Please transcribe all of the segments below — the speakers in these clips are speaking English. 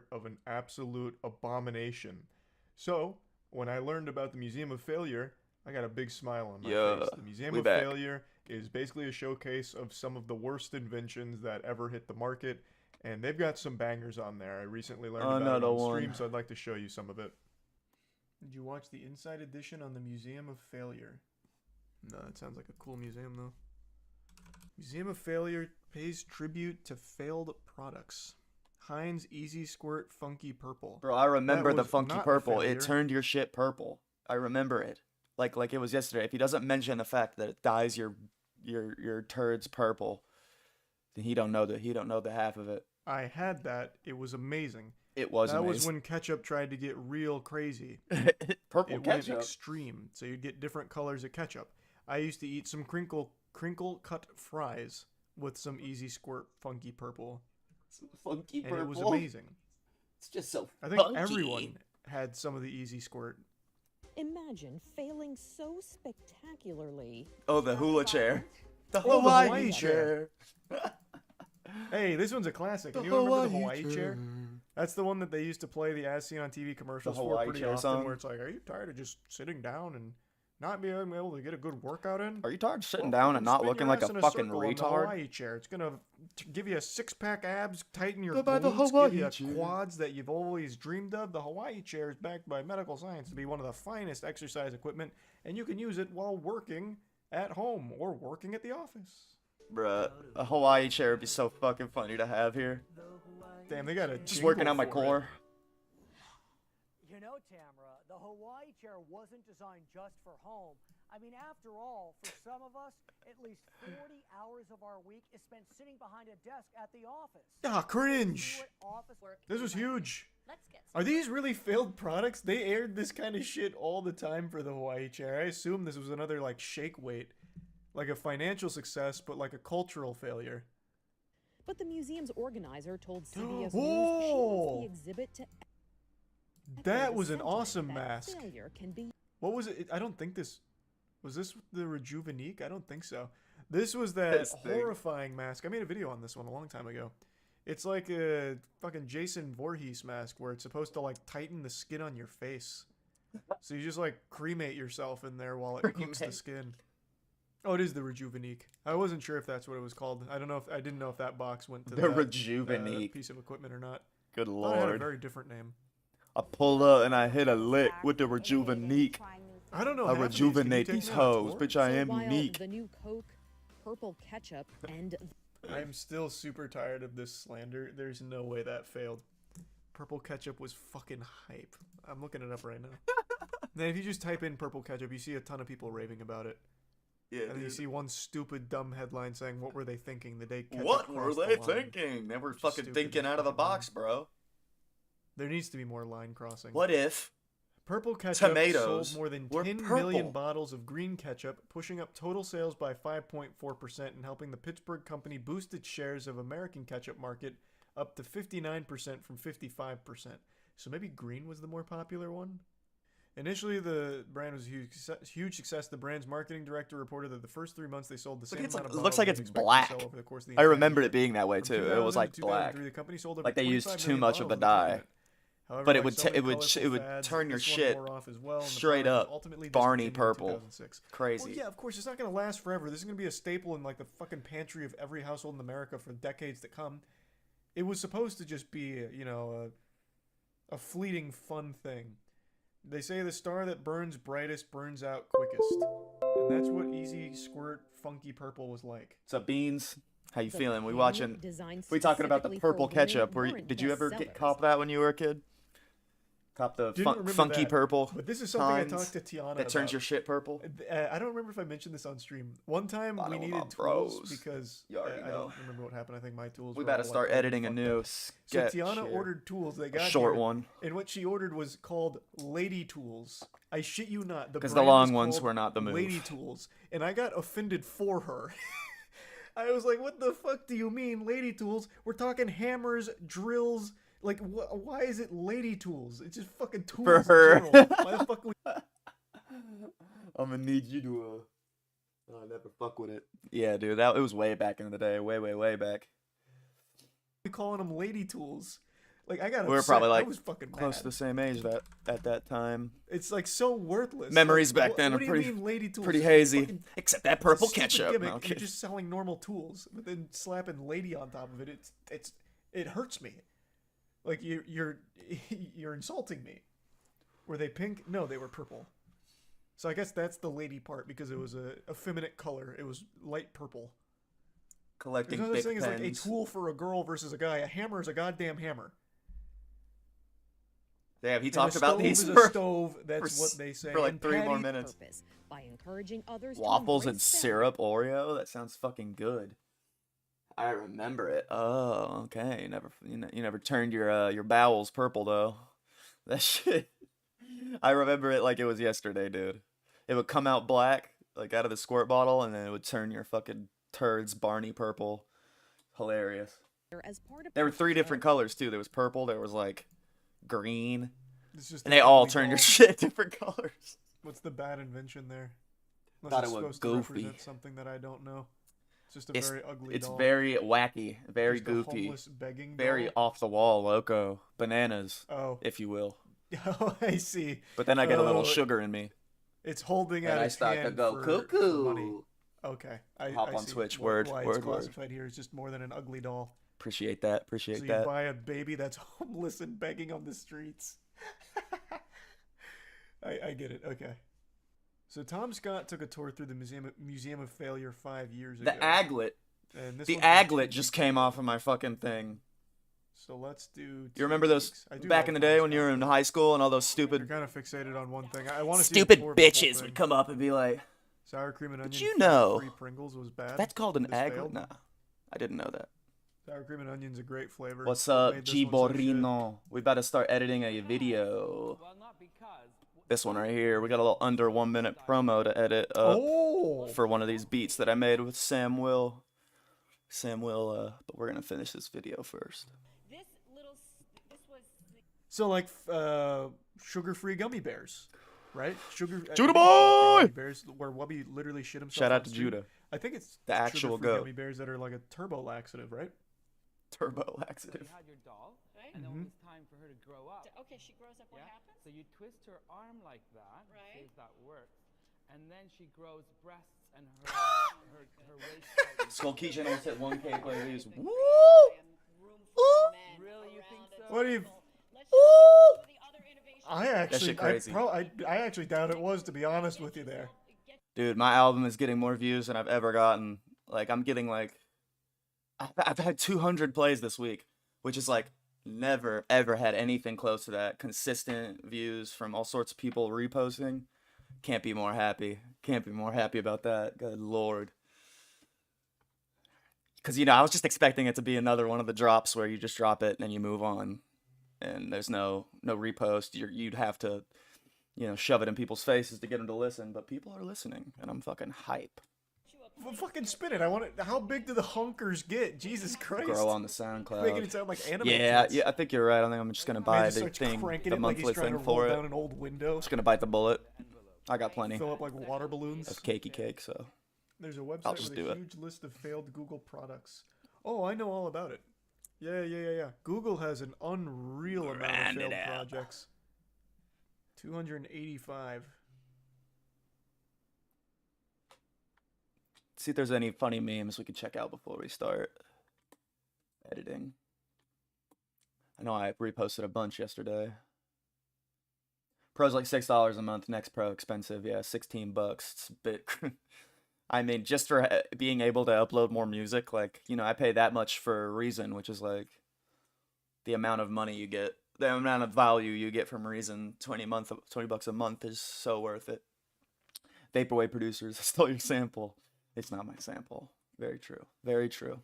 part of an absolute abomination. So, when I learned about the Museum of Failure, I got a big smile on my Yeah, face. The Museum we of back. Failure is basically a showcase of some of the worst inventions that ever hit the market, and they've got some bangers on there. I recently learned about it Another on one. stream, so I'd like to show you some of it. Did you watch the Inside Edition on the Museum of Failure? No, it sounds like a cool museum, though. Museum of Failure pays tribute to failed products. Heinz Easy Squirt Funky Purple. Bro, I That remember the was funky not a purple. It failure. turned your shit purple. I remember it. Like it was yesterday. If he doesn't mention the fact that it dyes your turds purple, then he don't know the half of it. I had that. It was amazing. It was That was amazing. when ketchup tried to get real crazy. Purple It went ketchup. extreme, so you'd get different colors of ketchup. I used to eat some crinkle cut fries with some Easy Squirt Funky Purple, Funky and purple. it was amazing. It's just so I think funky. everyone had some of the Easy Squirt. Imagine failing so spectacularly. Oh, the hula chair. The Oh, the Hawaii Hawaii chair. Hey, this one's a classic. The And you remember the Hawaii Hawaii chair? That's the one that they used to play the As Seen on TV commercials The for Hawaii pretty chair often, song? where it's like, are you tired of just sitting down and not being able to get a good workout in? Are you tired of sitting Well, down and not spin looking your like ass a in fucking circle on the retard? Hawaii chair. It's gonna give you a six-pack abs, tighten your Go buy the glutes, Hawaii give you chair. quads that you've always dreamed of. The Hawaii chair is backed by medical science to be one of the finest exercise equipment, and you can use it while working at home or working at the office. Bruh, a Hawaii chair would be so fucking funny to have here. Damn, they got a Just working jingle out my for it. core. You know, Tamara, the Hawaii chair wasn't designed just for home. I mean, after all, for some of us, at least 40 hours of our week is spent sitting behind a desk at the office. Ah, cringe. Do it office work. This was huge. Let's get Are these really failed products? They aired this kind of shit all the time for the Hawaii chair. I assume this was another like shake weight, like a financial success, but like a cultural failure. But the museum's organizer told CBS News she Whoa! wants the exhibit to That echo the was an sentiment awesome that mask. failure can be What was it? I don't think this was this the Rejuvenique. I don't think so. This was that This thing. horrifying mask. I made a video on this one a long time ago. It's like a fucking Jason Voorhees mask where it's supposed to like tighten the skin on your face. So you just like cremate yourself in there while it cooks the Cremate. skin. Oh, it is the Rejuvenique. I wasn't sure if that's what it was called. I didn't know if that box went to The that, Rejuvenique. piece of equipment or not. Good I thought it had a lord. very different name. I pull up and I hit a lick with the Rejuvenique. I don't know. I half of these. Can you rejuvenate take these me on a hoes. tour? Bitch, I so am while unique. the new Coke, purple ketchup, and I'm still super tired of this slander. There's no way that failed. Purple ketchup was fucking hype. I'm looking it up right now. Then if you just type in purple ketchup, you see a ton of people raving about it. Yeah, And then you see one stupid dumb headline saying, "What were they thinking the day ketchup What were crossed the they line?" thinking? They were fucking Stupid thinking out of the fucking line. box, bro. There needs to be more line crossing. What if Purple ketchup tomatoes sold more than were 10 million purple? bottles of green ketchup, pushing up total sales by 5.4% and helping the Pittsburgh company boost its shares of American ketchup market up to 59% from 55%. So maybe green was the more popular one? Initially, the brand was a huge success. The brand's marketing director reported that the first 3 months they sold the same it's amount like- of it looks bottles like as it's expected to black. sell over the course of the I entire remember year. it being that way From too. It was 2000 like to black. 2003, the company sold over Like they used 25 too million much of bottles the the dye. equipment. However, But it by would selling it colorful would fads, turn your this one shit wore off as well, and the straight product was up ultimately Barney discontinued in purple. 2006. Crazy. Well, yeah, of course, it's not going to last forever. This is going to be a staple in like the fucking pantry of every household in America for decades to come. It was supposed to just be, a fleeting fun thing. They say the star that burns brightest burns out quickest. And that's what Easy Squirt Funky Purple was like. So Beans, how you the feeling? We pen watching? designed We talking about the specifically for purple women ketchup? weren't Did you ever get bestsellers. cop that when you were a kid? Cop the Didn't remember funky that, purple But this is something Heinz I talked to Tiana that turns about. your shit purple. I don't remember if I mentioned this on stream. One time I we know my needed tools bros. because You already I know. don't remember what happened. I think my tools. We were better all, start like, editing a fucked new up. So sketch. Tiana here. ordered tools. They a got short here, one and what she ordered was called Lady Tools. I shit you not. because the brand long was ones called were not the move. Lady Tools, and I got offended for her. I was like, "What the fuck do you mean, Lady Tools? We're talking hammers, drills." Like, why is it Lady Tools? It's just fucking tools For in her. general. Why the fuck would I'm gonna need you to. I never fuck with it. Yeah, dude, it was way back in the day, way back. we calling them Lady Tools? Like I got We were upset. probably I like was fucking close to mad. the same age at that time. It's like so worthless. Memories Like, back then what are do pretty you mean, lady tools? pretty It's hazy. fucking- Except that it's a purple stupid ketchup. Gimmick. No, I'm You're kidding. just selling normal tools, but then slapping lady on top of it. It hurts me. Like you're you're insulting me. Were they pink? No, they were purple. So I guess that's the lady part because it was a effeminate color. It was light purple. Collecting There's no such Bic thing as like a pens. tool for a girl versus a guy. A hammer is a goddamn hammer. Damn, he And talked a about stove these is a for, stove. That's for what they say. for like And 3 more Patty- minutes. Purpose by encouraging others to Waffles and embrace failure. syrup Oreo. That sounds fucking good. I remember it. Oh, okay. You never turned your bowels purple though. That shit. I remember it like it was yesterday, dude. It would come out black, like out of the squirt bottle, and then it would turn your fucking turds Barney purple. Hilarious. As part of There were 3 personal different colors too. There was purple. There was like green, It's just and an they all ugly turned your doll. shit different colors. What's the bad invention there? Unless Thought it's it was supposed to goofy. represent something that I don't know. It's just a It's very ugly it's doll. very wacky, very Just a goofy, homeless begging very doll. off the wall, loco, bananas, Oh. if you will. Oh, I see. But then I get a little Oh, sugar in me. It's holding And out I its start to hand go for money. cuckoo. Okay. Hop I on see Switch. why Word, it's word, word. classified here is just more than an ugly doll. Appreciate that. Appreciate So you that. buy a baby that's homeless and begging on the streets. I get it. Okay. So Tom Scott took a tour through the Museum of Failure 5 years ago. The aglet. And this The one's from aglet 2 just weeks came ago. off of my fucking thing. So let's do. You remember those back in the day when you were in high school and all those You're stupid kind of fixated on one thing. I want to stupid see a tour of the whole bitches thing. would come up and be like, Sour cream and onion. you know free Pringles was bad. "That's called an This aglet." failed? Nah, I didn't know that. Sour cream and onion's a great flavor. What's What up, made this one so shit? Giborino? We about to start editing a video. This one right here. We got a little under 1 minute promo to edit up Oh, for one of these beats that I made with Sam Will. But we're gonna finish this video first. so like sugar-free gummy bears, right? Sugar. I Judah think it's sugar-free boy! Gummy bears where Wubby literally shit himself. Shout on out the to street. Judah. I think it's The actual sugar-free goat. gummy bears that are like a turbo laxative, right? Turbo laxative. You had your doll, Right? and then Mhm. when it's time for her to grow up, Okay, she grows up. What yeah? happens? So you twist her arm like that, Right. see if that works, and then she grows breasts and her waist. tightens. Skull Keychain almost hit 1K player views. Big Woo! brain and room full of men Really, you think around it. so? What do you? Let's just go through the other innovations. I actually, shit crazy. I actually doubt it was, to be honest with you there. Dude, my album is getting more views than I've ever gotten. Like, I'm getting like, I've had 200 plays this week, which is like never ever had anything close to that. Consistent views from all sorts of people reposting. Can't be more happy. Can't be more happy about that. Good lord. Because, I was just expecting it to be another one of the drops where you just drop it and then you move on. And there's no repost. You'd have to, shove it in people's faces to get them to listen. But people are listening, and I'm fucking hype. Well, fucking spin it. I want it. How big do the hunkers get? Jesus Christ. Grow on the SoundCloud. Making it sound like anime. Yeah, kids. yeah, I think you're right. I think I'm just gonna Man buy just the starts thing, cranking the it like he's monthly trying thing to for roll it. down an old window. Just gonna bite the bullet. I got plenty. Fill up like water balloons. That's cakey cake, so There's a website I'll just with do a it. huge list of failed Google products. Oh, I know all about it. Yeah. Google has an unreal amount Grind of it failed out. projects. 285. see if there's any funny memes we can check out before we start editing. I know I reposted a bunch yesterday. Pro's like $6 a month. Next Pro expensive, yeah, $16. It's a bit. I mean, just for being able to upload more music, like I pay that much for a Reason, which is like the amount of money you get, the amount of value you get from Reason. $20 a month is so worth it. Vaporwave producers, I stole your sample. It's not my sample. Very true. Very true.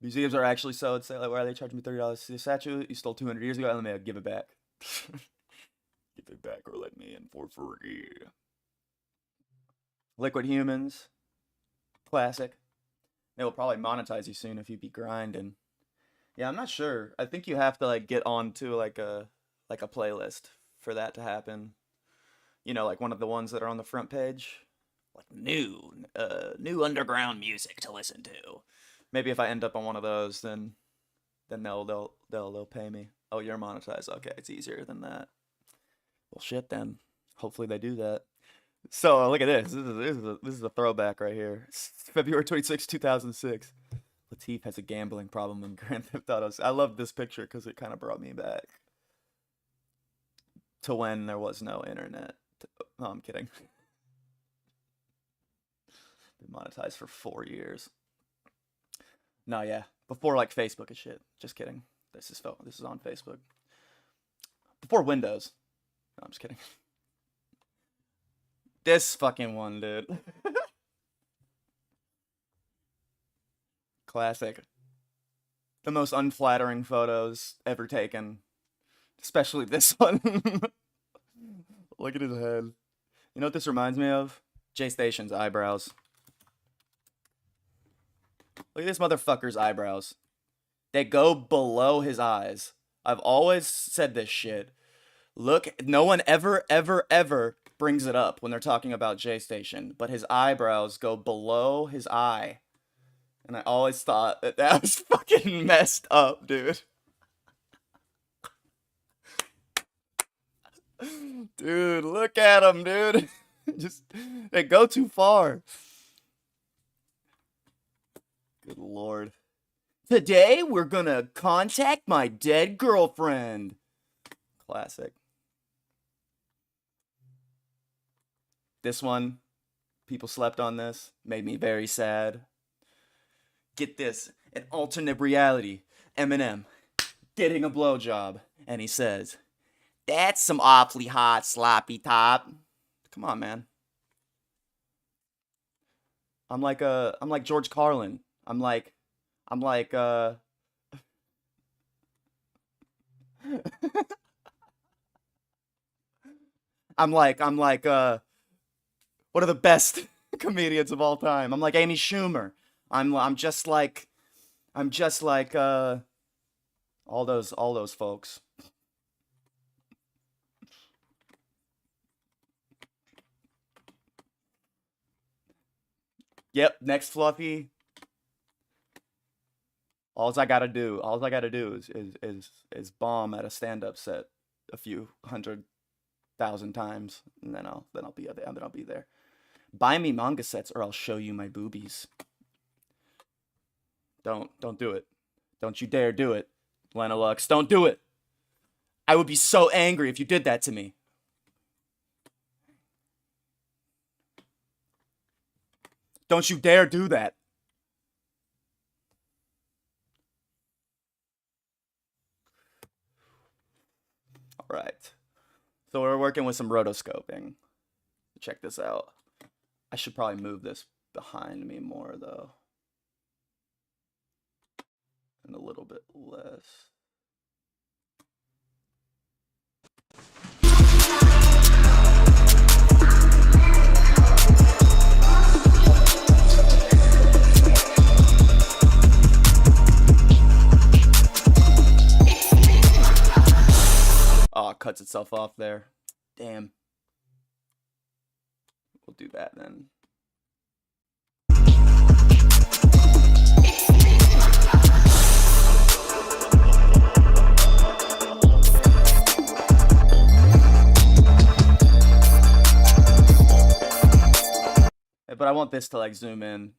Museums are actually so it's like, why are they charging me $30 to see a statue you stole 200 years ago? Let me give it back. Give it back or let me in for free. Liquid Humans. Classic. They will probably monetize you soon if you be grinding. Yeah, I'm not sure. I think you have to get onto like a playlist for that to happen. Like one of the ones that are on the front page. Like new underground music to listen to. Maybe if I end up on one of those, then then they'll pay me. Oh, you're monetized. Okay, it's easier than that. Well, shit then. Hopefully they do that. So look at this. This is a throwback right here. It's February 26, 2006. Latif has a gambling problem in Grand Theft Auto. I love this picture because it kind of brought me back to when there was no internet. No, I'm kidding. Been monetized for 4 years. No, yeah, before like Facebook and shit. Just kidding. This is on Facebook. Before Windows. No, I'm just kidding. This fucking one, dude. Classic. The most unflattering photos ever taken. Especially this one. Look at his head. You know what this reminds me of? Jay Station's eyebrows. Look at this motherfucker's eyebrows. They go below his eyes. I've always said this shit. Look, no one ever brings it up when they're talking about Jay Station, but his eyebrows go below his eye. And I always thought that was fucking messed up, dude. Dude, look at him, dude. Just, they go too far. Good lord. Today, we're gonna contact my dead girlfriend. Classic. This one, people slept on this. Made me very sad. Get this, an alternate reality. Eminem getting a blowjob. And he says, "That's some awfully hot sloppy top." Come on, man. I'm like George Carlin. I'm like I'm like what are the best comedians of all time? I'm like Amy Schumer. I'm just like all those folks. Yep, next Fluffy. All I gotta do is bomb at a stand-up set a few 100,000 times, and then I'll be there. Buy me manga sets, or I'll show you my boobies. Don't do it. Don't you dare do it, Lena Lux. Don't do it. I would be so angry if you did that to me. Don't you dare do that. All right. So we're working with some rotoscoping. Check this out. I should probably move this behind me more, though. And a little bit less. Oh, it cuts itself off there. Damn. We'll do that then. But I want this to like zoom in,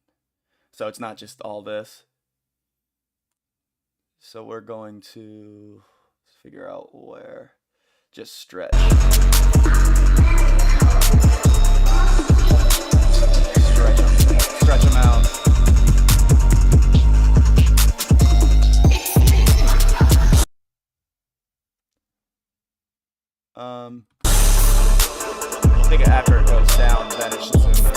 so it's not just all this. So we're going to figure out where. Just stretch. Stretch them out. I think after it goes down, then it should zoom in.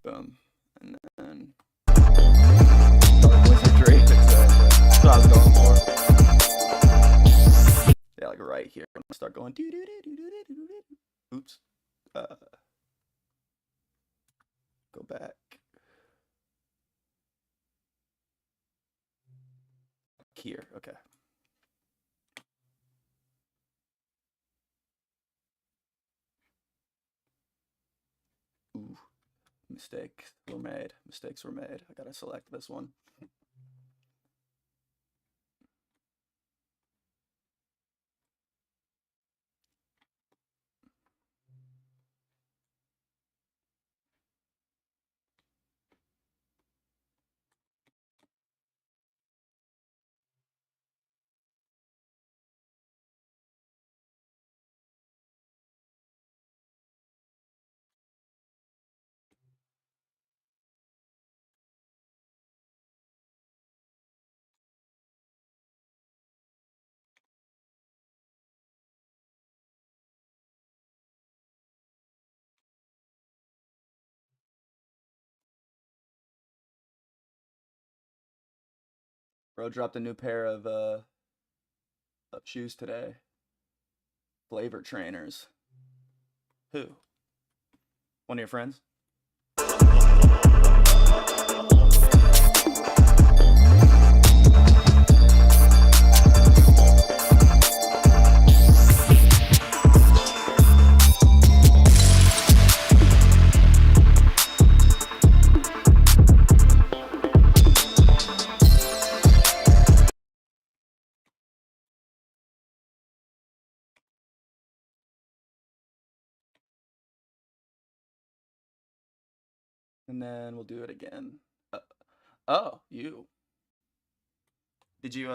Boom. And then wizardry. That's what I was going for. Yeah, like right here. I'm gonna start going. Oops. Go back. Here. Okay. Ooh. Mistakes were made. I gotta select this one. Bro dropped a new pair of shoes today. Flavor trainers. Who? One of your friends? And then we'll do it again. Oh, you. Did you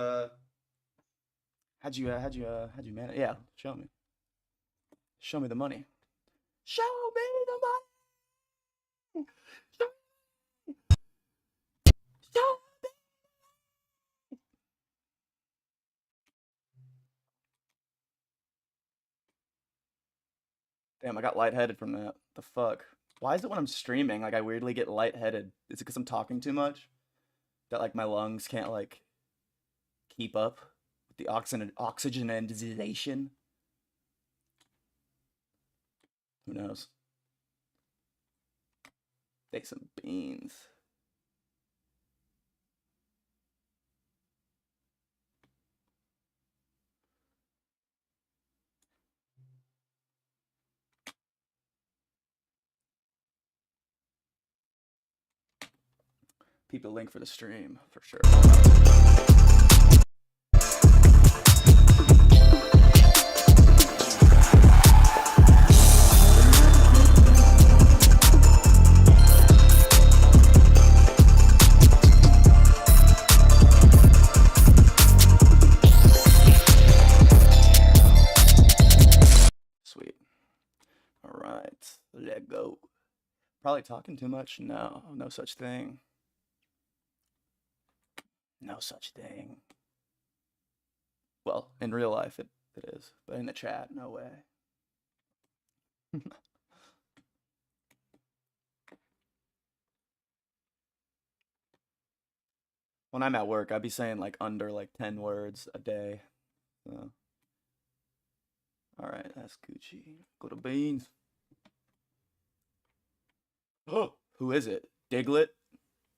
how'd you manage? Yeah, show me. Show me the money. Show me the money. Show me. Damn, I got lightheaded from that. The fuck? Why is it when I'm streaming, like I weirdly get lightheaded? Is it because I'm talking too much? That like my lungs can't like keep up with the oxygenization? Who knows? Take some beans. Keep the link for the stream for sure. Sweet. All right, let go. Probably talking too much? No, no such thing. No such thing. Well, in real life it is, but in the chat, no way. When I'm at work, I'd be saying like under like 10 words a day. So. All right, that's Gucci. Go to beans. Oh, who is it? Diglett?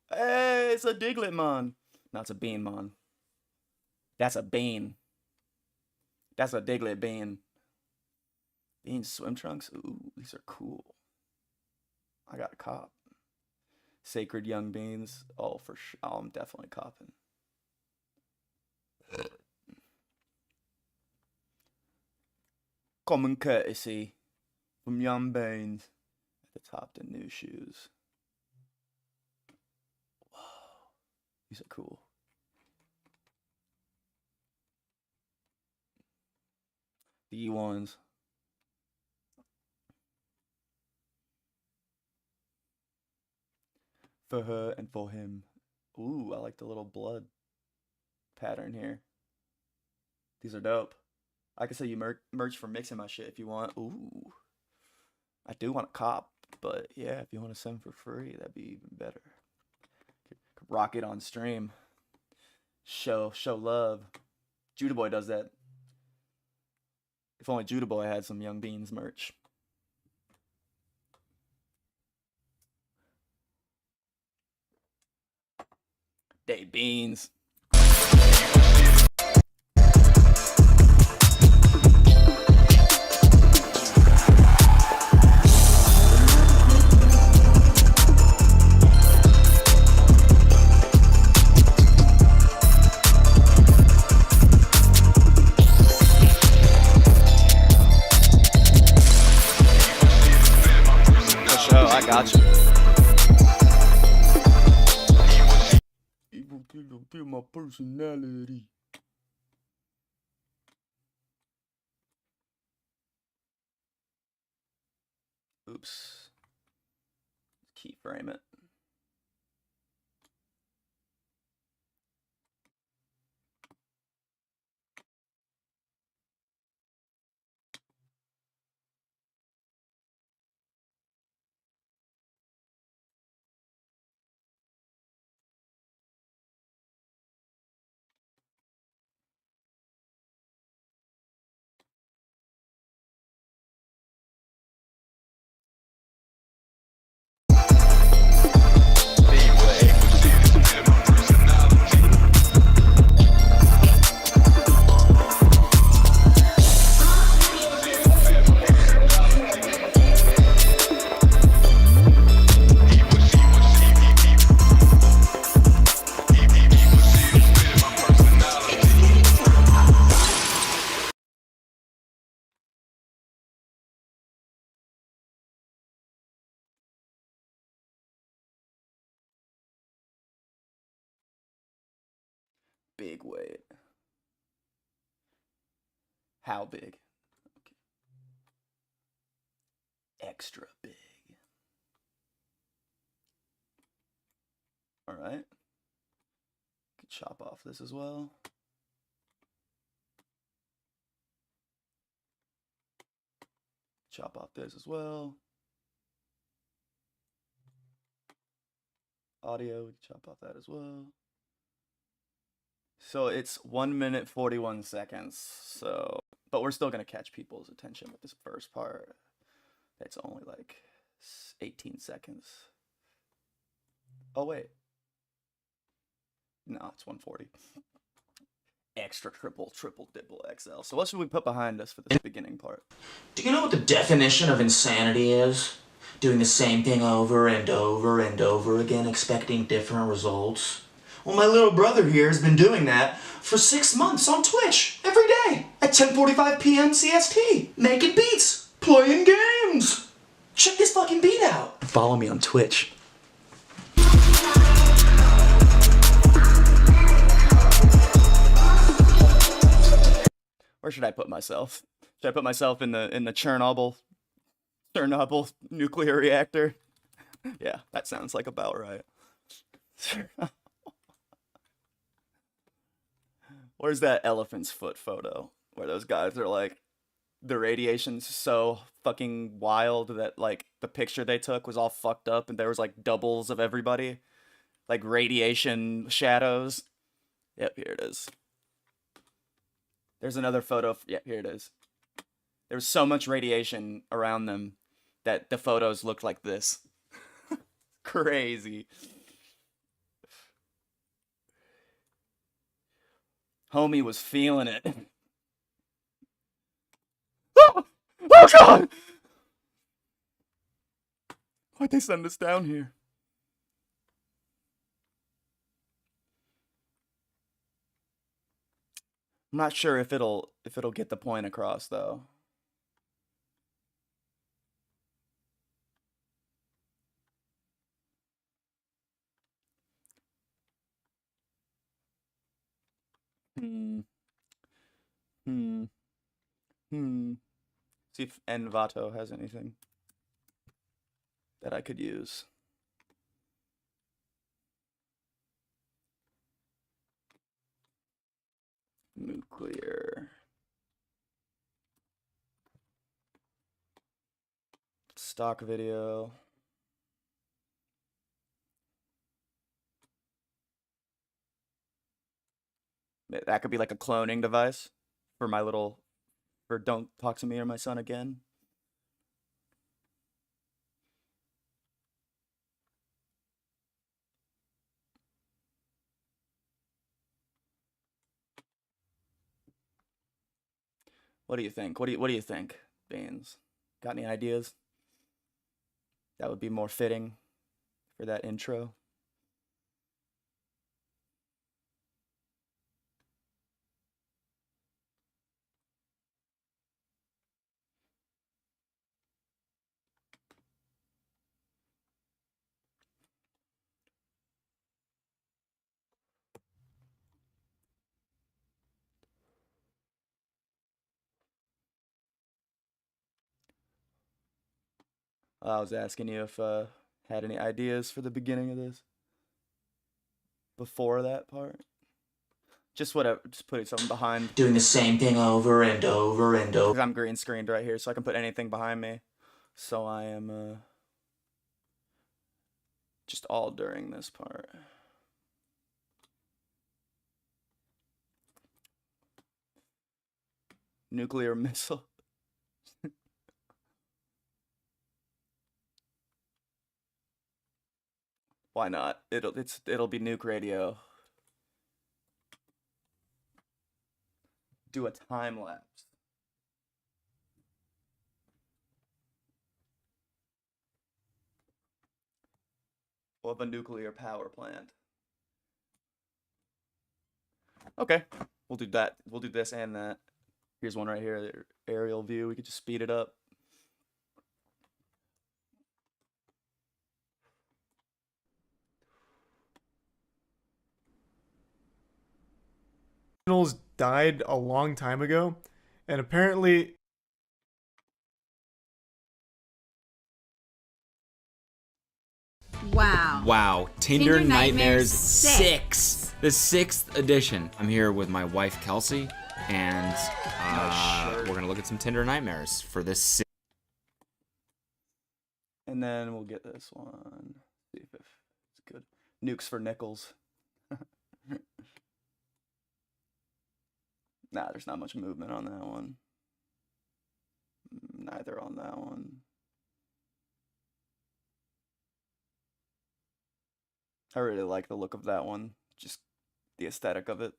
Hey, it's a Diglett mon. No, it's a bean mon. That's a bean. That's a Diglett bean. Bean swim trunks? Ooh, these are cool. I got a cop. Sacred young beans. Oh, for sure. Oh, I'm definitely copping. Common courtesy from young beans. At the top, the new shoes. Whoa, these are cool. The E1s. For her and for him. Ooh, I like the little blood pattern here. These are dope. I can sell you merch for mixing my shit if you want. Ooh. I do want a cop, but yeah, if you want to send for free, that'd be even better. Could rock it on stream. Show love. Judah Boy does that. If only Judah Boy had some Young Beans merch. Day Beans. I got you. Evil killer, feel my personality. Oops. Keyframe it. big weight. How big? Okay. Extra big. All right. Could chop off this as well. Chop off this as well. Audio, we can chop off that as well. So it's 1 minute 41 seconds. So, but we're still gonna catch people's attention with this first part. That's only like 18 seconds. Oh wait. No, it's 140. Extra triple dibble XL. So what should we put behind us for this beginning part? Do you know what the definition of insanity is? Doing the same thing over and over and over again, expecting different results? Well, my little brother here has been doing that for 6 months on Twitch, every day, at 10:45 p.m. CST, making beats, playing games. Check this fucking beat out. Follow me on Twitch. Where should I put myself? Should I put myself in the Chernobyl nuclear reactor? Yeah, that sounds like about right. Where's that elephant's foot photo where those guys are like, the radiation's so fucking wild that like the picture they took was all fucked up and there was like doubles of everybody, like radiation shadows. Yep, here it is. There's another photo. Yeah, here it is. There was so much radiation around them that the photos looked like this. Crazy. Homie was feeling it. Oh God! Why'd they send us down here? I'm not sure if it'll get the point across though. See if Envato has anything that I could use. Nuclear. Stock video. That could be like a cloning device for my little, for Don't Talk to Me or My Son Again. What do you think? What do you think, Beans? Got any ideas? That would be more fitting for that intro. I was asking you if had any ideas for the beginning of this before that part. Just whatever, just putting something behind. Doing the same thing over and over and over. Because I'm green screened right here, so I can put anything behind me. So I am just all during this part. Nuclear missile. Why not? It'll be nuke radio. Do a time lapse. Of a nuclear power plant. Okay, we'll do that. We'll do this and that. Here's one right here, the aerial view. We could just speed it up. originals died a long time ago, and apparently Wow. Wow, Tinder Tinder Nightmares Nightmares 6. The 6th edition. I'm here with my wife, Kelsey, and we're going to look at some Tinder Nightmares for this. And then we'll get this one. See if it's good. Nukes for nickels. Nah, there's not much movement on that one. Neither on that one. I really like the look of that one. Just the aesthetic of it.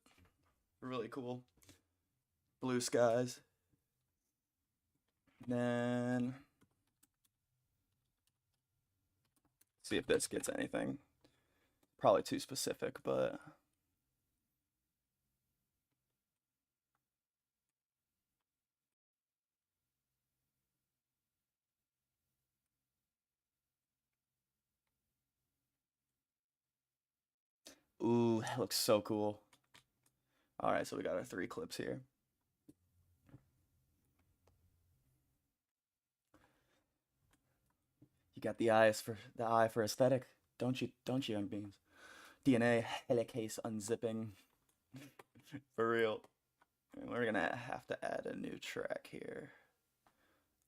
Really cool. Blue skies. Then see if this gets anything. Probably too specific, but ooh, that looks so cool. All right, so we got our 3 clips here. You got the eye for aesthetic, don't you, young beans? DNA helicase unzipping. For real. And we're gonna have to add a new track here.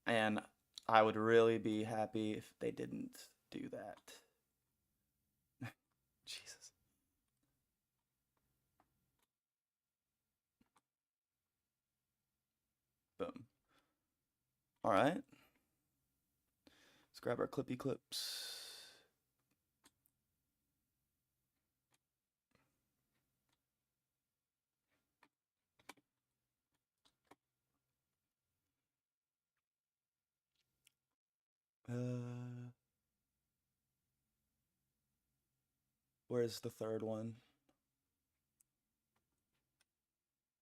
And I would really be happy if they didn't do that. Jesus. Boom. All right. Let's grab our clippy clips. Where's the third one?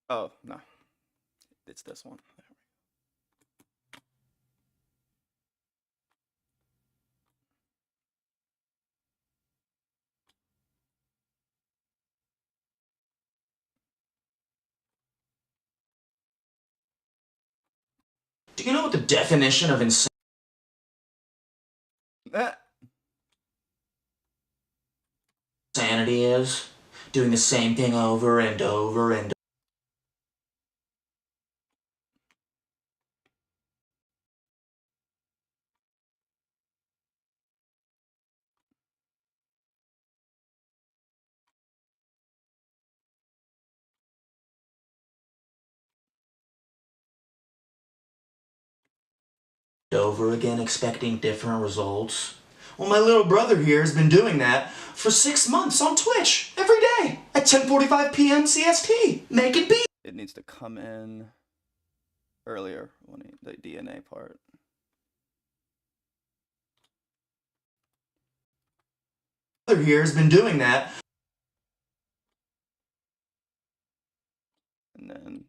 Oh, no. It's this one. There we go. Do you know what the definition of insanity is? Doing the same thing over and over and over again, expecting different results. Well, my little brother here has been doing that for 6 months on Twitch every day at 10:45 p.m. CST, making beats. It needs to come in earlier when the DNA part. Brother here has been doing that. And then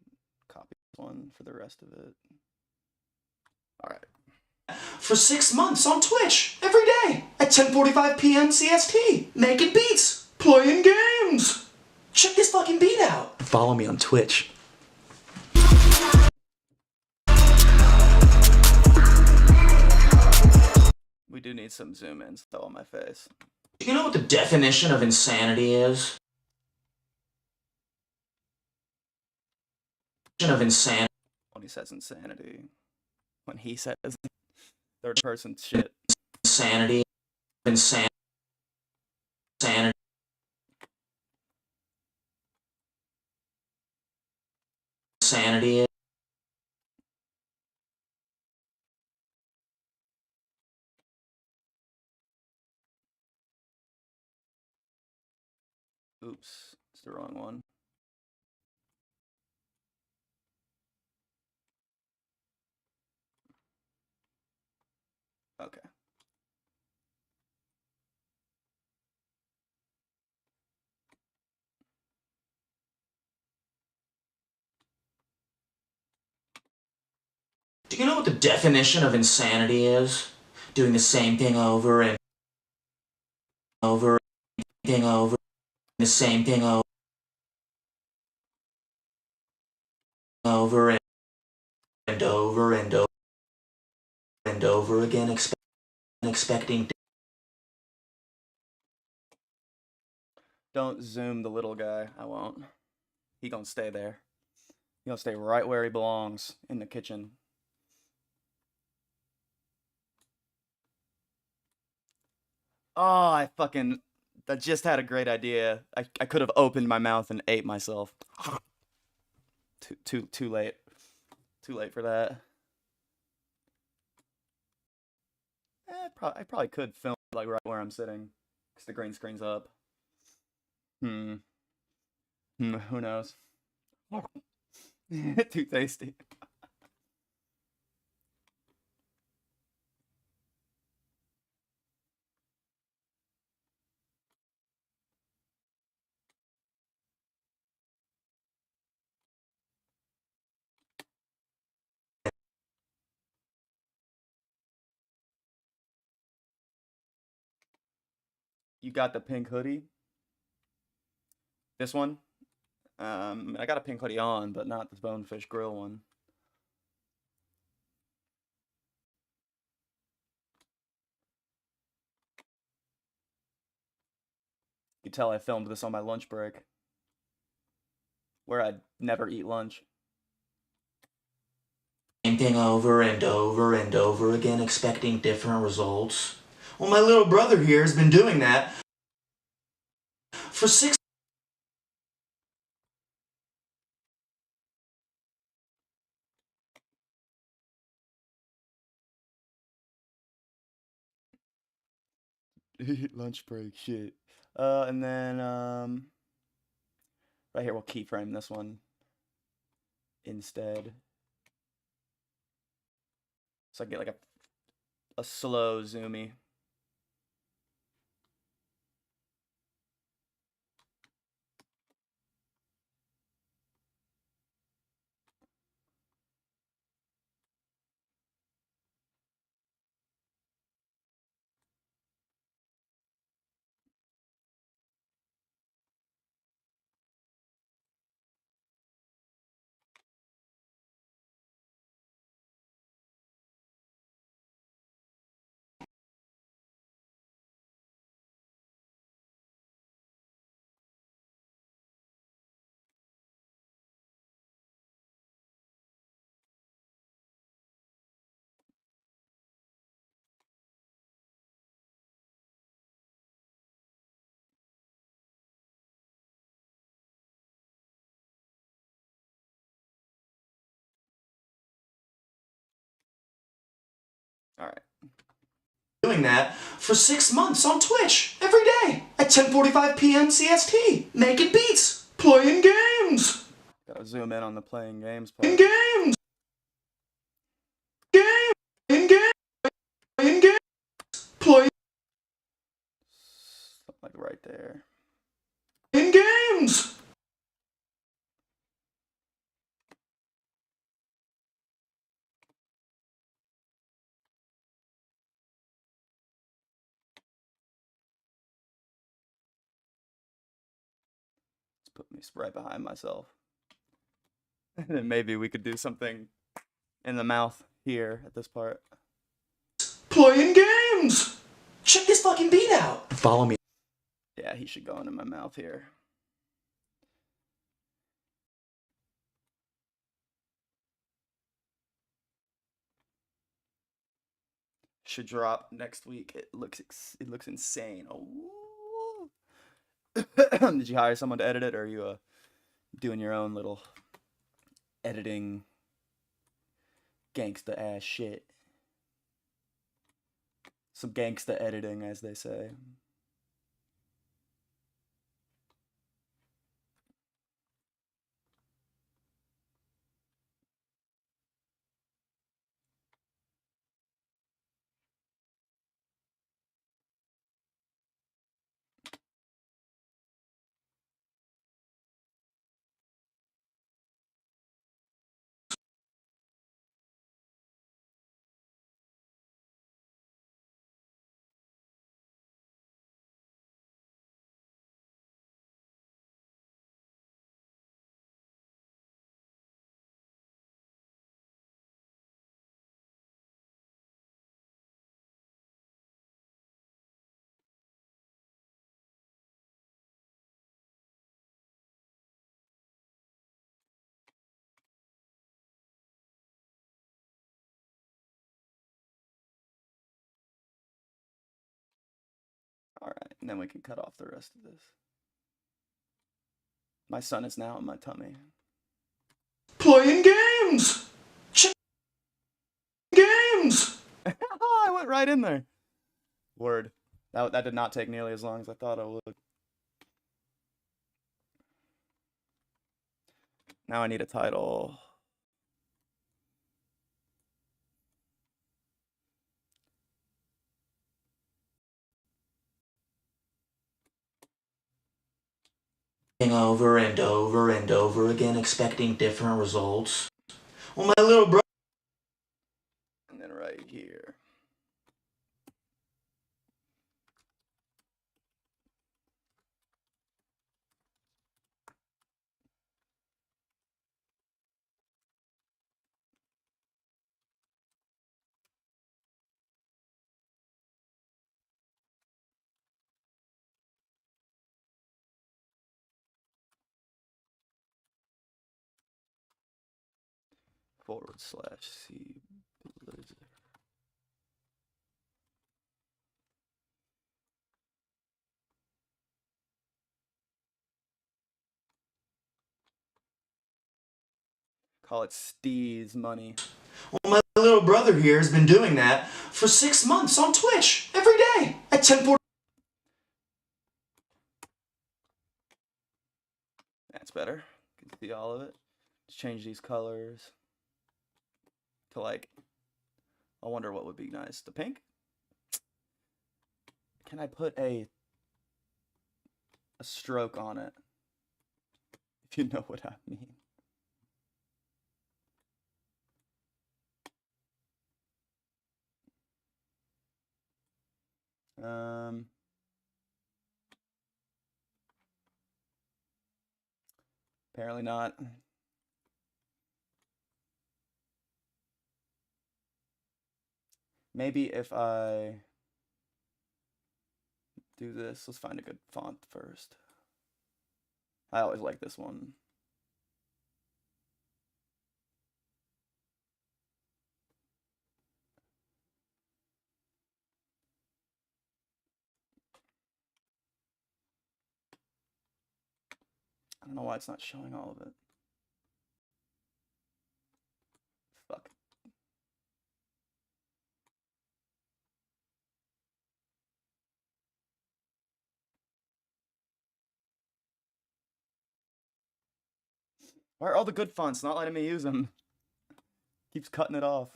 copy one for the rest of it. All right. For 6 months on Twitch every day at 10:45 p.m. CST, making beats, playing games. Check this fucking beat out. Follow me on Twitch. We do need some zoom ins though on my face. Do you know what the definition of insanity is? Of insanity. When he says insanity. When he says third person shit. Insanity. Insanity. Insanity. Oops, it's the wrong one. Okay. Do you know what the definition of insanity is? Doing the same thing over and over, the same thing over. over and over and over and over again, expecting. Don't zoom the little guy. I won't. He gonna stay there. He gonna stay right where he belongs, in the kitchen. Oh, I just had a great idea. I could have opened my mouth and ate myself. Too late. Too late for that. I probably could film like right where I'm sitting, because the green screen's up. Who knows? Too tasty. You got the pink hoodie? This one? I got a pink hoodie on, but not the Bonefish Grill one. You tell I filmed this on my lunch break, where I'd never eat lunch. Same thing over and over and over again, expecting different results. Well, my little brother here has been doing that for 6. Lunch break, shit. And then, right here, we'll keyframe this one instead. So I get like a slow zoomy. All right. Doing that for 6 months on Twitch every day at 10:45 p.m. CST, making beats, playing games. Gotta zoom in on the playing games part. Playing games. Playing games. Playing games. Playing Like right there. games. Let's put me right behind myself. And then maybe we could do something in the mouth here at this part. Playing games. Check this fucking beat out. Follow me. Yeah, he should go into my mouth here. Should drop next week. It looks insane. Oh. Did you hire someone to edit it, or are you doing your own little editing gangsta ass shit? Some gangsta editing, as they say. And then we can cut off the rest of this. My son is now in my tummy. Playing games! Games! I went right in there. Word. That did not take nearly as long as I thought it would. Now I need a title. Over and over and over again, expecting different results. Well, my little brother. And then right here. /C Blizzard. Call it Steve's money. Well, my little brother here has been doing that for 6 months on Twitch every day at 10:40. That's better. You can see all of it. Just change these colors to like, I wonder what would be nice. The pink? Can I put a stroke on it? If you know what I mean. Apparently not. Maybe if I do this, let's find a good font first. I always like this one. I don't know why it's not showing all of it. Fuck. Why are all the good fonts not letting me use them? Keeps cutting it off.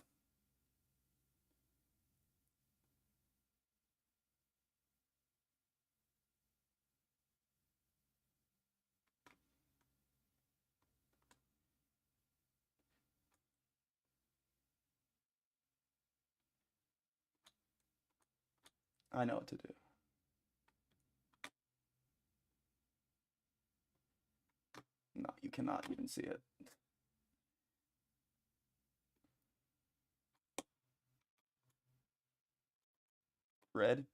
I know what to do. No, you cannot even see it. Red?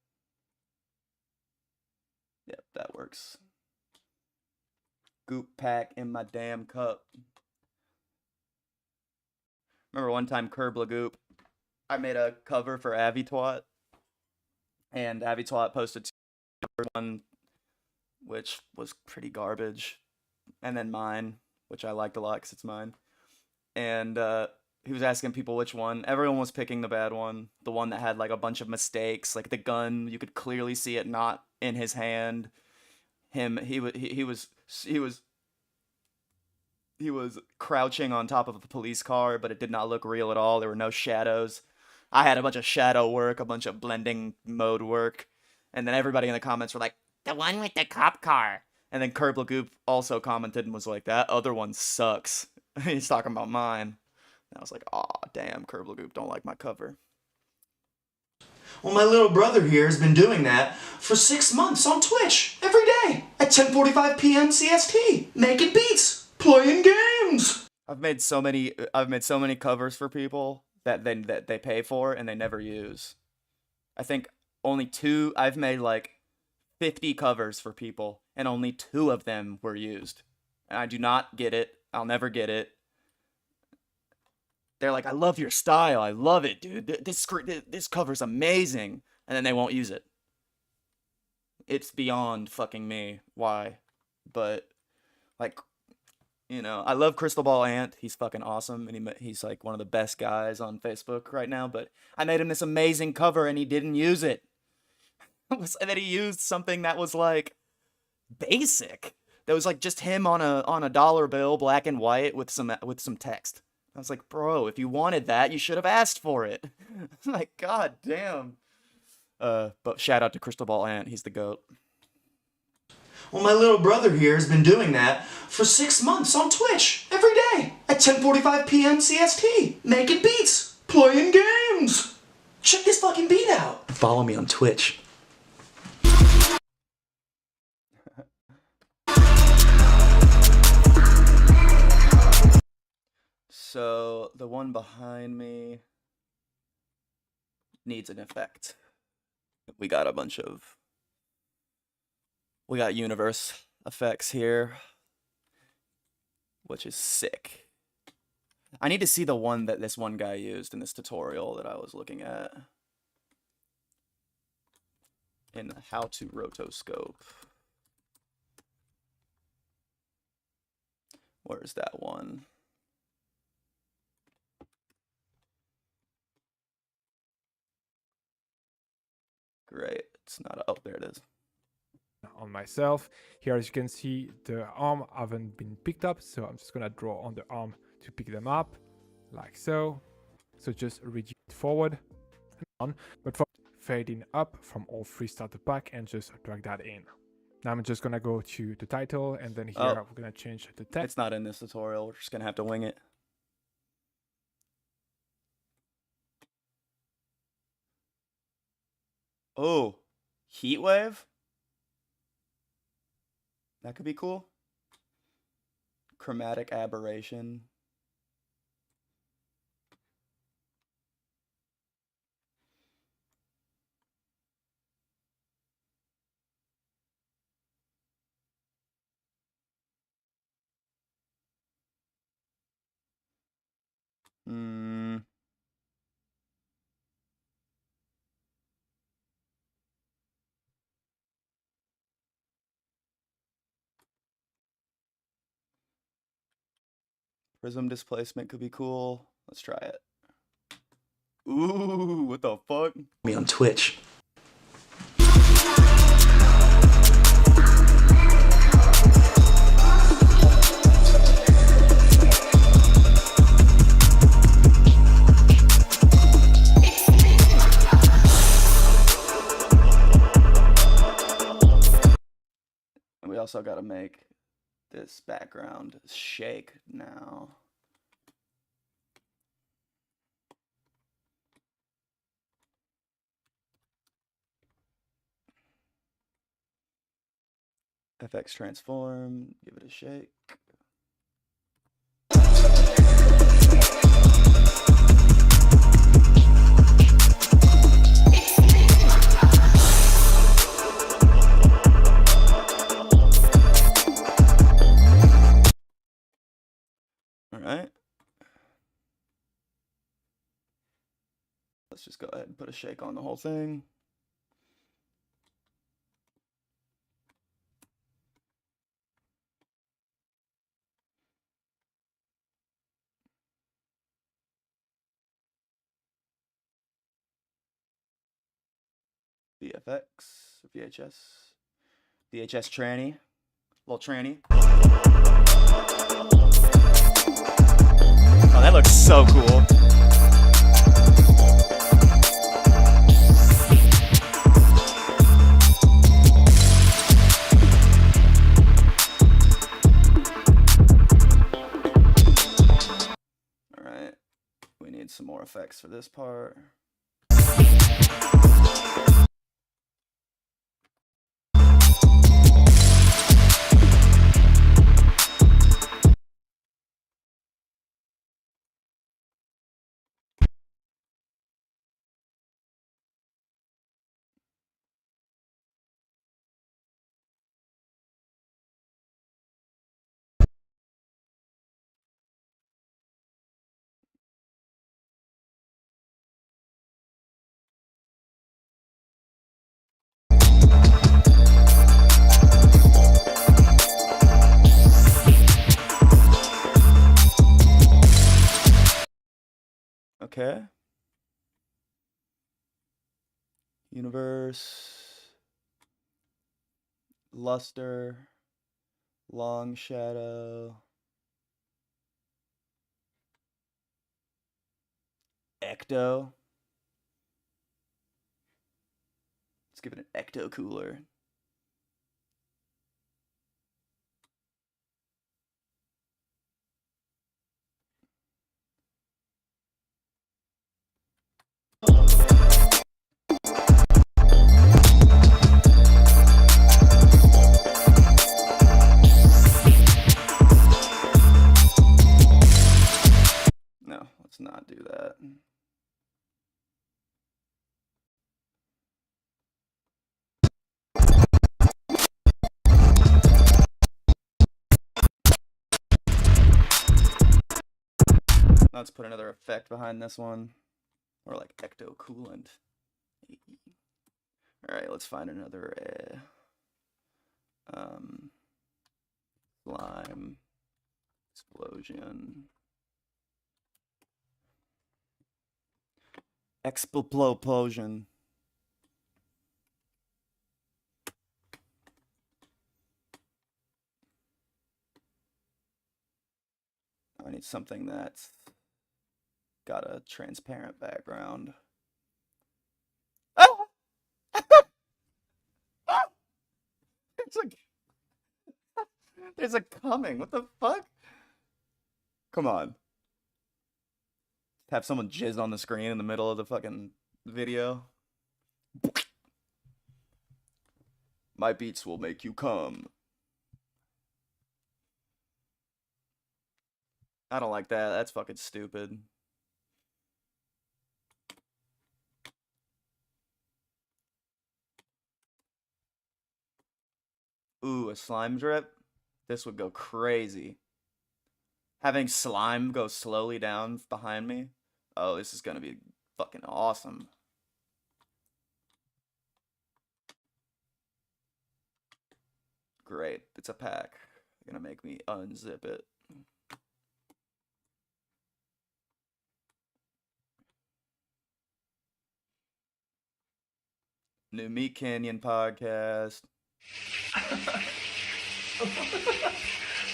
Yep, that works. Goop pack in my damn cup. Remember one time Curb Lagoop, I made a cover for Avitwat, and Avitwat posted one, which was pretty garbage, and then mine, which I liked a lot because it's mine. And he was asking people which one. Everyone was picking the bad one, the one that had like a bunch of mistakes, like the gun. You could clearly see it not in his hand. He was crouching on top of the police car, but it did not look real at all. There were no shadows. I had a bunch of shadow work, a bunch of blending mode work, and then everybody in the comments were like, "The one with the cop car." And then Curb Lagoop also commented and was like, "That other one sucks." He's talking about mine. And I was like, "Aw, damn, Curb Lagoop don't like my cover." Well, my little brother here has been doing that for 6 months on Twitch every day at 10:45 p.m. CST, making beats, playing games. I've made so many covers for people that they pay for and they never use. I think only two. I've made like 50 covers for people, and only 2 of them were used. And I do not get it. I'll never get it. They're like, "I love your style. I love it, dude. This cover's amazing," and then they won't use it. it's beyond fucking me why. But like, you know, I love Crystal Ball Ant. He's fucking awesome, and he's like one of the best guys on Facebook right now. But I made him this amazing cover, and he didn't use it. And then he used something that was like basic. That was like just him on a dollar bill, black and white, with some text. I was like, bro, if you wanted that, you should have asked for it. Like, god damn. But shout out to Crystal Ball Ant. He's the GOAT. Well, my little brother here has been doing that for 6 months on Twitch every day at 10:45 p.m. CST, making beats, playing games. Check this fucking beat out. Follow me on Twitch. So the one behind me needs an effect. We got universe effects here, which is sick. I need to see the one that this one guy used in this tutorial that I was looking at in the how to rotoscope. Where's that one? Great. It's not. Oh, there it is. On myself. Here, as you can see, the arm haven't been picked up, so I'm just gonna draw on the arm to pick them up, like so. So just reduce it forward and on, but for fading up from all three starter pack and just drag that in. Now I'm just gonna go to the title, and then here we're gonna change the text. It's not in this tutorial. We're just gonna have to wing it. Oh, heat wave? That could be cool. Chromatic aberration. Prism displacement could be cool. Let's try it. Ooh, what the fuck? Me on Twitch. And we also got to make this background shake now. FX transform, give it a shake. All right. Let's just go ahead and put a shake on the whole thing. VFX, VHS tranny, little tranny. Oh, that looks so cool. All right, we need some more effects for this part. Okay. Universe. Luster. Long shadow. Ecto. Let's give it an ecto cooler. No, let's not do that. Let's put another effect behind this one. Or like ecto coolant. Alright, let's find another slime explosion. Explosion. I need something that's got a transparent background. Oh! There's a coming. What the fuck? Come on. Have someone jizz on the screen in the middle of the fucking video. My beats will make you come. I don't like that. That's fucking stupid. Ooh, a slime drip? This would go crazy. Having slime go slowly down behind me? Oh, this is gonna be fucking awesome. Great. It's a pack. You're gonna make me unzip it. New Meat Canyon podcast.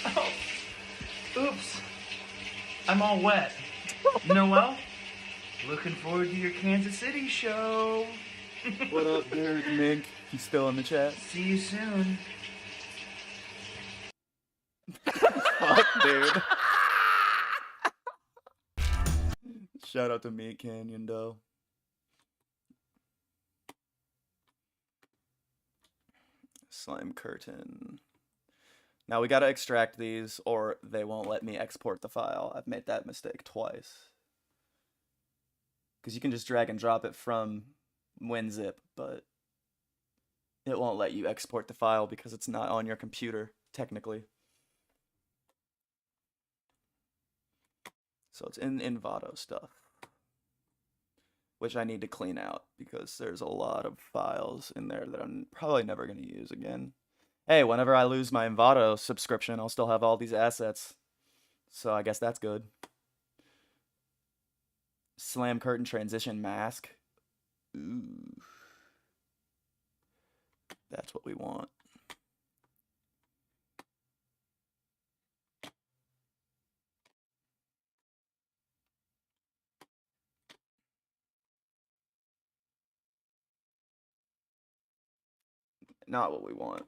Oh. Oops. I'm all wet. Noel, looking forward to your Kansas City show. What up, Derek Mink? He's still in the chat. See you soon. Fuck, dude. Shout out to Meat Canyon, though. Slime curtain. Now we gotta extract these or they won't let me export the file. I've made that mistake twice. Because you can just drag and drop it from WinZip, but it won't let you export the file because it's not on your computer, technically. So it's in Envato stuff, which I need to clean out because there's a lot of files in there that I'm probably never going to use again. Hey, whenever I lose my Envato subscription, I'll still have all these assets. So I guess that's good. Slam curtain transition mask. Ooh. That's what we want. Not what we want.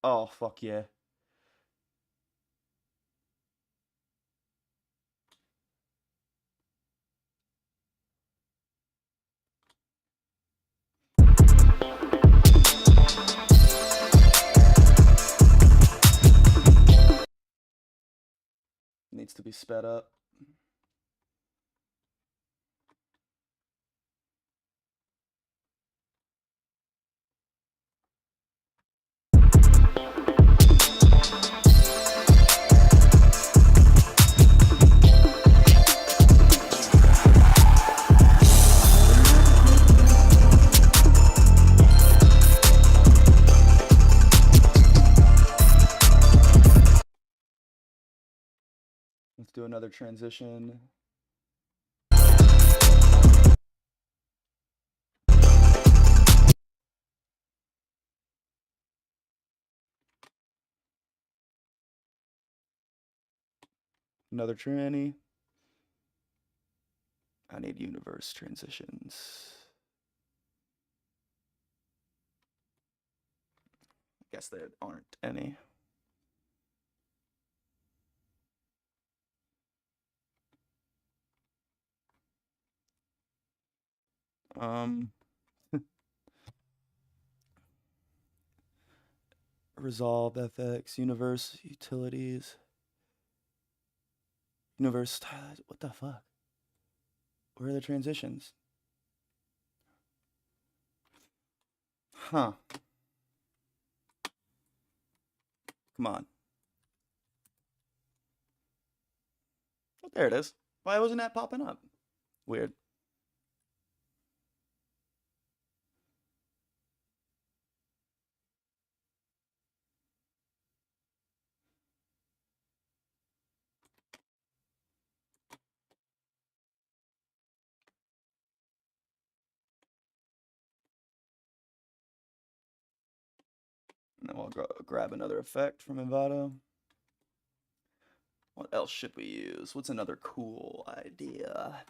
Oh, fuck yeah. Needs to be sped up. do another transition. Another tranny. I need universe transitions. Guess there aren't any. Resolve FX, universe utilities. Universe, what the fuck? Where are the transitions? Huh. Come on. Oh, there it is. Why wasn't that popping up? Weird. And then we'll grab another effect from Envato. What else should we use? What's another cool idea?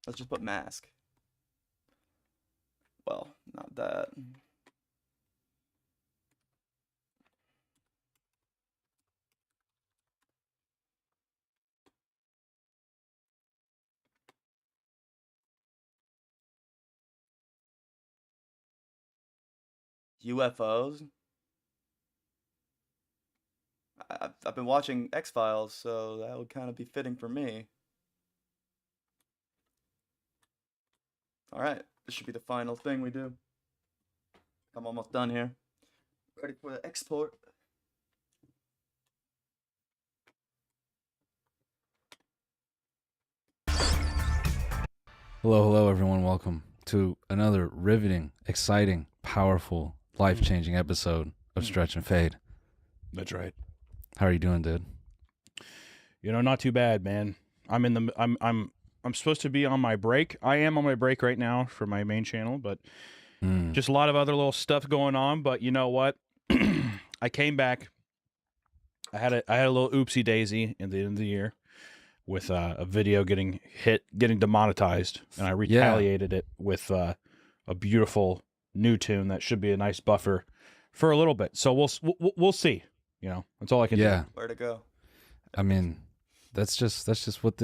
Let's just put mask. Well, not that. UFOs? I've been watching X-Files, so that would kind of be fitting for me. Alright, this should be the final thing we do. I'm almost done here. Ready for the export. Hello, everyone. Welcome to another riveting, exciting, powerful, life-changing episode of Stretch and Fade. That's right. How are you doing, dude? You know, not too bad, man. I'm supposed to be on my break. I am on my break right now for my main channel, but just a lot of other little stuff going on. But you know what? I came back. I had a little oopsie daisy in the end of the year with a video getting demonetized, and I retaliated it with a beautiful new tune that should be a nice buffer for a little bit. So we'll see. You know, that's all I can do. Where to go? I mean, that's what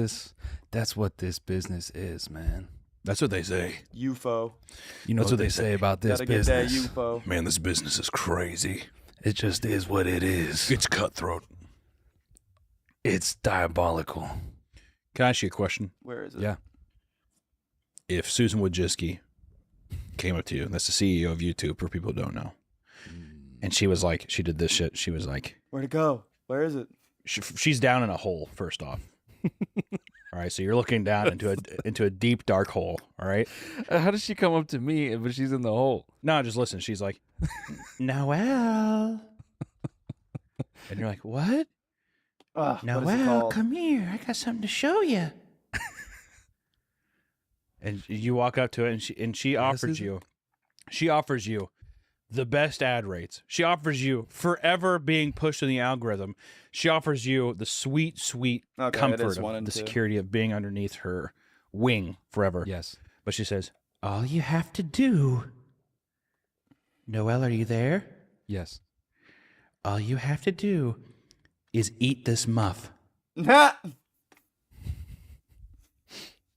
this business is, man. That's what they say. UFO. You know That's what they say about this Gotta business. get that UFO. Man, this business is crazy. It just is what it is. It's cutthroat. It's diabolical. Can I ask you a question? Where is it? Yeah. If Susan Wojcicki came up to you, that's the CEO of YouTube for people who don't know, and she was like, she did this shit. She was like, Where to go? Where is it? she's down in a hole. First off, all right. So you're looking down into a deep dark hole. All right. How does she come up to me but she's in the hole? No, just listen. She's like, Noelle, and you're like, what? Noelle, come here. I got something to show you. And you walk up to it, and she offers you the best ad rates. She offers you forever being pushed in the algorithm. She offers you the sweet comfort of the security of being underneath her wing forever. Yes. But she says, all you have to do, Noelle, are you there? Yes. All you have to do is eat this muff.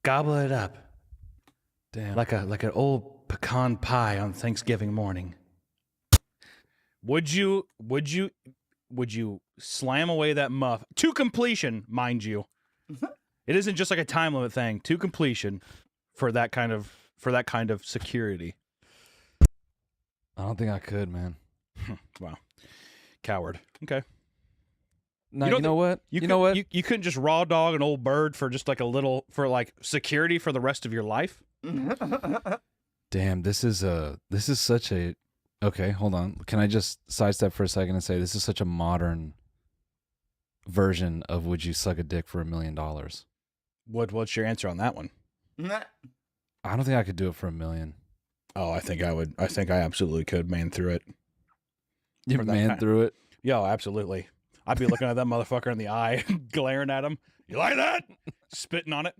Gobble it up. Damn. Like an old pecan pie on Thanksgiving morning. Would you slam away that muff to completion, mind you? It isn't just like a time limit thing, to completion for that kind of security. I don't think I could, man. Wow. Coward. Okay. No, you know what? You know what? You couldn't just raw dog an old bird for just like a little, for like security for the rest of your life? Damn, this is such a. Okay, hold on. Can I just sidestep for a second and say this is such a modern version of would you suck a dick for $1 million? What's your answer on that one? I don't think I could do it for $1 million. Oh, I think I would. I think I absolutely could man through it. You man through it? Yo, absolutely. I'd be looking at that motherfucker in the eye, glaring at him. You like that? Spitting on it.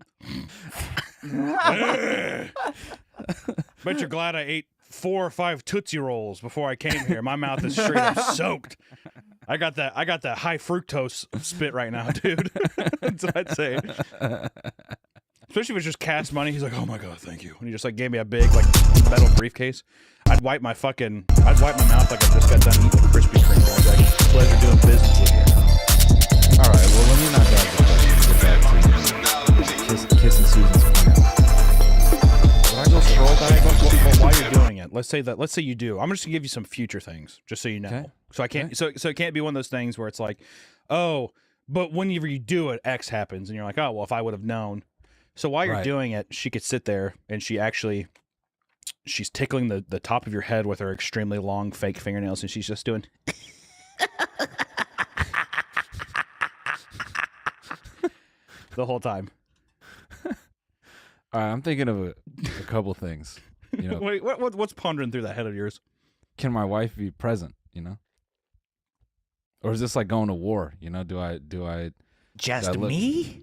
Bet you're glad I ate 4 or 5 Tootsie Rolls before I came here. My mouth is straight up soaked. I got that high fructose spit right now, dude. That's what I'd say. Especially if it's just cash money. He's like, oh my God, thank you. And he just like gave me a big like metal briefcase. I'd wipe my mouth like I just got done eating Krispy Kreme. I was like, pleasure doing business with you. All right, well, let me not get back to kissing Susan's point. When I go scroll back, but while you're doing it, let's say you do. I'm just gonna give you some future things, just so you know. Okay. So I can't. So it can't be one of those things where it's like, oh, but whenever you do it, X happens, and you're like, oh, well, if I would have known. So while you're doing it, she could sit there and she's tickling the top of your head with her extremely long fake fingernails, and she's just doing. The whole time. All right, I'm thinking of a couple things. You know, Wait, what's pondering through that head of yours? Can my wife be present? You know, or is this like going to war? You know, do I Just me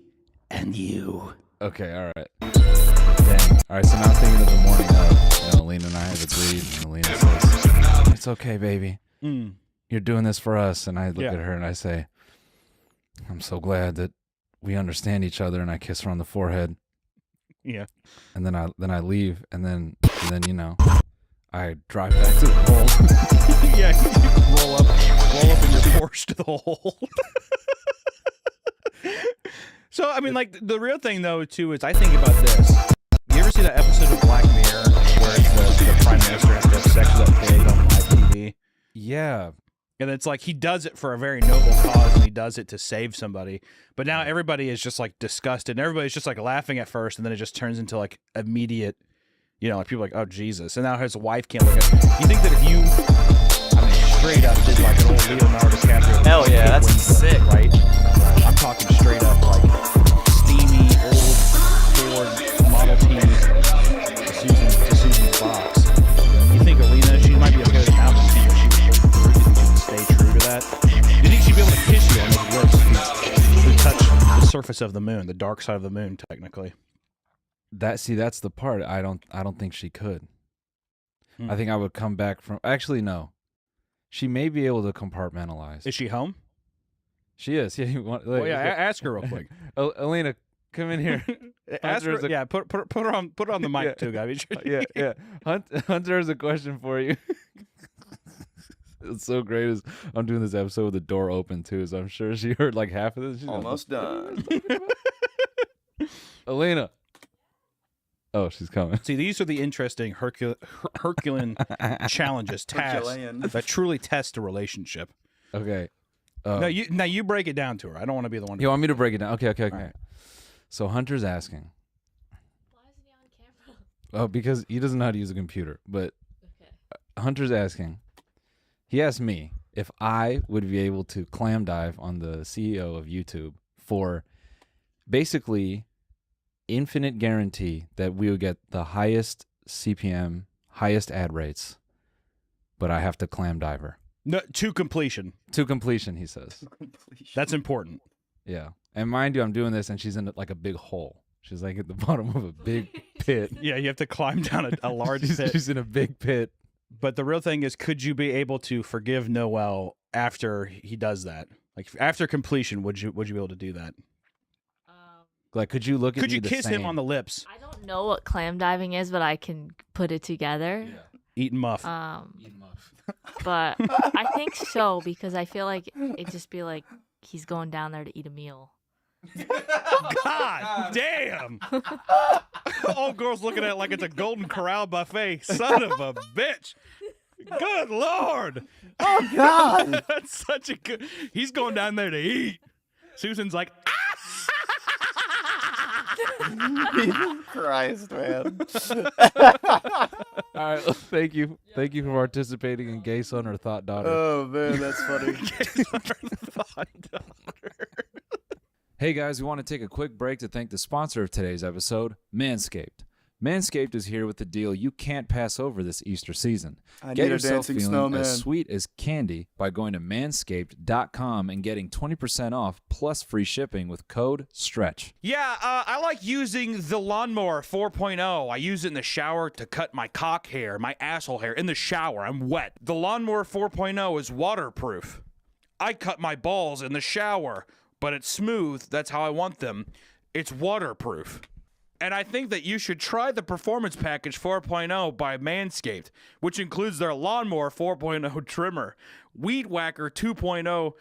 and you. Okay, all right. Dang. All right, so now I'm thinking of the morning of, Alina and I have agreed, and Alina says, it's okay, baby. You're doing this for us. And I look at her and I say, I'm so glad that we understand each other, and I kiss her on the forehead. Yeah. And then I leave, and then I drive back to the hole. Yeah, you roll up in your Porsche to the hole. So, I mean, like, the real thing, though, too, is I think about this. You ever see that episode of Black Mirror where the Prime Minister has to have sex with that pig on live TV? Yeah. And it's like he does it for a very noble cause, and he does it to save somebody. But now everybody is just, like, disgusted, and everybody's just, like, laughing at first, and then it just turns into, like, immediate, like, people are like, oh, Jesus. And now his wife can't look at it. You think that if you, straight up did, like, an old Leonardo DiCaprio. Hell yeah, that's sick. Right? I'm talking straight up, like, steamy, old Ford Model T to Susan's box. You think Alina, she might be okay with the mountain tea, or she would stay true to that? Do you think she'd be able to kiss you on those lips who touch the surface of the moon, the dark side of the moon, technically? That's the part. I don't think she could. I think I would come back from. Actually, no. She may be able to compartmentalize. Is she home? She is. Yeah. Ask her real quick. Alina, come in here. Ask her. Yeah, put her on the mic too, guys. Yeah. Hunter has a question for you. It's so great as I'm doing this episode with the door open too, so I'm sure she heard like half of this. She's almost done. Alina. Oh, she's coming. See, these are the interesting Herculean challenges, tasks that truly test a relationship. Okay. Now you break it down to her. I don't want to be the one. You want me to break it down? Okay. Right. So Hunter's asking. Why isn't he on camera? Oh, because he doesn't know how to use a computer. But Hunter's asking. He asked me if I would be able to clam dive on the CEO of YouTube for basically infinite guarantee that we would get the highest CPM, highest ad rates, but I have to clam dive her. No, to completion. To completion, he says. That's important. Yeah. And mind you, I'm doing this, and she's in like a big hole. She's like at the bottom of a big pit. Yeah, you have to climb down a large pit. She's in a big pit. But the real thing is, could you be able to forgive Noel after he does that? Like after completion, would you be able to do that? Like, could you look at Could me you the kiss same? him on the lips? I don't know what clam diving is, but I can put it together. Yeah. Eat and muff. Eat muff. But I think so, because I feel like it'd just be like he's going down there to eat a meal. God damn! Old girl's looking at it like it's a Golden Corral buffet. Son of a bitch! Good Lord! Oh God! That's such a good. He's going down there to eat. Susan's like, Jesus Christ, man. All right, thank you for participating in Gay Son or Thought Daughter. Oh man, that's funny. Hey guys, we want to take a quick break to thank the sponsor of today's episode, Manscaped. Manscaped is here with the deal you can't pass over this Easter season. I Get need a yourself dancing feeling snowman. as sweet as candy by going to manscaped.com and getting 20% off plus free shipping with code STRETCH. Yeah, I like using the Lawnmower 4.0. I use it in the shower to cut my cock hair, my asshole hair, in the shower. I'm wet. The Lawnmower 4.0 is waterproof. I cut my balls in the shower, but it's smooth. That's how I want them. It's waterproof. And I think that you should try the Performance Package 4.0 by Manscaped, which includes their Lawnmower 4.0 trimmer, Weed Whacker 2.0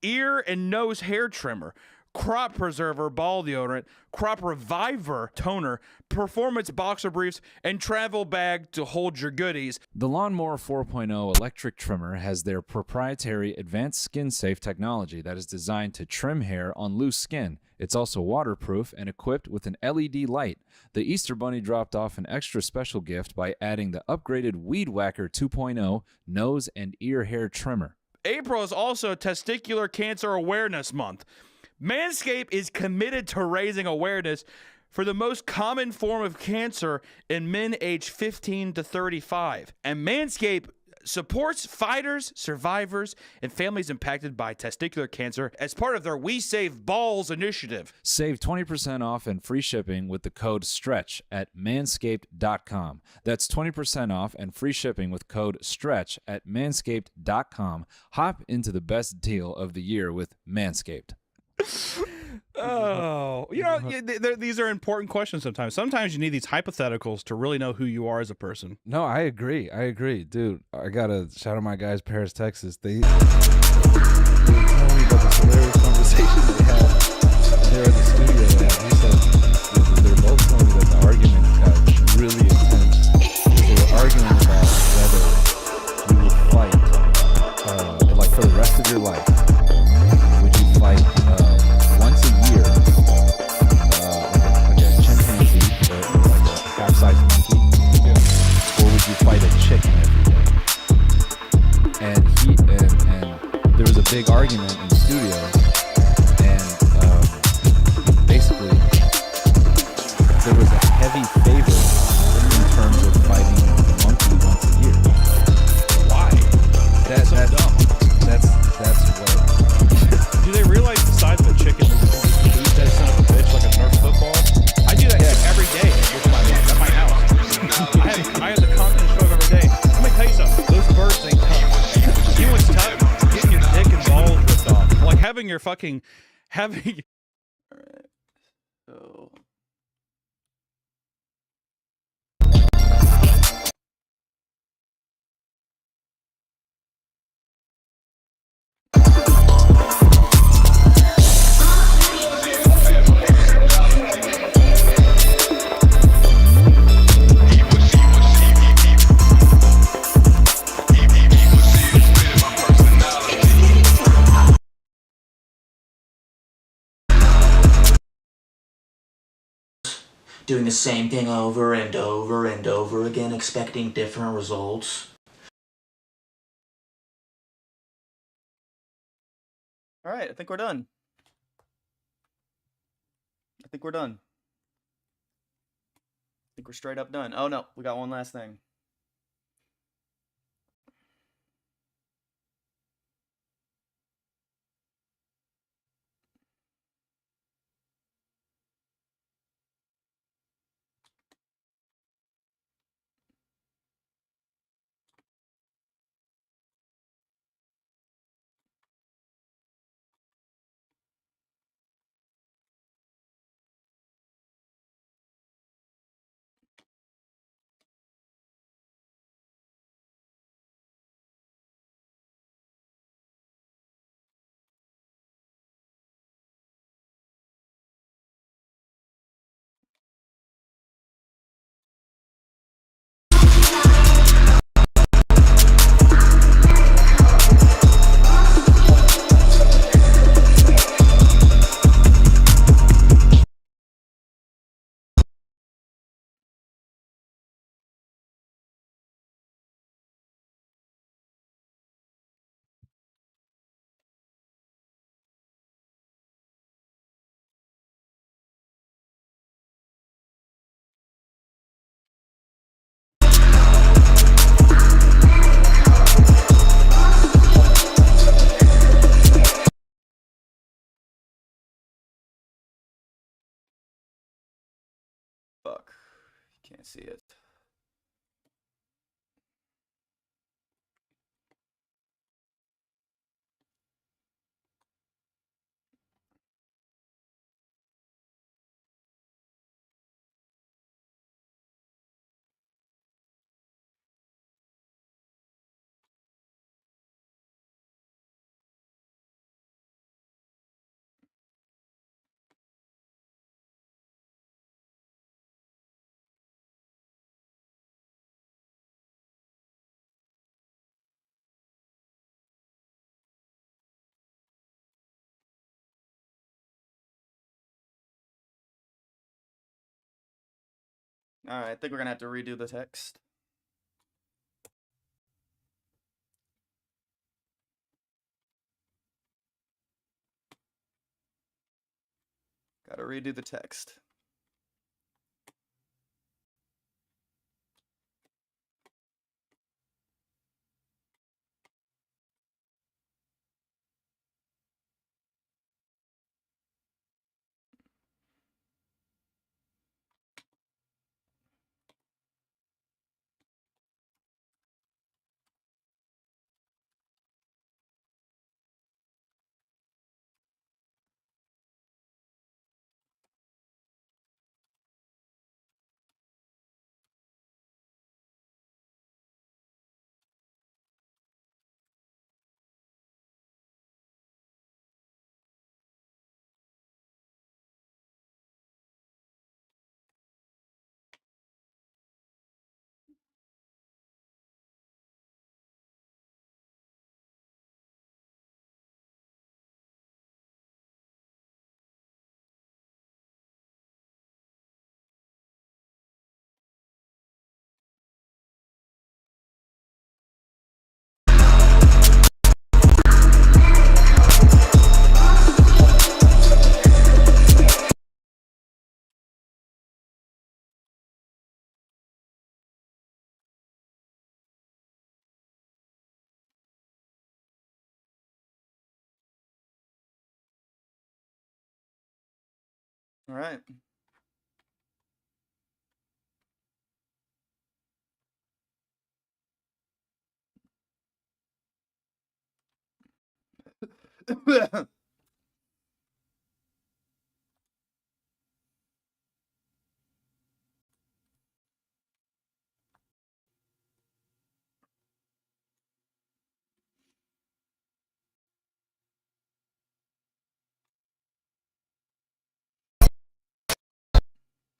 ear and nose hair trimmer, Crop Preserver ball deodorant, Crop Reviver toner, Performance boxer briefs, and travel bag to hold your goodies. The Lawnmower 4.0 electric trimmer has their proprietary advanced skin-safe technology that is designed to trim hair on loose skin. It's also waterproof and equipped with an LED light. The Easter Bunny dropped off an extra special gift by adding the upgraded Weed Whacker 2.0 nose and ear hair trimmer. April is also Testicular Cancer Awareness Month. Manscaped is committed to raising awareness for the most common form of cancer in men aged 15 to 35. And Manscaped supports fighters, survivors, and families impacted by testicular cancer as part of their We Save Balls initiative. Save 20% off and free shipping with the code STRETCH at manscaped.com. That's 20% off and free shipping with code STRETCH at manscaped.com. Hop into the best deal of the year with Manscaped. Oh, these are important questions sometimes. Sometimes you need these hypotheticals to really know who you are as a person. No, I agree, dude. I gotta shout out my guys, Paris, Texas. They were telling me about this hilarious conversation they had there at the studio. He said they were both telling me that the argument got really intense. They were arguing about whether you would fight, like for the rest of your life. Would you fight once a year, like a chimpanzee or like a half-sized monkey, or would you fight a chicken every day? And there was a big argument in the studio, and basically there was a heavy favor in terms of fighting a monkey once a year. Why? That's dumb. That's what. Do they realize the size of a chicken is lose that son of a bitch like a Nerf football? I do that shit every day with my at my house. I have the continent show every day. Let me tell you something. Those birds ain't tough. You know what's tough? Getting your dick and balls ripped off. Like having your fucking having. All right. So. Doing the same thing over and over and over again, expecting different results. All right, I think we're done. I think we're straight up done. Oh no, we got one last thing. Fuck. Can't see it. All right, I think we're gonna have to redo the text. Gotta redo the text. All right.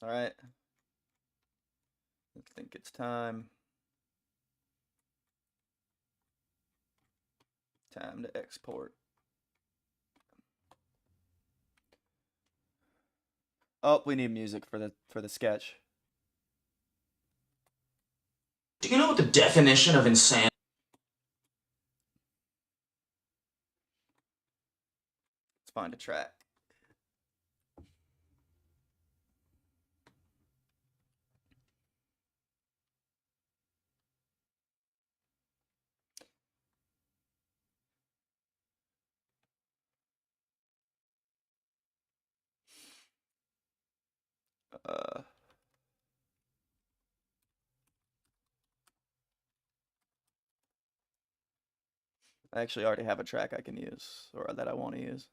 All right. I think it's time. Time to export. Oh, we need music for the sketch. Do you know what the definition of insanity? Let's find a track. I actually already have a track I can use, or that I want to use.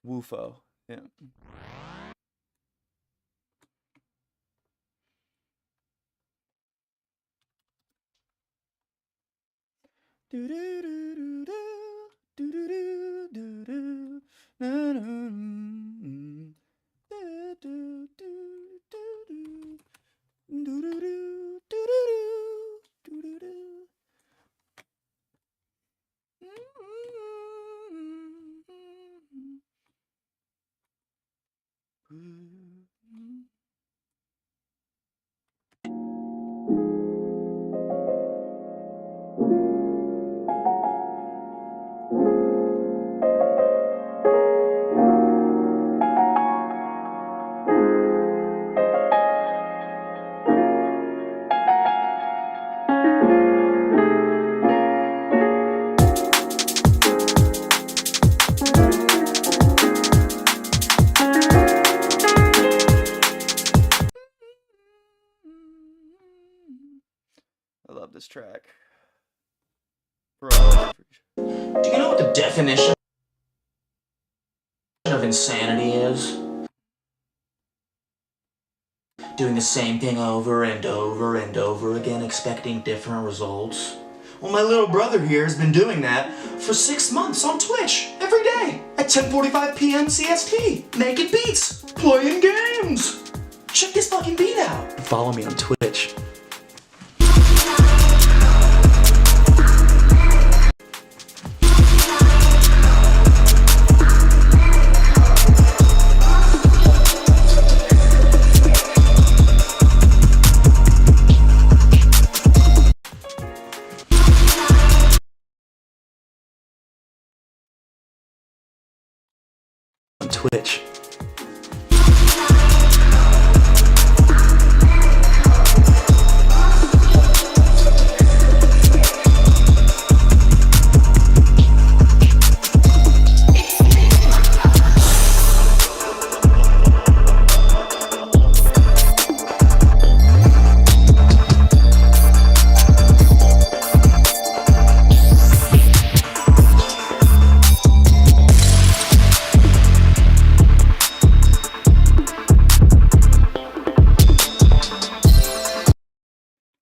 Woofo. Yeah. Do do do do do do do do do do do do track. Do you know what the definition of insanity is? Doing the same thing over and over and over again, expecting different results. Well, my little brother here has been doing that for 6 months on Twitch, every day, at 10:45 p.m. CST, making beats, playing games. Check this fucking beat out. Follow me on Twitch. On Twitch.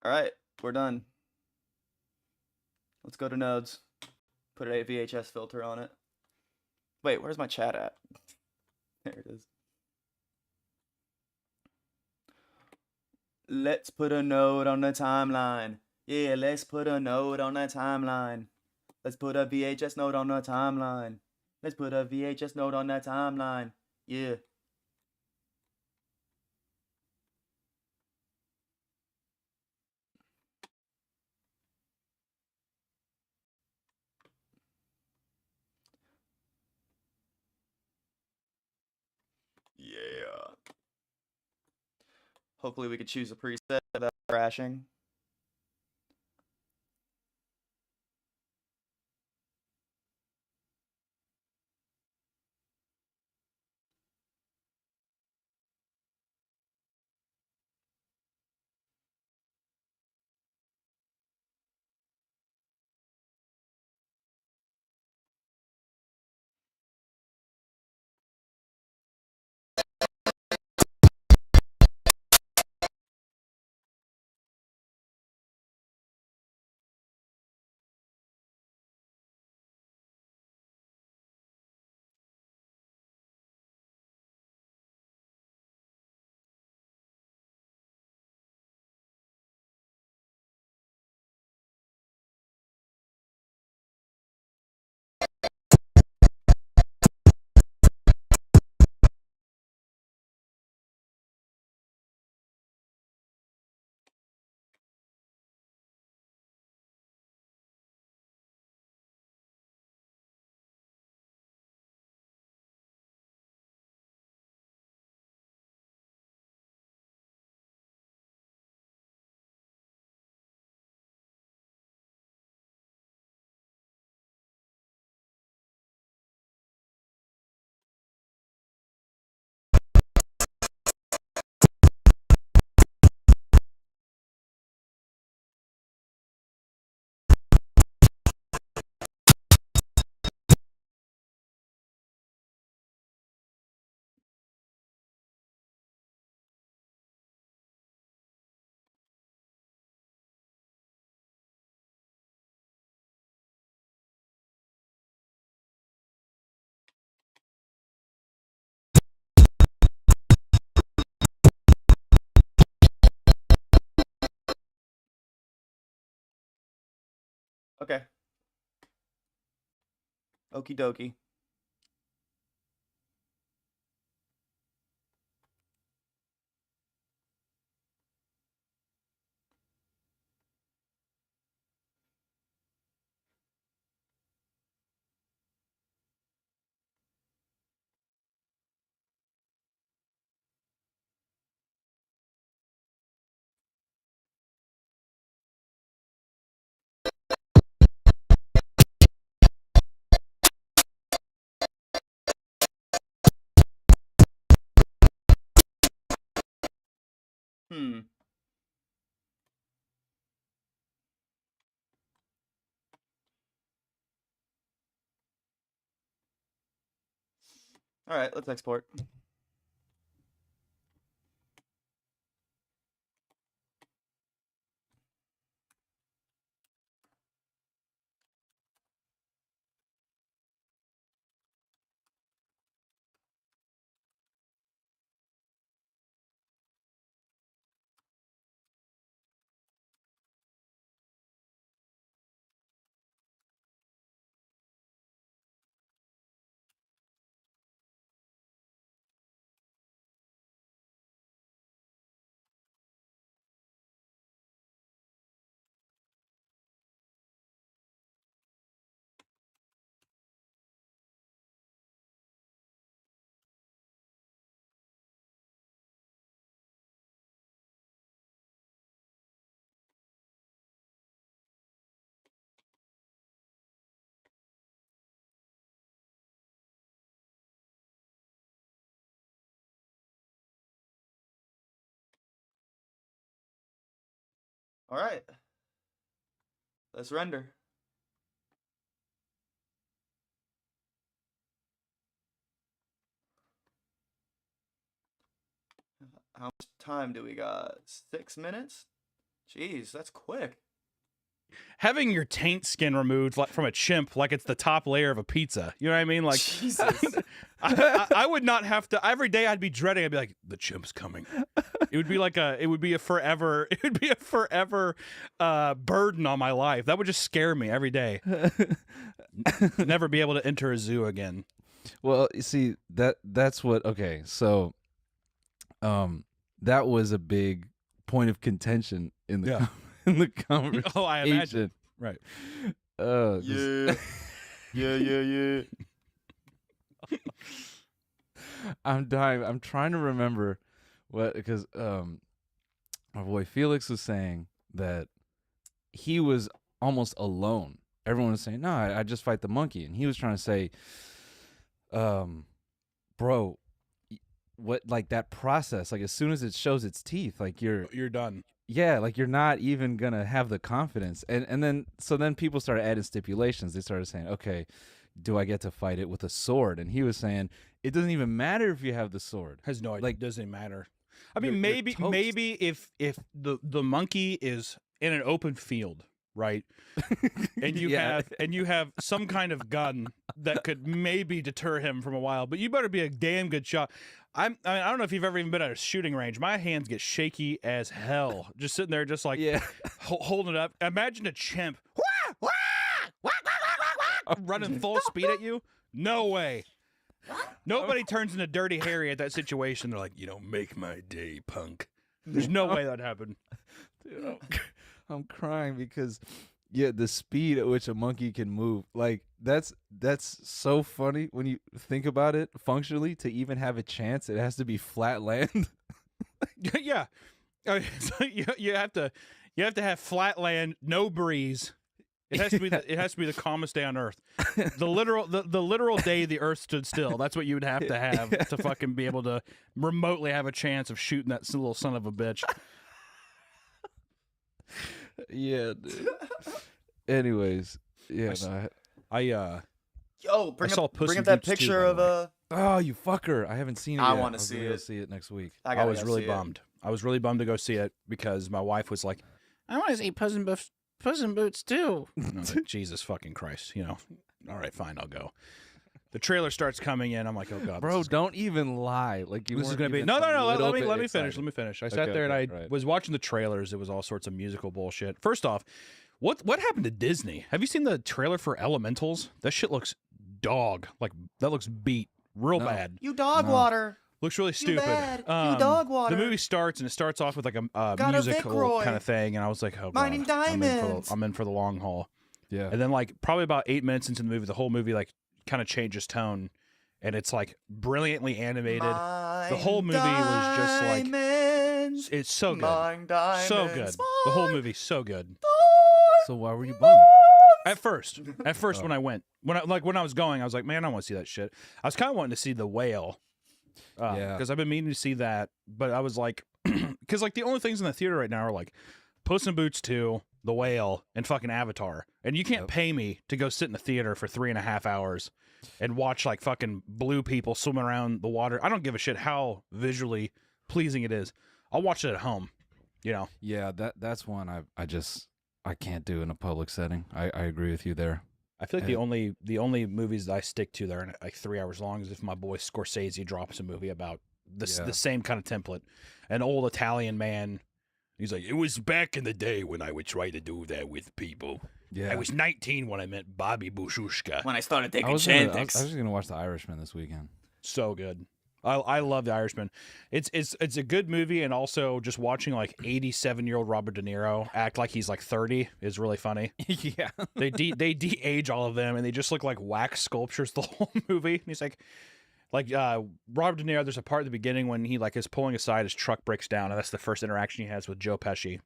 Alright, we're done. Let's go to nodes. Put a VHS filter on it. Wait, where's my chat at? There it is. Let's put a node on the timeline. Yeah, let's put a node on the timeline. Let's put a VHS node on the timeline. Let's put a VHS node on the timeline. Yeah. Yeah. Hopefully we could choose a preset without crashing. Okay. Okie dokie. All right, let's export. All right. Let's render. How much time do we got? 6 minutes? Jeez, that's quick. Having your taint skin removed like from a chimp, like it's the top layer of a pizza. You know what I mean? Like, Jesus. I would not have to. Every day I'd be dreading. I'd be like, the chimp's coming. It would be like it would be a forever burden on my life. That would just scare me every day. Never be able to enter a zoo again. Well, you see that's what. Okay, so, that was a big point of contention in the in the conversation. Oh, I imagine. Right. Yeah. Yeah. I'm dying. I'm trying to remember what, because my boy Felix was saying that he was almost alone. Everyone was saying, "No, I just fight the monkey," and he was trying to say, "Bro, what, like that process? Like as soon as it shows its teeth, like you're done." Yeah, like you're not even gonna have the confidence." And then people started adding stipulations. They started saying, "Okay, do I get to fight it with a sword?" And he was saying, "It doesn't even matter if you have the sword." Has no idea. Like, doesn't matter. I mean, you're toast. maybe if the monkey is in an open field, right, and you have some kind of gun that could maybe deter him from a while, but you better be a damn good shot. I mean, I don't know if you've ever even been at a shooting range. My hands get shaky as hell, just sitting there, just like holding it up. Imagine a chimp running full speed at you. No way. Nobody turns into Dirty Harry at that situation. They're like, "You don't make my day, punk." There's no way that happened. Dude, I'm crying because the speed at which a monkey can move, like that's so funny when you think about it functionally. To even have a chance, it has to be flat land. Yeah, so you have to have flat land, no breeze. It has to be the calmest day on earth. The literal day the earth stood still. That's what you would have to fucking be able to remotely have a chance of shooting that little son of a bitch. Yeah, dude. Anyways, yeah, Yo, bring up that picture of Oh, you fucker! I haven't seen it. I yet. want to see Go it. see it next week. I was really bummed. I was really bummed to go see it because my wife was like, "I want to see Puss in Boots too." And I was like, Jesus fucking Christ, you know. All right, fine, I'll go. The trailer starts coming in. I'm like, oh god, bro, don't even lie. Like this is gonna be no. Let me finish. Let me finish. I sat there and I was watching the trailers. It was all sorts of musical bullshit. First off, what happened to Disney? Have you seen the trailer for Elementals? That shit looks dog. Like that looks beat real bad. You dog water. Looks really stupid. You dog water. The movie starts and it starts off with like a musical kind of thing, and I was like, oh god, Mining diamonds. I'm in for the long haul. Yeah. And then like probably about 8 minutes into the movie, the whole movie like kind of changes tone, and it's like brilliantly animated. The whole movie was just like it's so good, so good. The whole movie so good. So why were you bummed? At first, when I was going, I was like, man, I want to see that shit. I was kind of wanting to see The Whale. Because I've been meaning to see that, but I was like, because like the only things in the theater right now are like Puss in Boots 2 The Whale, and fucking Avatar. And you can't pay me to go sit in the theater for 3.5 hours and watch like fucking blue people swimming around the water. I don't give a shit how visually pleasing it is. I'll watch it at home, you know. Yeah, that's one I can't do in a public setting. I agree with you there. I feel like the only movies that I stick to that are like 3 hours long is if my boy Scorsese drops a movie about the same kind of template. An old Italian man. He's like, it was back in the day when I would try to do that with people. Yeah. I was 19 when I met Bobby Bushushka. When I started taking I was Chantix. just gonna watch The Irishman this weekend. So good. I love The Irishman. It's a good movie, and also just watching like 87-year-old Robert De Niro act like he's like 30 is really funny. Yeah. They de-age all of them, and they just look like wax sculptures the whole movie. And he's like Robert De Niro, there's a part at the beginning when he like is pulling aside, his truck breaks down, and that's the first interaction he has with Joe Pesci.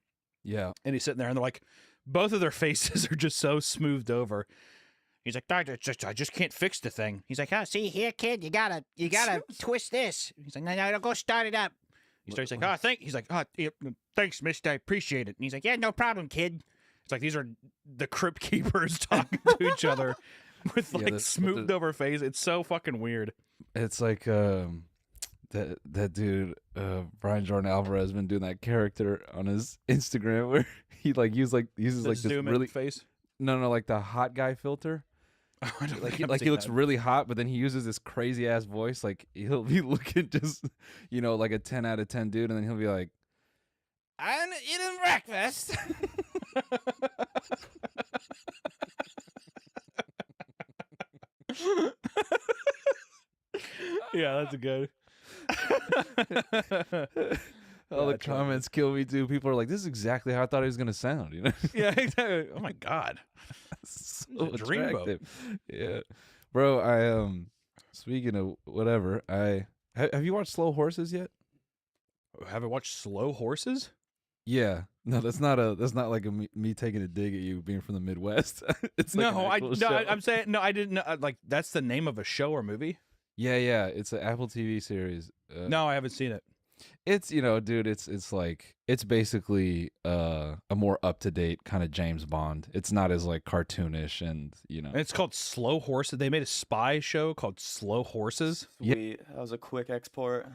Yeah. And he's sitting there, and they're like, both of their faces are just so smoothed over. He's like, I just can't fix the thing. He's like, see here, kid, you gotta twist this. He's like, no, go start it up. He starts like, thanks, mister, I appreciate it. And he's like, yeah, no problem, kid. It's like these are the crypt keepers talking to each other with like smoothed over face. It's so fucking weird. It's like that dude Brian Jordan Alvarez has been doing that character on his Instagram where he like uses like this really face. No, like the hot guy filter. He looks really hot, but then he uses this crazy ass voice. Like he'll be looking just, like a 10 out of 10 dude, and then he'll be like, "I'm eating breakfast." Yeah, that's good. All the comments kill me too. People are like, "This is exactly how I thought he was gonna sound." Yeah, exactly. Oh my god. So attractive. Yeah, bro. I speaking of whatever, have you watched Slow Horses yet? Have I watched Slow Horses? Yeah, no, that's not like me taking a dig at you being from the Midwest. It's like I'm saying no. I didn't know. Like that's the name of a show or movie. Yeah, it's an Apple TV series. No, I haven't seen it. It's dude, it's like it's basically a more up to date kind of James Bond. It's not as like cartoonish and And it's called Slow Horses. They made a spy show called Slow Horses. Sweet. That was a quick export.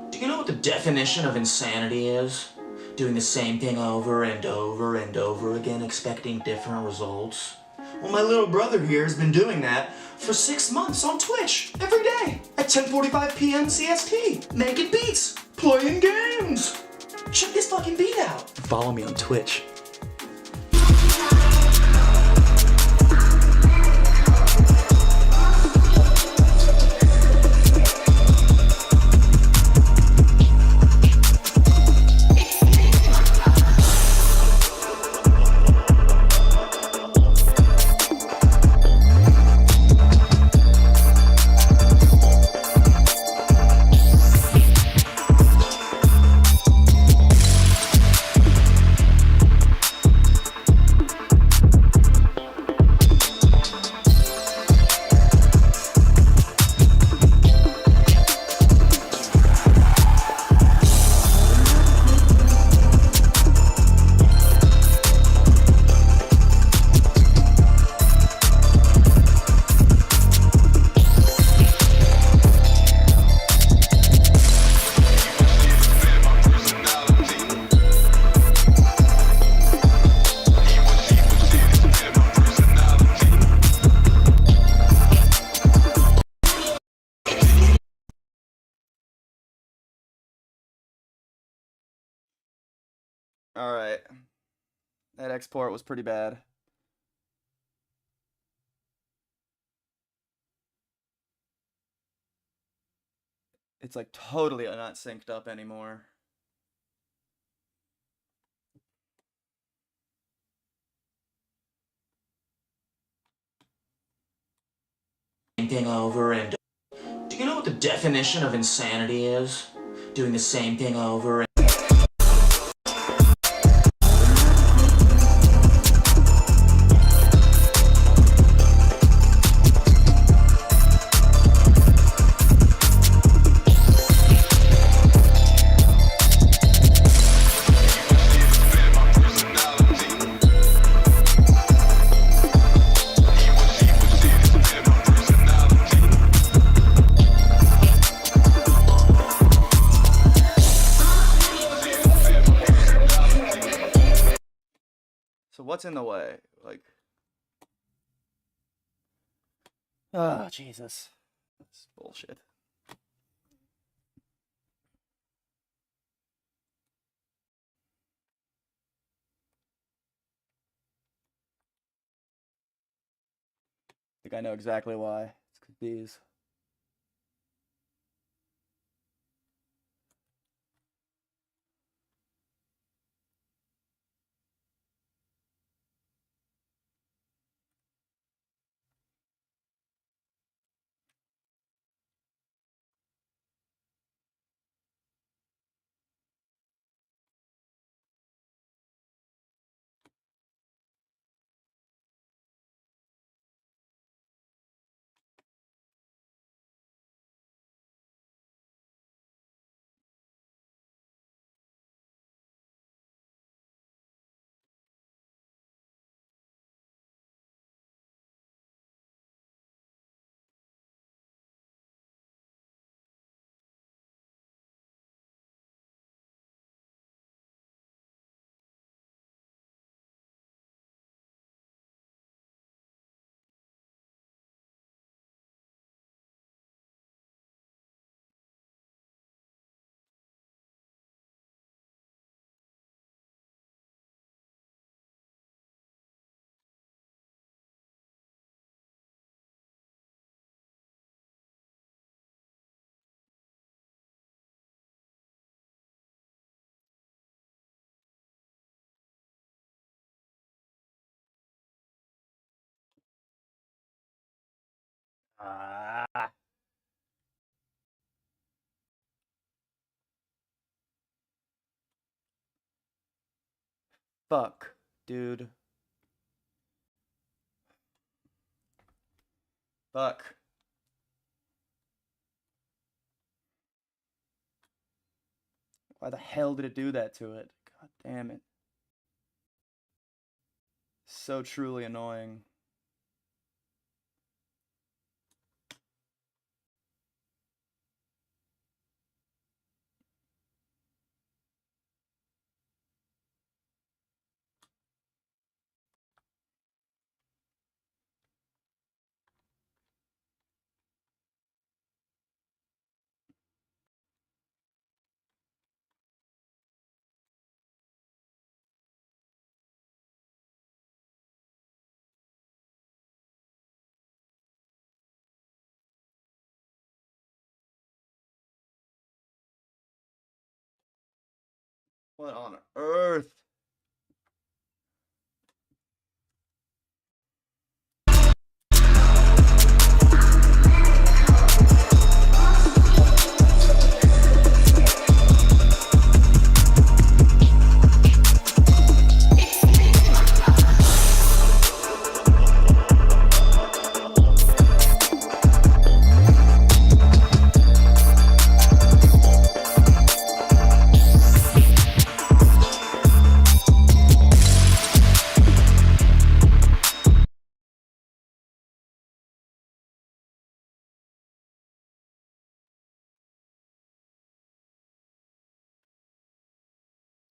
Do you know what the definition of insanity is? Doing the same thing over and over and over again, expecting different results? Well, my little brother here has been doing that for 6 months on Twitch, every day, at 10:45 p.m. CST, making beats, playing games. Check this fucking beat out. Follow me on Twitch. All right. That export was pretty bad. It's like totally not synced up anymore. Same thing over and do you know what the definition of insanity is? Doing the same thing over and what's in the way? Like, oh, Jesus. That's bullshit. I think I know exactly why. It's 'cause bees. Ah. Fuck, dude. Fuck. Why the hell did it do that to it? God damn it. So truly annoying. What on earth?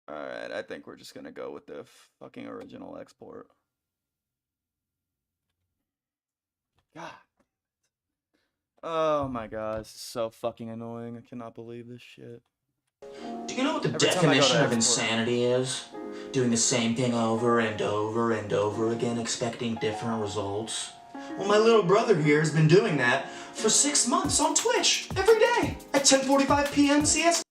Alright, I think we're just gonna go with the fucking original export. God. Oh my god, this is so fucking annoying. I cannot believe this shit. Do you know what the Every time I go to definition of export- insanity is? Doing the same thing over and over and over again, expecting different results? Well, my little brother here has been doing that for 6 months on Twitch, every day, at 10:45 p.m. CS.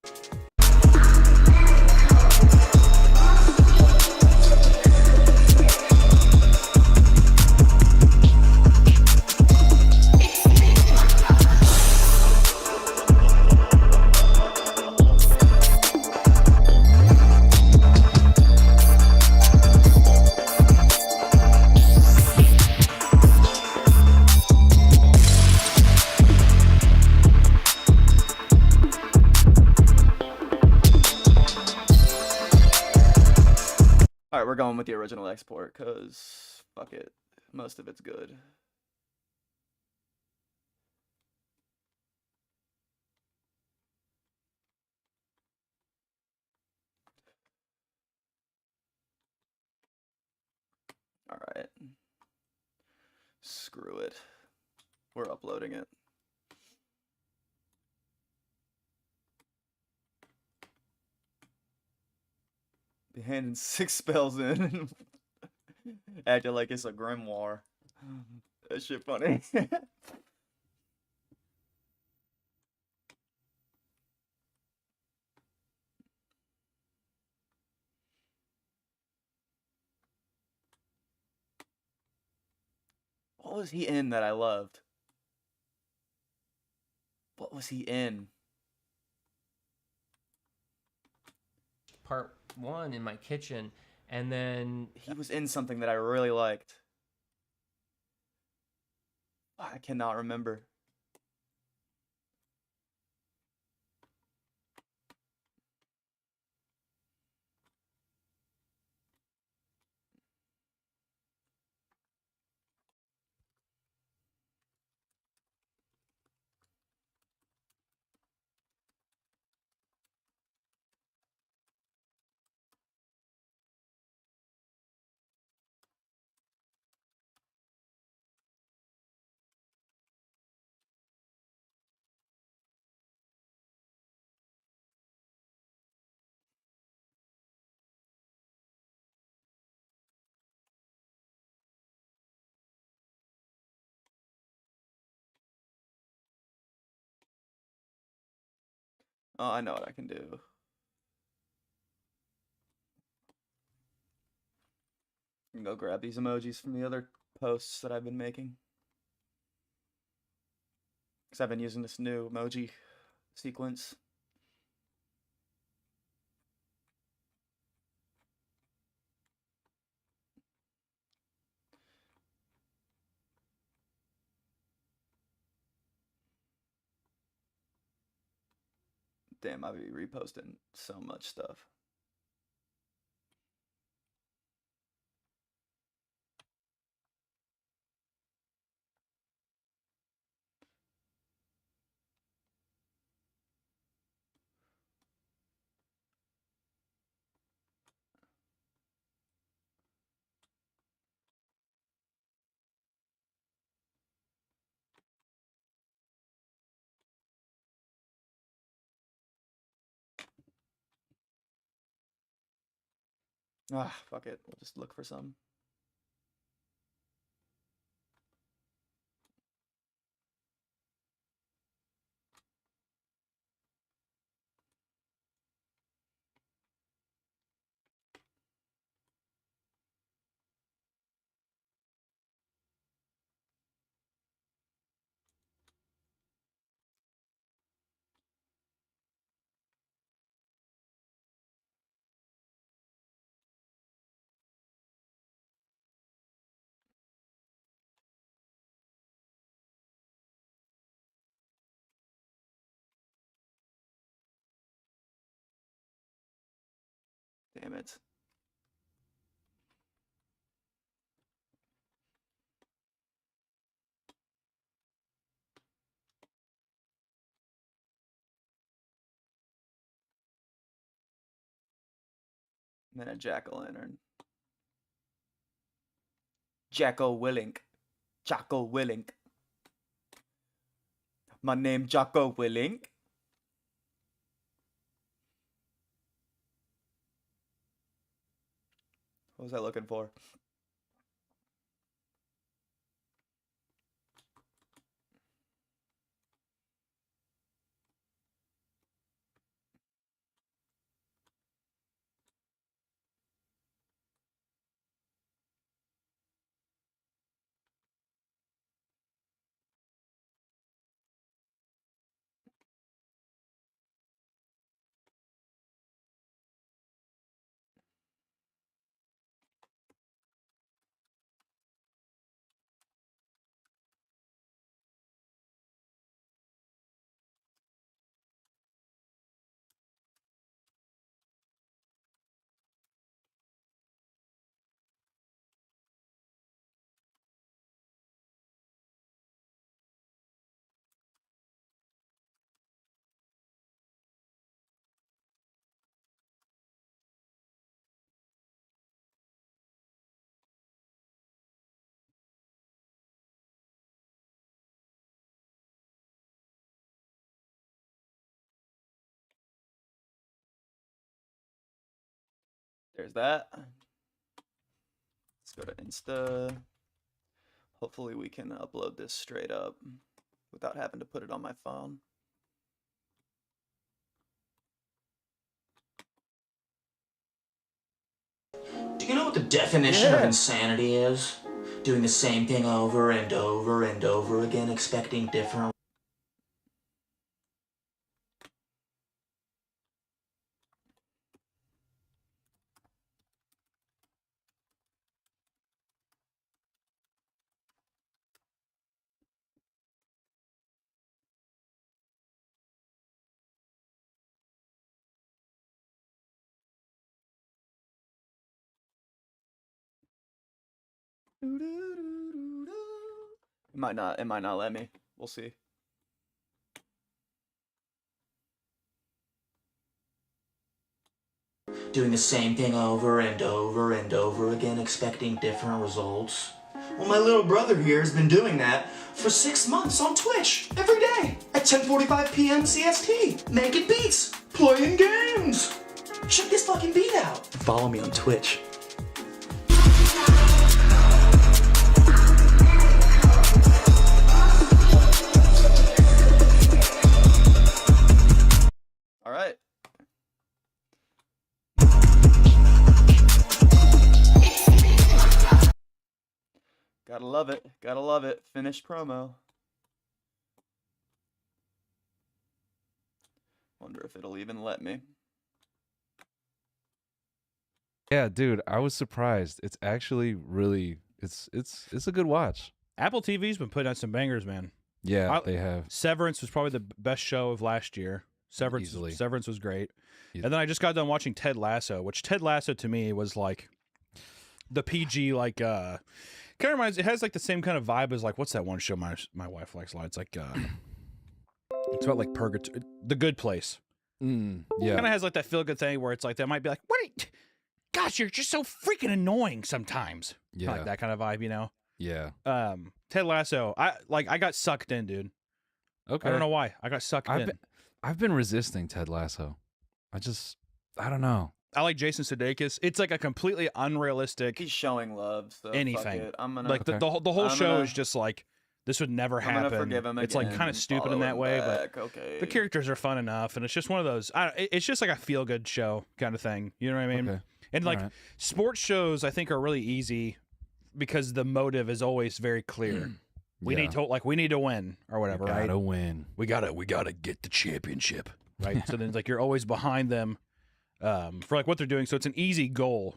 Alright, we're going with the original export, cause fuck it. Most of it's good. All right. Screw it. We're uploading it. Be handing 6 spells in. Acting like it's a grimoire. That shit funny. What was he in that I loved? What was he in? Part 1 in my kitchen, and then he was in something that I really liked. I cannot remember. Oh, I know what I can do. I can go grab these emojis from the other posts that I've been making. Because I've been using this new emoji sequence. Damn, I be reposting so much stuff. Ah, fuck it. We'll just look for some. Damn it. And then a jack-o'-lantern. Jacko Willink. Jocko Willink. My name Jocko Willink. What was I looking for? There's that. Let's go to Insta. Hopefully we can upload this straight up without having to put it on my phone. Do you know what the definition of insanity is? Doing the same thing over and over and over again, expecting different. It might not let me. We'll see. Doing the same thing over and over and over again, expecting different results. Well, my little brother here has been doing that for 6 months on Twitch, every day, at 10:45 p.m. CST, making beats, playing games. Check this fucking beat out. Follow me on Twitch. All right. Gotta love it. Gotta love it. Finished promo. Wonder if it'll even let me. Yeah, dude, I was surprised. It's actually really it's a good watch. Apple TV's been putting out some bangers, man. Yeah, they have. Severance was probably the best show of last year. Severance was great. And then I just got done watching Ted Lasso, which Ted Lasso to me was like the PG, like kind of reminds, it has like the same kind of vibe as like, what's that one show my wife likes a lot? It's like it's about like purgatory, The Good Place. Yeah, kind of has like that feel good thing where it's like, that might be like, gosh, you're just so freaking annoying sometimes. Yeah, like that kind of vibe, you know. Yeah. Ted Lasso, I got sucked in, dude. Okay. I don't know why. I got sucked in. I've been resisting Ted Lasso. I don't know. I like Jason Sudeikis. It's like a completely unrealistic. He's showing love. So anything. Fuck it. I'm gonna like the whole show is just like, this would never happen. I'm gonna forgive him it's like again kind of and stupid follow in that him way, back. but Okay. the characters are fun enough, and it's just one of those. It's just like a feel good show kind of thing. You know what I mean? Okay. And like Alright. sports shows, I think are really easy because the motive is always very clear. We need to win or whatever. We gotta right? win. We gotta get the championship. Right. So then like you're always behind them for like what they're doing. So it's an easy goal.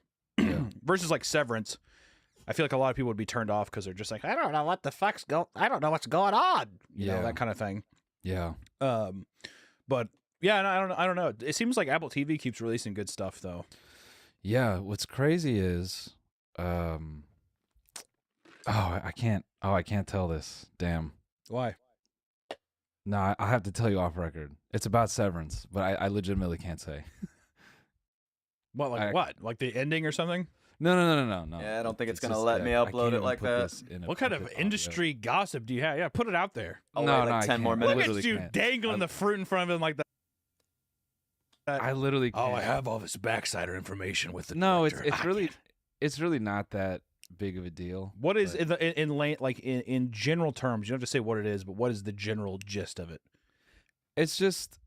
Versus like Severance. I feel like a lot of people would be turned off because they're just like, I don't know what the fuck's I don't know what's going on. You know, that kind of thing. Yeah. But yeah, no, I don't know. It seems like Apple TV keeps releasing good stuff though. Yeah, what's crazy is I can't tell this. Damn. Why? No, I have to tell you off record. It's about Severance, but I legitimately can't say. What, like what? Like the ending or something? No. Yeah, I don't think it's gonna just, let me I upload can't it even like put that. this in a What kind of public audio. industry gossip do you have? Yeah, put it out there. I'll No, wait no, like I 10 more can't. I minutes. Look at you can't. dangling the fruit in front of him like that. I literally can't. Oh, I have all this backside information with the No, director. it's really not that big of a deal. What is in general terms? You don't have to say what it is, but what is the general gist of it? It's just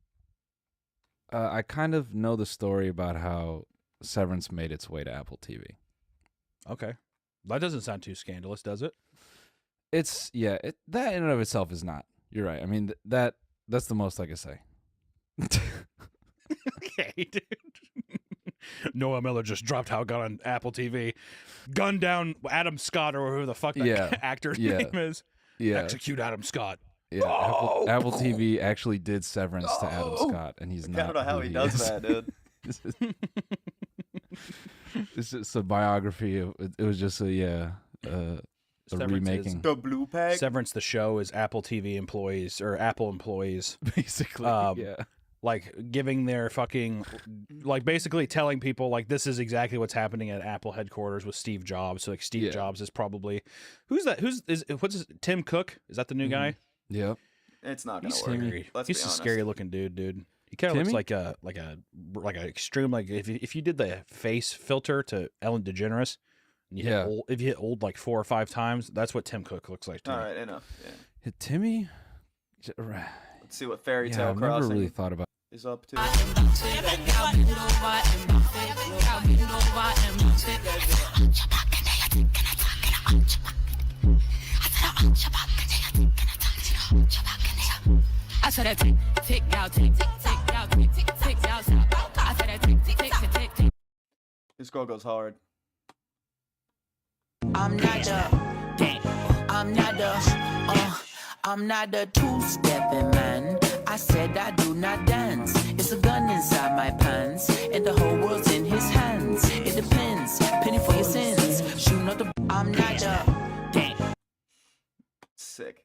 I kind of know the story about how Severance made its way to Apple TV. Okay, that doesn't sound too scandalous, does it? It's that in and of itself is not. You're right. I mean that's the most I can say. Okay, dude. Noah Miller just dropped how it got on Apple TV. Gunned down Adam Scott or whoever the fuck that actor's name is. Yeah. Execute Adam Scott. Yeah, Apple TV actually did Severance to Adam Scott, and he's not. I don't know how who he does is. that, dude. It's just a biography. It was just a Severance remaking. The blue pack. Severance, the show, is Apple TV employees or Apple employees, basically. Like giving their fucking, like basically telling people like this is exactly what's happening at Apple headquarters with Steve Jobs. So like Steve Jobs is probably what's his, Tim Cook? Is that the new guy? Yep. It's not gonna He's work. scary. Let's He's be a honest. scary looking dude. He kind of looks Timmy? like a extreme, like if you did the face filter to Ellen DeGeneres, and you hit old, if you hit old like 4 or 5 times, that's what Tim Cook looks like to All me. right, enough. Yeah. Hit Timmy. Let's see what Fairy Yeah, Tale I've never Crossing really thought about. is up to. I said that tick, tick, y'all tick, tick, y'all tick, tick, tick, y'all stop. I said that tick, tick, tick, tick, tick. This girl goes hard. I'm not the two-stepping man. I said I do not dance. It's a gun inside my pants, and the whole world's in his hands. It depends, penny for your sins. Shooting up the. I'm not the. Sick.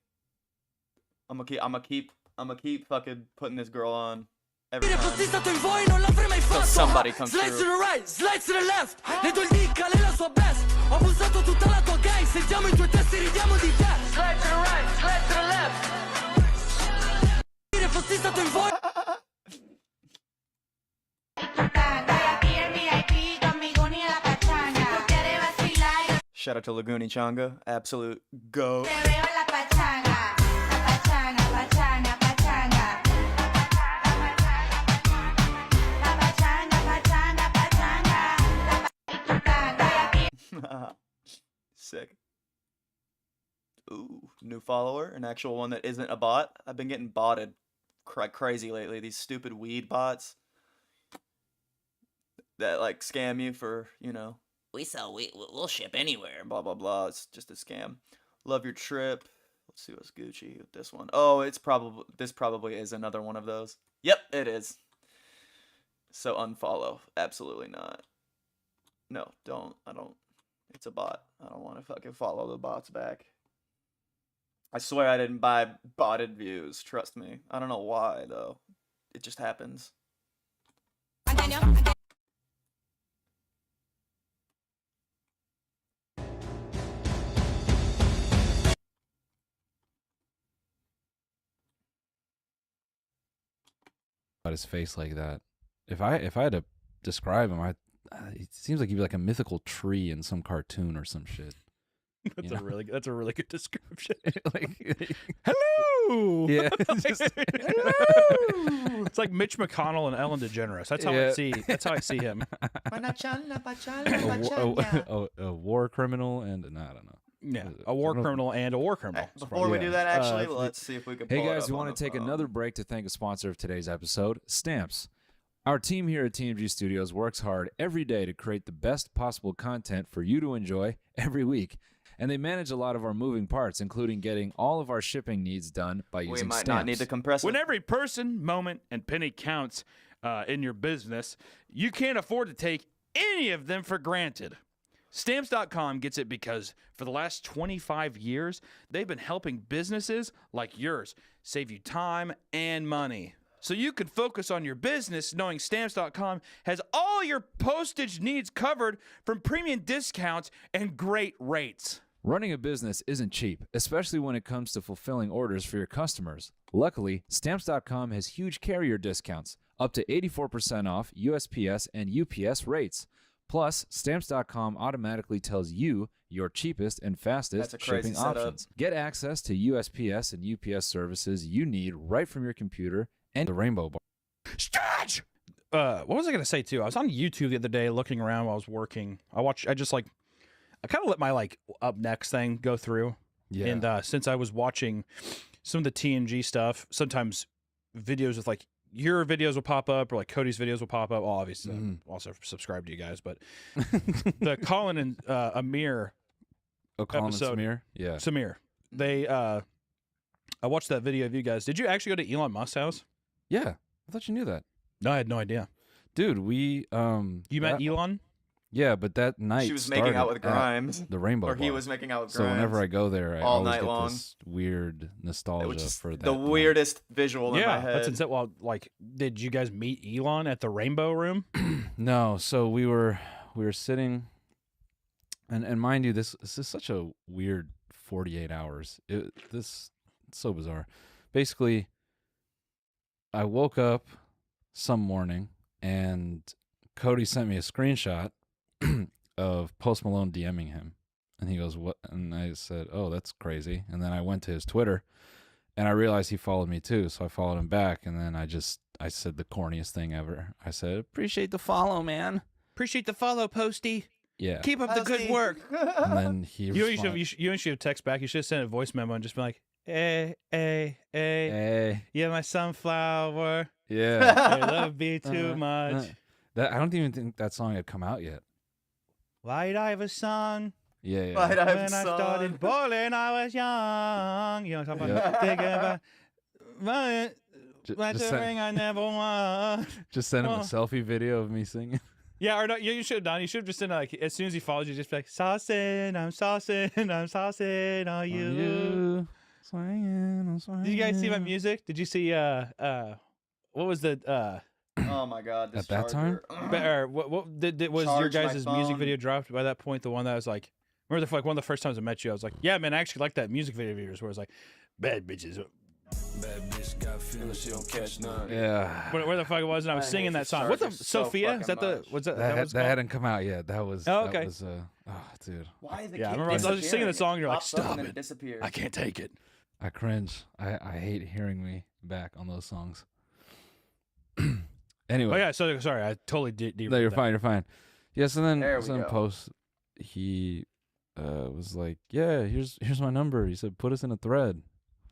I'm gonna keep fucking putting this girl on every time. So somebody comes Slide to through. the right, slide to the left. Le do il dick, lei la sua best. Ho abusato tutta la tua gang. Sentiamo i tuoi testi, ridiamo di te. Slide to the right, slide to the left. Fossi stato in voi. Shout out to Laguni Changa, absolute go. Sick. Ooh, new follower, an actual one that isn't a bot. I've been getting botted crazy lately. These stupid weed bots that like scam you for, you know, we sell weed, we'll ship anywhere, blah blah blah. It's just a scam. Love your trip. Let's see what's Gucci with this one. Oh, this probably is another one of those. Yep, it is. So unfollow. Absolutely not. No, don't. I don't. It's a bot. I don't want to fucking follow the bots back. I swear I didn't buy botted views. Trust me. I don't know why, though. It just happens. About his face like that. If I had to describe him, it seems like he'd be like a mythical tree in some cartoon or some shit. That's a really good description. Like, hello. Yeah. Hello. It's like Mitch McConnell and Ellen DeGeneres. That's how I see. That's how I see him. a war criminal and I don't know. Yeah, a war criminal and a war criminal. Before we do that, actually, let's see if we can pull Hey it guys, up we on want the to take phone. another break to thank a sponsor of today's episode, Stamps. Our team here at TMG Studios works hard every day to create the best possible content for you to enjoy every week. And they manage a lot of our moving parts, including getting all of our shipping needs done by using We might Stamps. not need to compress it. When every person, moment, and penny counts in your business, you can't afford to take any of them for granted. Stamps.com gets it because for the last 25 years, they've been helping businesses like yours save you time and money. So you can focus on your business knowing Stamps.com has all your postage needs covered from premium discounts and great rates. Running a business isn't cheap, especially when it comes to fulfilling orders for your customers. Luckily, Stamps.com has huge carrier discounts, up to 84% off USPS and UPS rates. Plus, Stamps.com automatically tells you your cheapest and fastest That's a crazy shipping setup. options. Get access to USPS and UPS services you need right from your computer and the Rainbow Bar. Stretch! What was I going to say, too? I was on YouTube the other day looking around while I was working. I kind of let my, up next thing go through. Yeah. And since I was watching some of the TNG stuff, sometimes videos with, your videos will pop up or, Cody's videos will pop up. Oh, obviously, I'm also subscribed to you guys. But the Colin and Amir Colin and episode. Samir? Yeah. Samir. They, I watched that video of you guys. Did you actually go to Elon Musk's house? Yeah. I thought you knew that. No, I had no idea. Dude, we You met Elon? Yeah, but that night She was making out started with Grimes. at the Rainbow Or he Bar. was making out with So whenever Grimes I go there, I all always night get long. this weird nostalgia Which is for that. the night. weirdest visual in my Yeah, head. that's insane. Well, did you guys meet Elon at the Rainbow Room? No, so we were sitting, and mind you, this is such a weird 48 hours. It's so bizarre. Basically, I woke up some morning, and Cody sent me a screenshot of Post Malone DMing him. And he goes, "What?" And I said, "Oh, that's crazy." And then I went to his Twitter, and I realized he followed me too. So I followed him back, and then I said the corniest thing ever. I said, "Appreciate the follow, man." Appreciate the follow, Posty. Yeah. Keep up the good work. And then he you should have text back. You should have sent a voice memo and just been like, hey, yeah, my sunflower. Yeah. I love me too much. That I don't even think that song had come out yet. White Iverson. Yeah. When I started bowling, I was young. You know what I'm talking about? Thinking about that's the ring I never won. Just send him a selfie video of me singing. Yeah, or no, you should have done. You should have just sent like as soon as he follows you, just be like, saucing, I'm saucing on you. Swinging, I'm swinging. Did you guys see my music? Did you see what was the Oh my God! This At that time? charger. what was Charge your my guys' music phone. video dropped by that point? The one that was like, remember like one of the first times I met you, I was like, yeah, man, I actually like that music video of yours where it's like, bad bitches. Bad bitch got feelings, she don't catch none. Yeah. Where the fuck it was, and I was singing that song. What the Sophia? Is that the what's that? That was that called? hadn't come out yet. That was. Oh, okay. That was, dude. Why the Yeah, I kid remember I was just singing the song, and you're like, pops up and stop then it. disappears. I can't take it. I cringe. I hate hearing me back on those songs. Anyway. Oh yeah, so sorry, I totally did. No, you're fine. You're fine. Yeah. So then, There we go. post, he was like, "Yeah, here's my number." He said, "Put us in a thread,"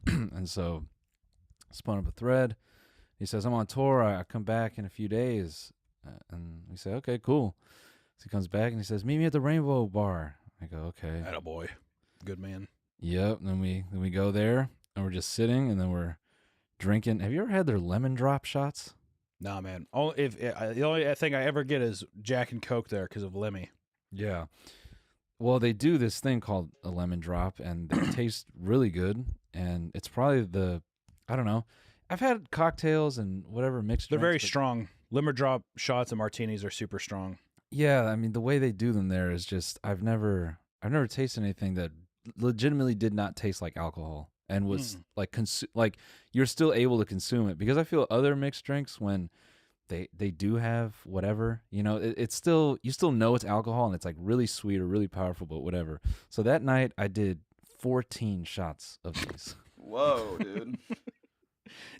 and so spun up a thread. He says, "I'm on tour. I come back in a few days," and we say, "Okay, cool." So he comes back and he says, "Meet me at the Rainbow Bar." I go, "Okay." Attaboy. Good man. Yep. Then we go there and we're just sitting and then we're drinking. Have you ever had their lemon drop shots? Nah, man. The only thing I ever get is Jack and Coke there because of Lemmy. Yeah. Well, they do this thing called a lemon drop, and they taste really good. And it's probably I don't know. I've had cocktails and whatever mixed. They're very drinks, but- strong. Lemon drop shots and martinis are super strong. Yeah, I mean the way they do them there is just I've never tasted anything that legitimately did not taste like alcohol and was like you're still able to consume it, because I feel other mixed drinks when they do have whatever, it's still, you still know it's alcohol and it's like really sweet or really powerful, but whatever. So that night I did 14 shots of these. Whoa, dude.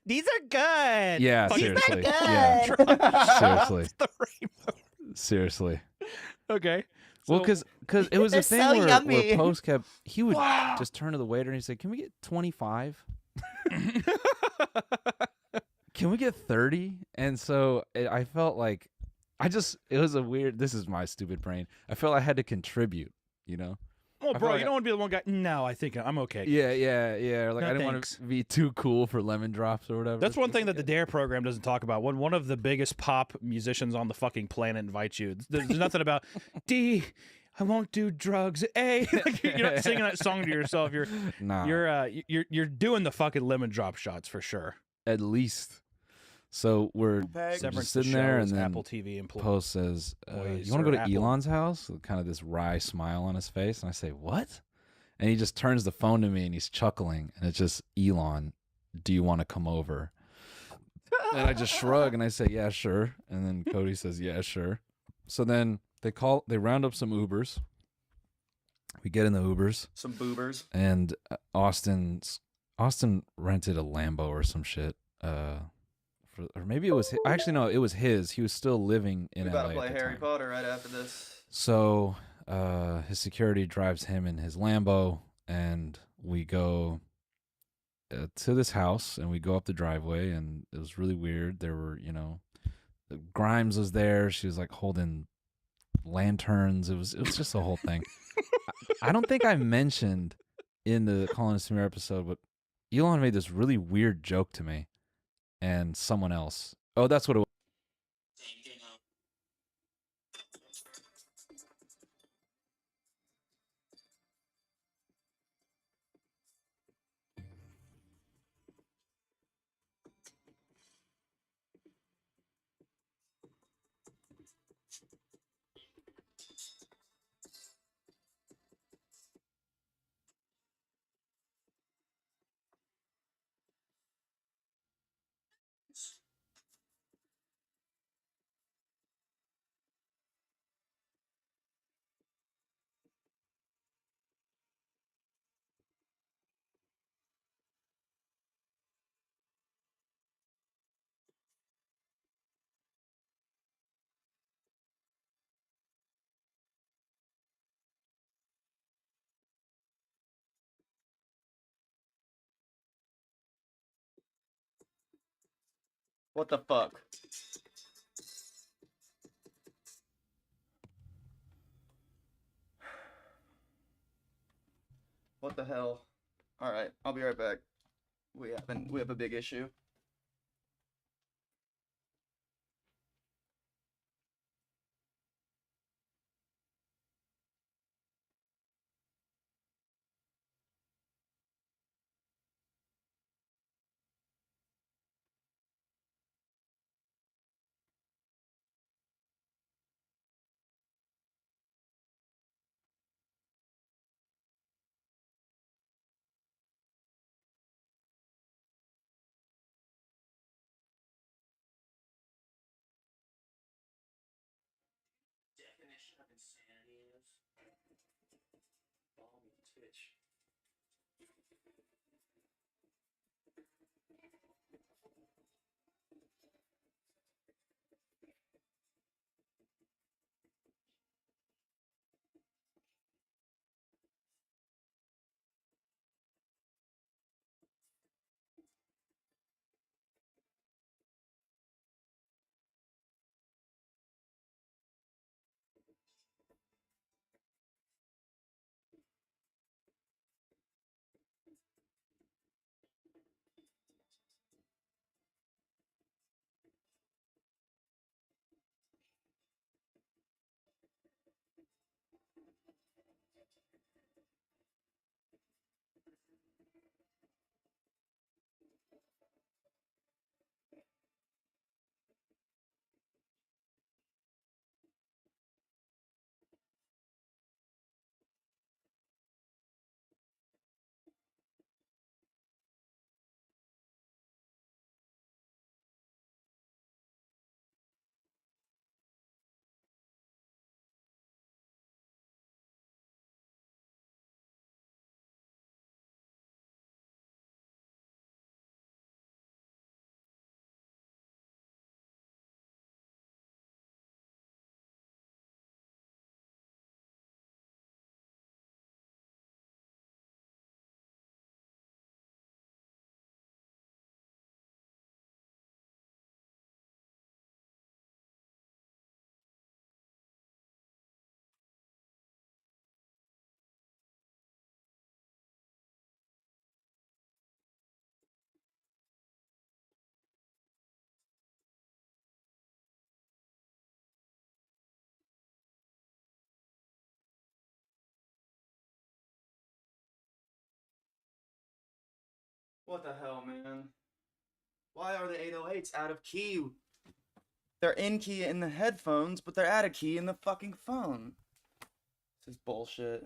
These are good. Yeah, These are seriously. good. Yeah. Seriously. The rainbow. Seriously. Okay. Well, because it was a They're thing so where yummy. Post kept, he would just turn to the waiter and he'd say, "Can we get 25? Can we get 30? And so I felt like it was a weird, this is my stupid brain. I felt I had to contribute, Well, I felt bro, like you don't want to be the one guy. No, I think I'm okay. Yeah. Like No, I didn't want thanks. to be too cool for lemon drops or whatever. That's one thing that the Dare program doesn't talk about. When one of the biggest pop musicians on the fucking planet invites you, there's nothing about D. I won't do drugs. A. Like, you're not singing that song to yourself. Nah. You're doing the fucking lemon drop shots for sure. At least. So we're Severance just the sitting there, shows, and then Apple TV employees. Post says, Boys "You want to go or to Apple? Elon's house?" With kind of this wry smile on his face, and I say, "What?" And he just turns the phone to me, and he's chuckling, and it's just, "Elon, do you want to come over?" And I just shrug, and I say, "Yeah, sure." And then Cody says, "Yeah, sure." So then they round up some Ubers. We get in the Ubers. Some boobers. And Austin rented a Lambo or some shit. Or maybe it was actually no, it was his. He was still living in We LA. gotta play at the Harry time. Potter right after this. So his security drives him in his Lambo, and we go to this house, and we go up the driveway, and it was really weird. There were, Grimes was there. She was like holding lanterns. It was just a whole thing. I don't think I mentioned in the Colin and Samir episode, but Elon made this really weird joke to me and someone else. Oh, that's what it was. What the fuck? What the hell? All right, I'll be right back. We have a big issue. Definition of insanity is follow me on Twitch. What the hell, man? Why are the 808s out of key? They're in key in the headphones, but they're out of key in the fucking phone. This is bullshit.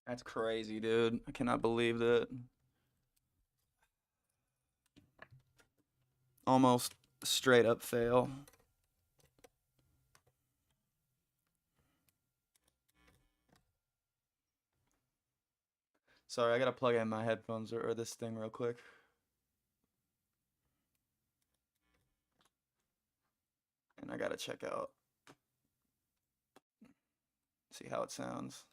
That's crazy, dude. I cannot believe that. Almost straight up fail. Sorry, I gotta plug in my headphones or this thing real quick. And I gotta check out. See how it sounds.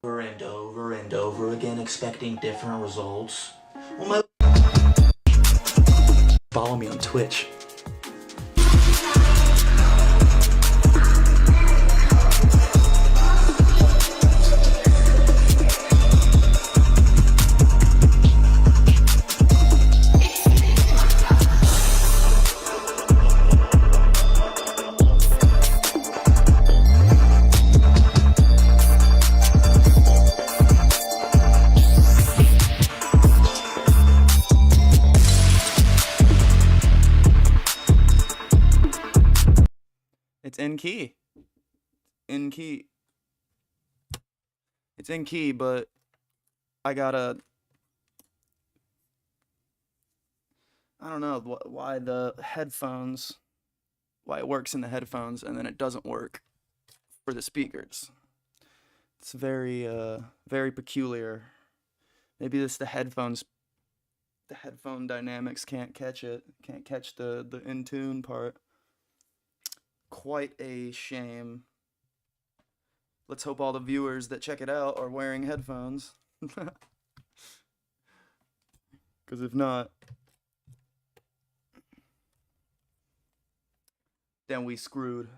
Over and over and over again, expecting different results. Well, follow me on Twitch. It's in key. In key. It's in key, but I gotta. I don't know why the headphones. Why it works in the headphones and then it doesn't work for the speakers. It's very peculiar. Maybe this the headphones. The headphone dynamics can't catch it. Can't catch the in tune part. Quite a shame. Let's hope all the viewers that check it out are wearing headphones. Because if not, then we screwed.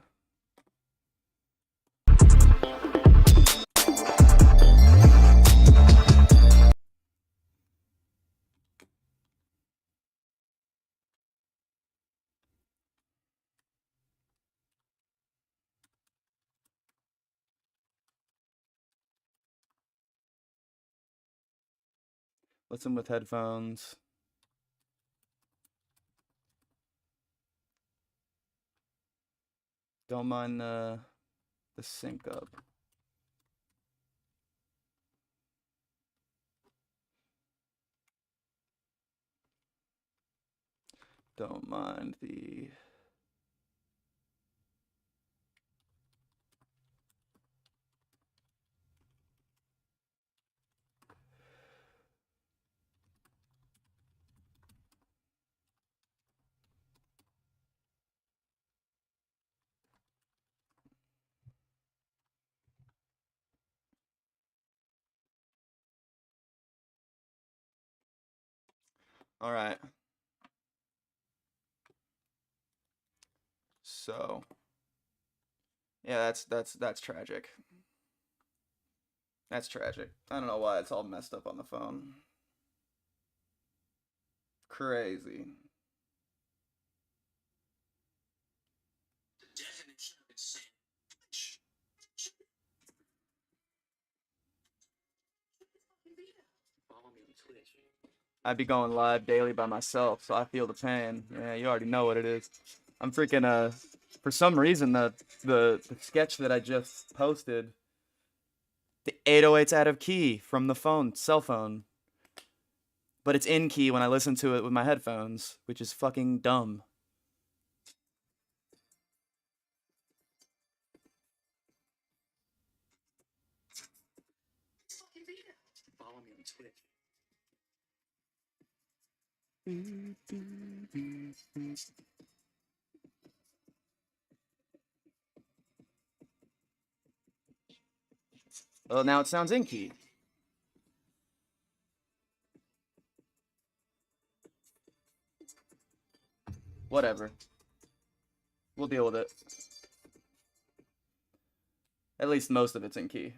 Listen with headphones. Don't mind the sync up. Don't mind the... All right. So, yeah, that's tragic. That's tragic. I don't know why it's all messed up on the phone. Crazy. I'd be going live daily by myself, so I feel the pain. Yeah, you already know what it is. I'm freaking for some reason the sketch that I just posted, the 808's out of key from the phone, cell phone. But it's in key when I listen to it with my headphones, which is fucking dumb. Follow me on Twitch. Well, now it sounds in key. Whatever. We'll deal with it. At least most of it's in key.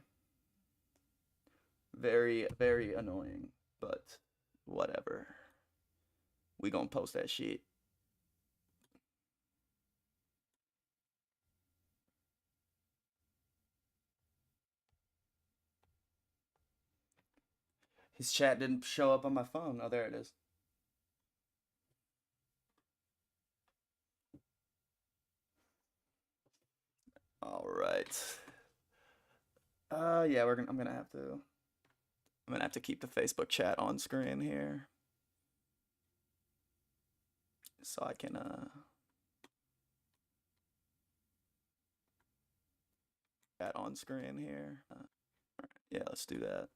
Very, very annoying, but whatever. We gonna post that shit. His chat didn't show up on my phone. Oh, there it is. All right. Yeah, I'm gonna have to keep the Facebook chat on screen here, so I can chat on screen here. Yeah, let's do that.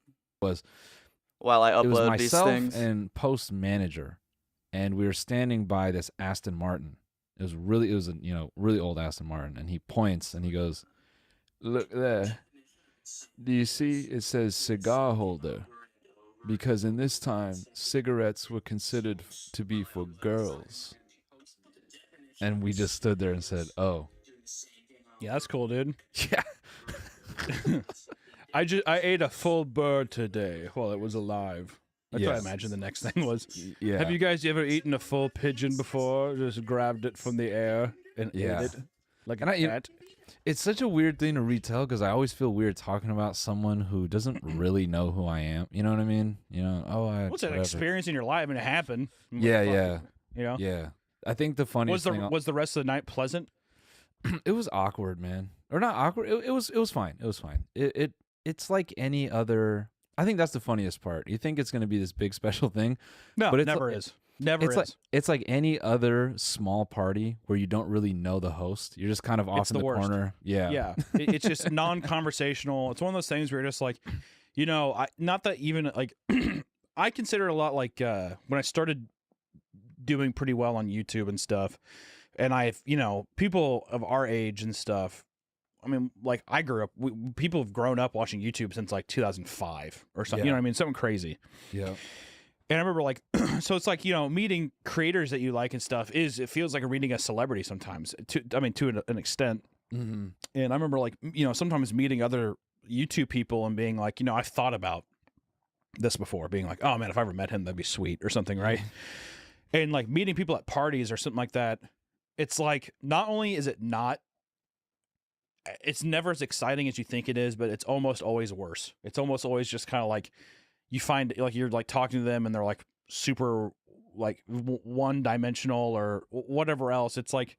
While I It was upload these myself things. and post manager, and we were standing by this Aston Martin. It was a really old Aston Martin, and he points and he goes, "Look there, Do you see? It says cigar holder. Because in this time, cigarettes were considered to be for girls. And we just stood there and said, oh. Yeah, that's cool, dude. Yeah. I ate a full bird today while it was alive. That's what I Yes. imagine the next thing was. Yeah. Have you guys ever eaten a full pigeon before? Just grabbed it from the air and ate it like a cat? It's such a weird thing to retell because I always feel weird talking about someone who doesn't really know who I am. You know what I mean? You know, What's an experience in your life? I mean, it happened. Yeah, Fuck, yeah. You know? Yeah. I think the funniest thing was the rest of the night pleasant? it was awkward, man. Or not awkward. It was fine. It was fine. It's like any other. I think that's the funniest part. You think it's going to be this big special thing, No, but it never is. Never is. It's like any other small party where you don't really know the host. You're just kind of off It's in the worst. corner. Yeah. Yeah. It's just non-conversational. It's one of those things where you're just like, you know, not that even like, I consider it a lot like when I started doing pretty well on YouTube and stuff, and I've, you know, people of our age and stuff. I mean, like I grew up, people have grown up watching YouTube since like 2005 or something. Yeah. You know what I mean? Something crazy. Yeah. And I remember like, so it's like, you know, meeting creators that you like and stuff it feels like meeting a celebrity sometimes, to an extent. Mm-hmm. And I remember like, you know, sometimes meeting other YouTube people and being like, you know, I've thought about this before, being like, oh man, if I ever met him, that'd be sweet or something, right? And like meeting people at parties or something like that, it's like, not only is it not, it's never as exciting as you think it is, but it's almost always worse. It's almost always just kind of like, you find like you're like talking to them and they're like super like one-dimensional or whatever else. It's like,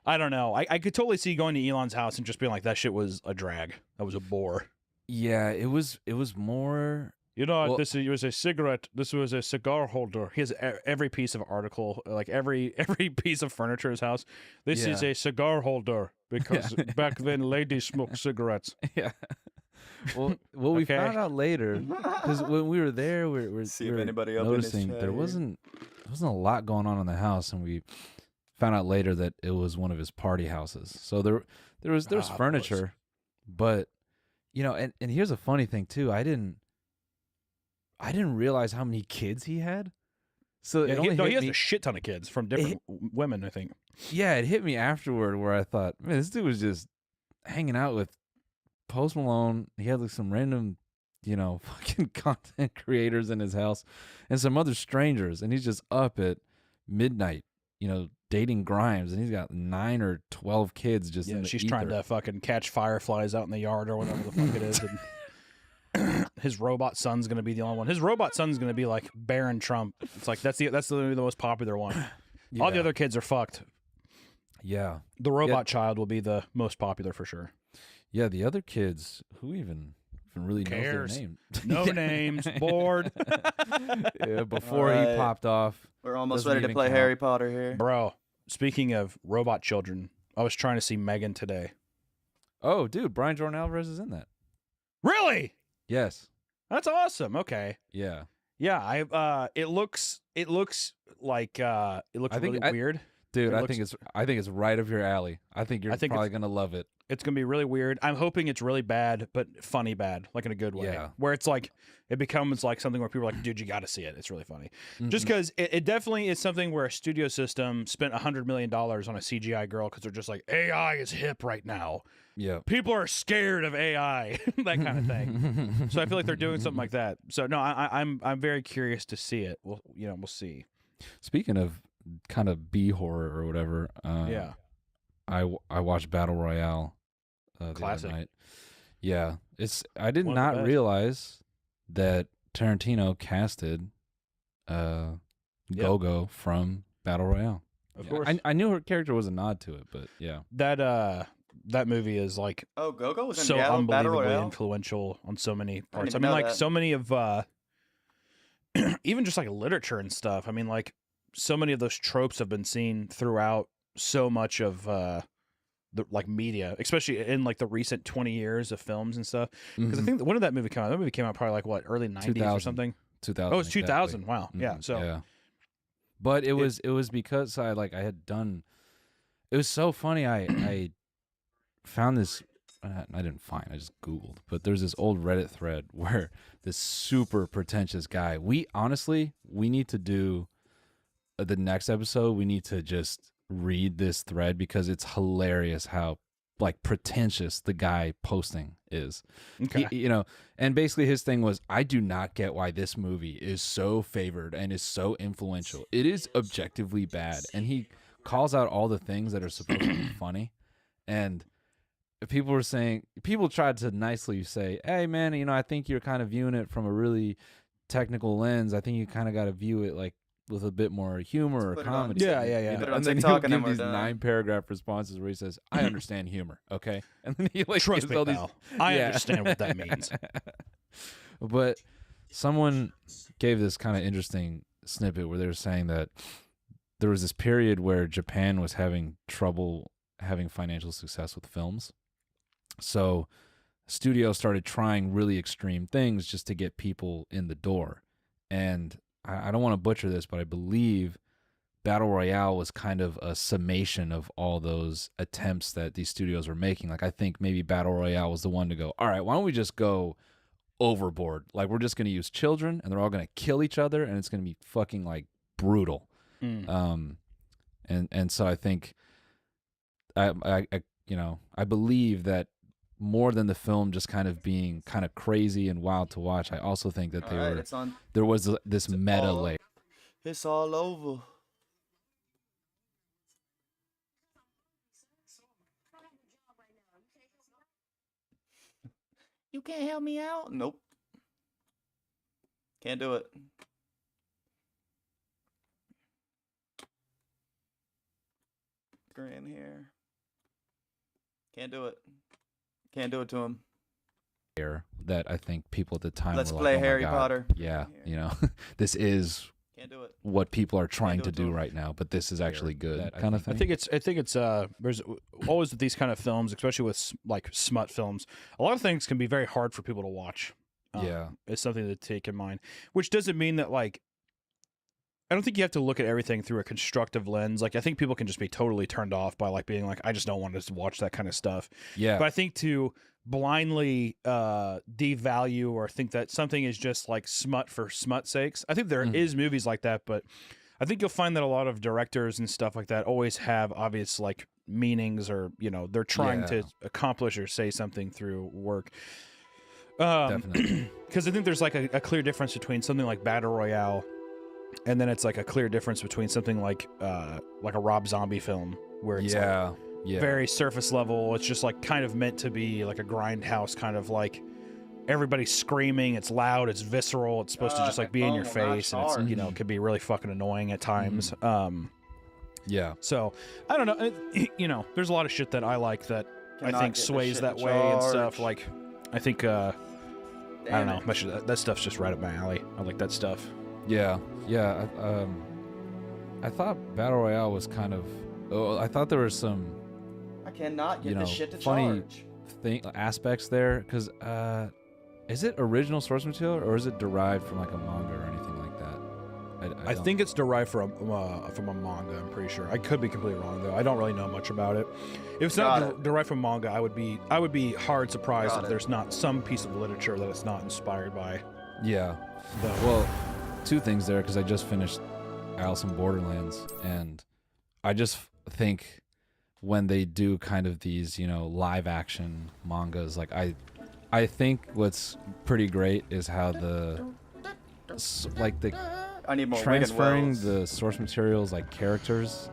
I don't know. I could totally see going to Elon's house and just being like, that shit was a drag. That was a bore. Yeah, it was more. You know, Well- this was a cigarette. This was a cigar holder. He has every piece of article, like every piece of furniture in his house. This is Yeah. a cigar holder because back then ladies smoked cigarettes. Yeah. Well, we found out later because when we were there, we were See we if were anybody opened his noticing chat there here. wasn't a lot going on in the house, and we found out later that it was one of his party houses. So there was furniture, but you know, and here's a funny thing too. I didn't realize how many kids he had. So Yeah, it only he hit has me- a shit ton of kids from different women, I think. Yeah, it hit me afterward where I thought, man, this dude was just hanging out with Post Malone. He had like some random, you know, fucking content creators in his house and some other strangers. And he's just up at midnight, you know, dating Grimes. And he's got 9 or 12 kids just in Yeah, the she's trying ether. to fucking catch fireflies out in the yard or whatever the fuck it is. And his robot son's gonna be the only one. His robot son's gonna be like Baron Trump. It's like that's the most popular one. All the Yeah. other kids are fucked. Yeah. The robot child will be the most popular for sure. Yeah, the other kids, who even really knows Cares? their name? No names, bored. Yeah, before he Alright. popped off. We're almost Doesn't ready to even play count. Harry Potter here. Bro, speaking of robot children, I was trying to see Megan today. Oh, dude, Brian Jordan Alvarez is in that. Really? Yes. That's awesome. Okay. Yeah. Yeah, it looks like it looks really weird. Dude, It I looks- think it's right up your alley. I think you're probably gonna love it. It's gonna be really weird. I'm hoping it's really bad, but funny bad, like in a good way. Yeah. Where it's like it becomes like something where people are like, dude, you got to see it. It's really funny. Just Mhm. because it definitely is something where a studio system spent $100 million on a CGI girl because they're just like, AI is hip right now. Yeah. People are scared of AI, that kind of thing. So I feel like they're doing something like that. So no, I'm very curious to see it. We'll see. Speaking of kind of B horror or whatever, Yeah. I watched Battle Royale the Classic. other night. Yeah, I did One of the not best. realize that Tarantino casted Gogo from Battle Royale. Of Yeah, course. I knew her character was a nod to it, but yeah. That movie is like Oh, Gogo was in so Battle unbelievably Royale? influential on so many parts. I even mean, know like that. so many of even just like literature and stuff. I mean, like so many of those tropes have been seen throughout so much of the like media, especially in like the recent 20 years of films and stuff. Because I Mhm. think when did that movie come out? That movie came out probably like what, early 90s or 2000. something. 2000. Oh, it's 2000. exactly. Wow. Yeah. Mhm, So yeah. But it was because I had done. It was so funny. I found this I didn't find, I just Googled, but there's this old Reddit thread where this super pretentious guy, we need to do the next episode. We need to just read this thread because it's hilarious how like pretentious the guy posting is. Okay. And basically his thing was, I do not get why this movie is so favored and is so influential. It is objectively bad. And he calls out all the things that are supposed to be funny. And people tried to nicely say, hey man, I think you're kind of viewing it from a really technical lens. I think you kind of got to view it like with a bit more humor or comedy. Yeah. And then he'll give these 9-paragraph responses where he says, I understand humor, okay? And then he like Trust gives me, all these. pal. I understand what that means. But someone gave this kind of interesting snippet where they were saying that there was this period where Japan was having trouble having financial success with films. So studios started trying really extreme things just to get people in the door. And I don't want to butcher this, but I believe Battle Royale was kind of a summation of all those attempts that these studios were making. Like, I think maybe Battle Royale was the one to go, all right, why don't we just go overboard? Like, we're just going to use children and they're all going to kill each other and it's going to be fucking like brutal. And so I think I believe that more than the film just kind of being kind of crazy and wild to watch, I also think that there was this meta layer. It's all over. You can't help me out? Nope. Can't do it. Green here. Can't do it. Can't do it to him. That I think people at the time Let's were play like, oh my Harry God, Potter. Yeah, this is Can't do it. what people are trying do to it to do him. right now, but this is actually good kind of thing. I think it's there's always these kind of films, especially with like smut films. A lot of things can be very hard for people to watch. It's something to take in mind, which doesn't mean that like I don't think you have to look at everything through a constructive lens. Like I think people can just be totally turned off by like being like, I just don't want to watch that kind of stuff. Yeah. But I think to blindly devalue or think that something is just like smut for smut sakes. I think there is movies like that, but I think you'll find that a lot of directors and stuff like that always have obvious like meanings or, they're trying to accomplish or say something through work. Definitely. Because I think there's like a clear difference between something like Battle Royale and then it's like a clear difference between something like a Rob Zombie film where it's very surface level. It's just like kind of meant to be like a grindhouse kind of like everybody's screaming. It's loud. It's visceral. It's supposed to just like be in your face, and it's can be really fucking annoying at times. So I don't know. There's a lot of shit that I like that I think sways that way and stuff. Like I think I don't know. That stuff's just right up my alley. I like that stuff. Yeah. I thought Battle Royale was kind of. I thought there were some. I cannot get this shit to funny charge. Aspects there, because is it original source material or is it derived from like a manga or anything like that? I think it's derived from a manga. I'm pretty sure. I could be completely wrong though. I don't really know much about it. If it's not derived from manga, I would be hard surprised if there's not some piece of literature that it's not inspired by. Yeah. Well, two things there, because I just finished Alice in Borderlands, and I just think when they do kind of these live action mangas, like I think what's pretty great is how I need more transferring the source materials like characters,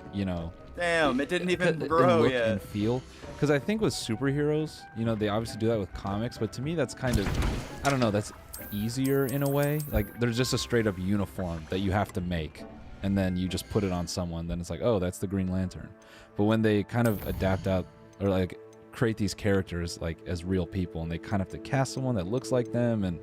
Damn, it didn't even grow look yet. and feel. Because I think with superheroes, they obviously do that with comics, but to me that's kind of, I don't know, that's easier in a way. Like there's just a straight up uniform that you have to make, and then you just put it on someone, then it's like, oh, that's the Green Lantern. But when they kind of adapt out or like create these characters like as real people, and they kind of have to cast someone that looks like them, and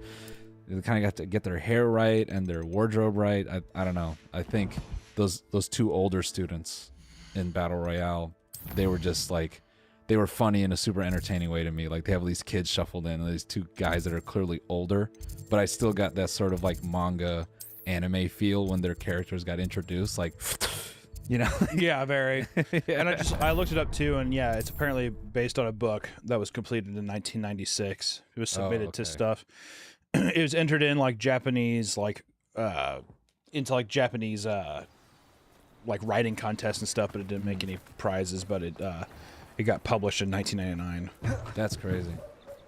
they kind of have to get their hair right and their wardrobe right. I don't know. I think those two older students in Battle Royale, they were just like, they were funny in a super entertaining way to me. Like they have these kids shuffled in, and these two guys that are clearly older, but I still got that sort of like manga anime feel when their characters got introduced. Like You know? Yeah, very. And I looked it up too, and yeah, it's apparently based on a book that was completed in 1996. It was submitted to stuff. It was entered in like Japanese, into like Japanese, like writing contests and stuff, but it didn't make any prizes. But it got published in 1999. That's crazy.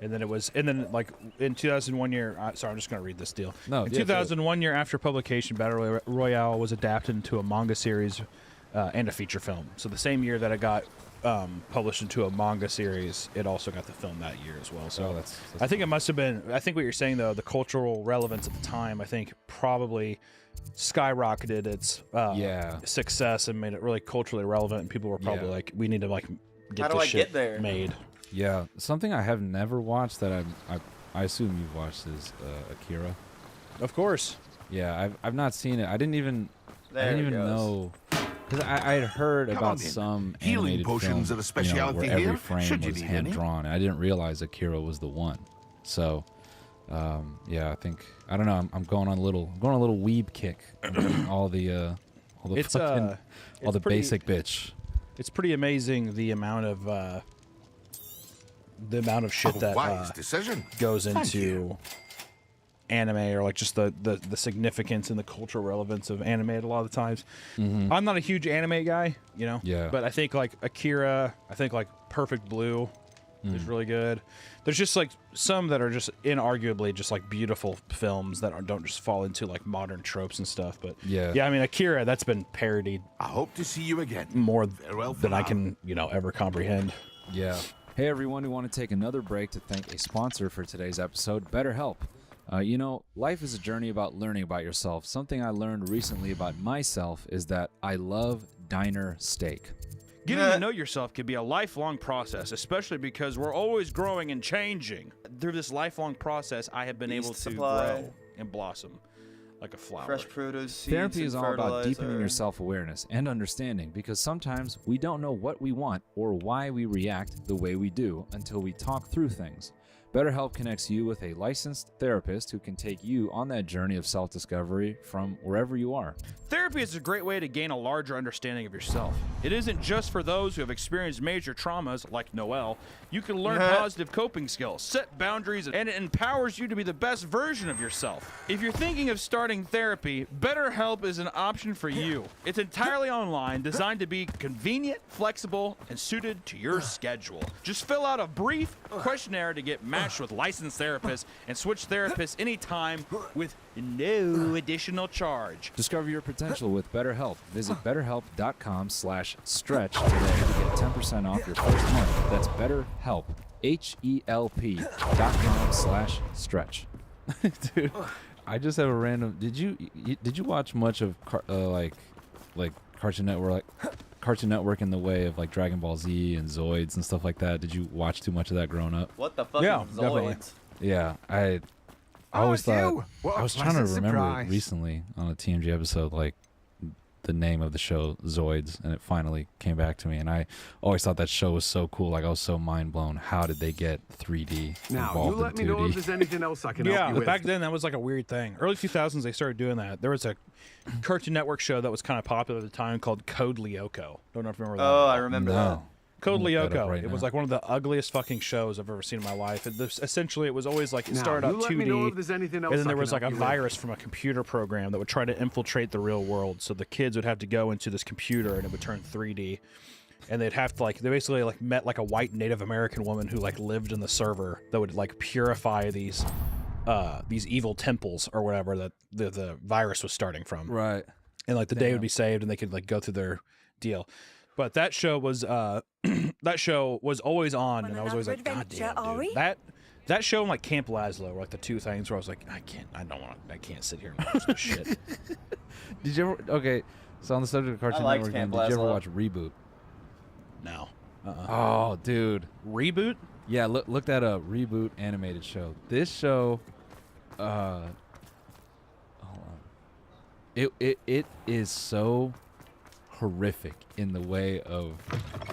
And then like in 2001 year, sorry, I'm just going to read this deal. No, in 2001 year after publication, Battle Royale was adapted into a manga series and a feature film. So the same year that it got published into a manga series, it also got the film that year as well. So that's I think it must have been. I think what you're saying though, the cultural relevance at the time, I think probably skyrocketed its success and made it really culturally relevant. And people were probably like, we need to like get this shit made. Yeah, something I have never watched that I assume you've watched is Akira. Of course. Yeah, I've not seen it. I didn't even know, because I had heard about some Healing animated potions film, are a specialty where every here, frame should you was need hand any. drawn. I didn't realize Akira was the one. So, yeah, I think I don't know. I'm going on a little weeb kick. all the basic bitch. It's pretty amazing the amount of shit that wise decision. goes Thank into anime, or like just the significance and the cultural relevance of anime a lot of the times. Mm-hmm. I'm not a huge anime guy, you know. Yeah. But I think like Akira, I think like Perfect Blue is really good. There's just like some that are just inarguably just like beautiful films that don't just fall into like modern tropes and stuff. But yeah, I mean Akira, that's been parodied. I hope to see you again. More Farewell for than I now. can, ever comprehend. Yeah. Hey everyone, we want to take another break to thank a sponsor for today's episode, BetterHelp. Life is a journey about learning about yourself. Something I learned recently about myself is that I love diner steak. Getting to know yourself can be a lifelong process, especially because we're always growing and changing. Through this lifelong process, I have been able to grow and blossom like a flower. Fresh produce, seeds, Therapy is and all about deepening fertilizer. your self-awareness and understanding, because sometimes we don't know what we want or why we react the way we do until we talk through things. BetterHelp connects you with a licensed therapist who can take you on that journey of self-discovery from wherever you are. Therapy is a great way to gain a larger understanding of yourself. It isn't just for those who have experienced major traumas like Noel. You can learn positive coping skills, set boundaries, and it empowers you to be the best version of yourself. If you're thinking of starting therapy, BetterHelp is an option for you. It's entirely online, designed to be convenient, flexible, and suited to your schedule. Just fill out a brief questionnaire to get matched with licensed therapists and switch therapists anytime with no additional charge. Discover your potential with BetterHelp. Visit BetterHelp.com/stretch today to get 10% off your first month. That's BetterHelp, HELP.com/stretch. Dude, I just have a random. Did you watch much of like Cartoon Network, Cartoon Network in the way of like Dragon Ball Z and Zoids and stuff like that? Did you watch too much of that growing up? What the fuck Yeah, is definitely. Zoids? Yeah, I always thought. I was trying to pleasant remember surprise. recently on a TMG episode like the name of the show, Zoids, and it finally came back to me. And I always thought that show was so cool. Like I was so mind blown. How did they get 3D Now, you involved let in me know if 2D? there's anything else I can help Yeah, you but with. back then that was like a weird thing. Early 2000s they started doing that. There was a Cartoon Network show that was kind of popular at the time called Code Lyoko. Don't know if you remember that. Oh, I remember that. No. Code I'm gonna look that Lyoko. up right It was now. like one of the ugliest fucking shows I've ever seen in my life. Essentially, it was always like it Now, started out you let me know 2D, if there's anything else and then I there can was like a help you with. virus from a computer program that would try to infiltrate the real world. So the kids would have to go into this computer, and it would turn 3D. And they'd have to they basically met like a white Native American woman who like lived in the server that would like purify these evil temples or whatever that the virus was starting from. Right. And like the day would be saved, and they could like go through their deal. But that show was always on, and I was always like, God damn, dude. That show and like Camp Lazlo were like the two things where I was like, I can't sit here and watch this shit. Did you ever? Okay, so on the subject of Cartoon liked Network, Camp did you ever Lazlo. watch Reboot? No. Oh, dude. Reboot? Yeah, look that up. Reboot animated show. This show, hold on. It is so horrific in the way of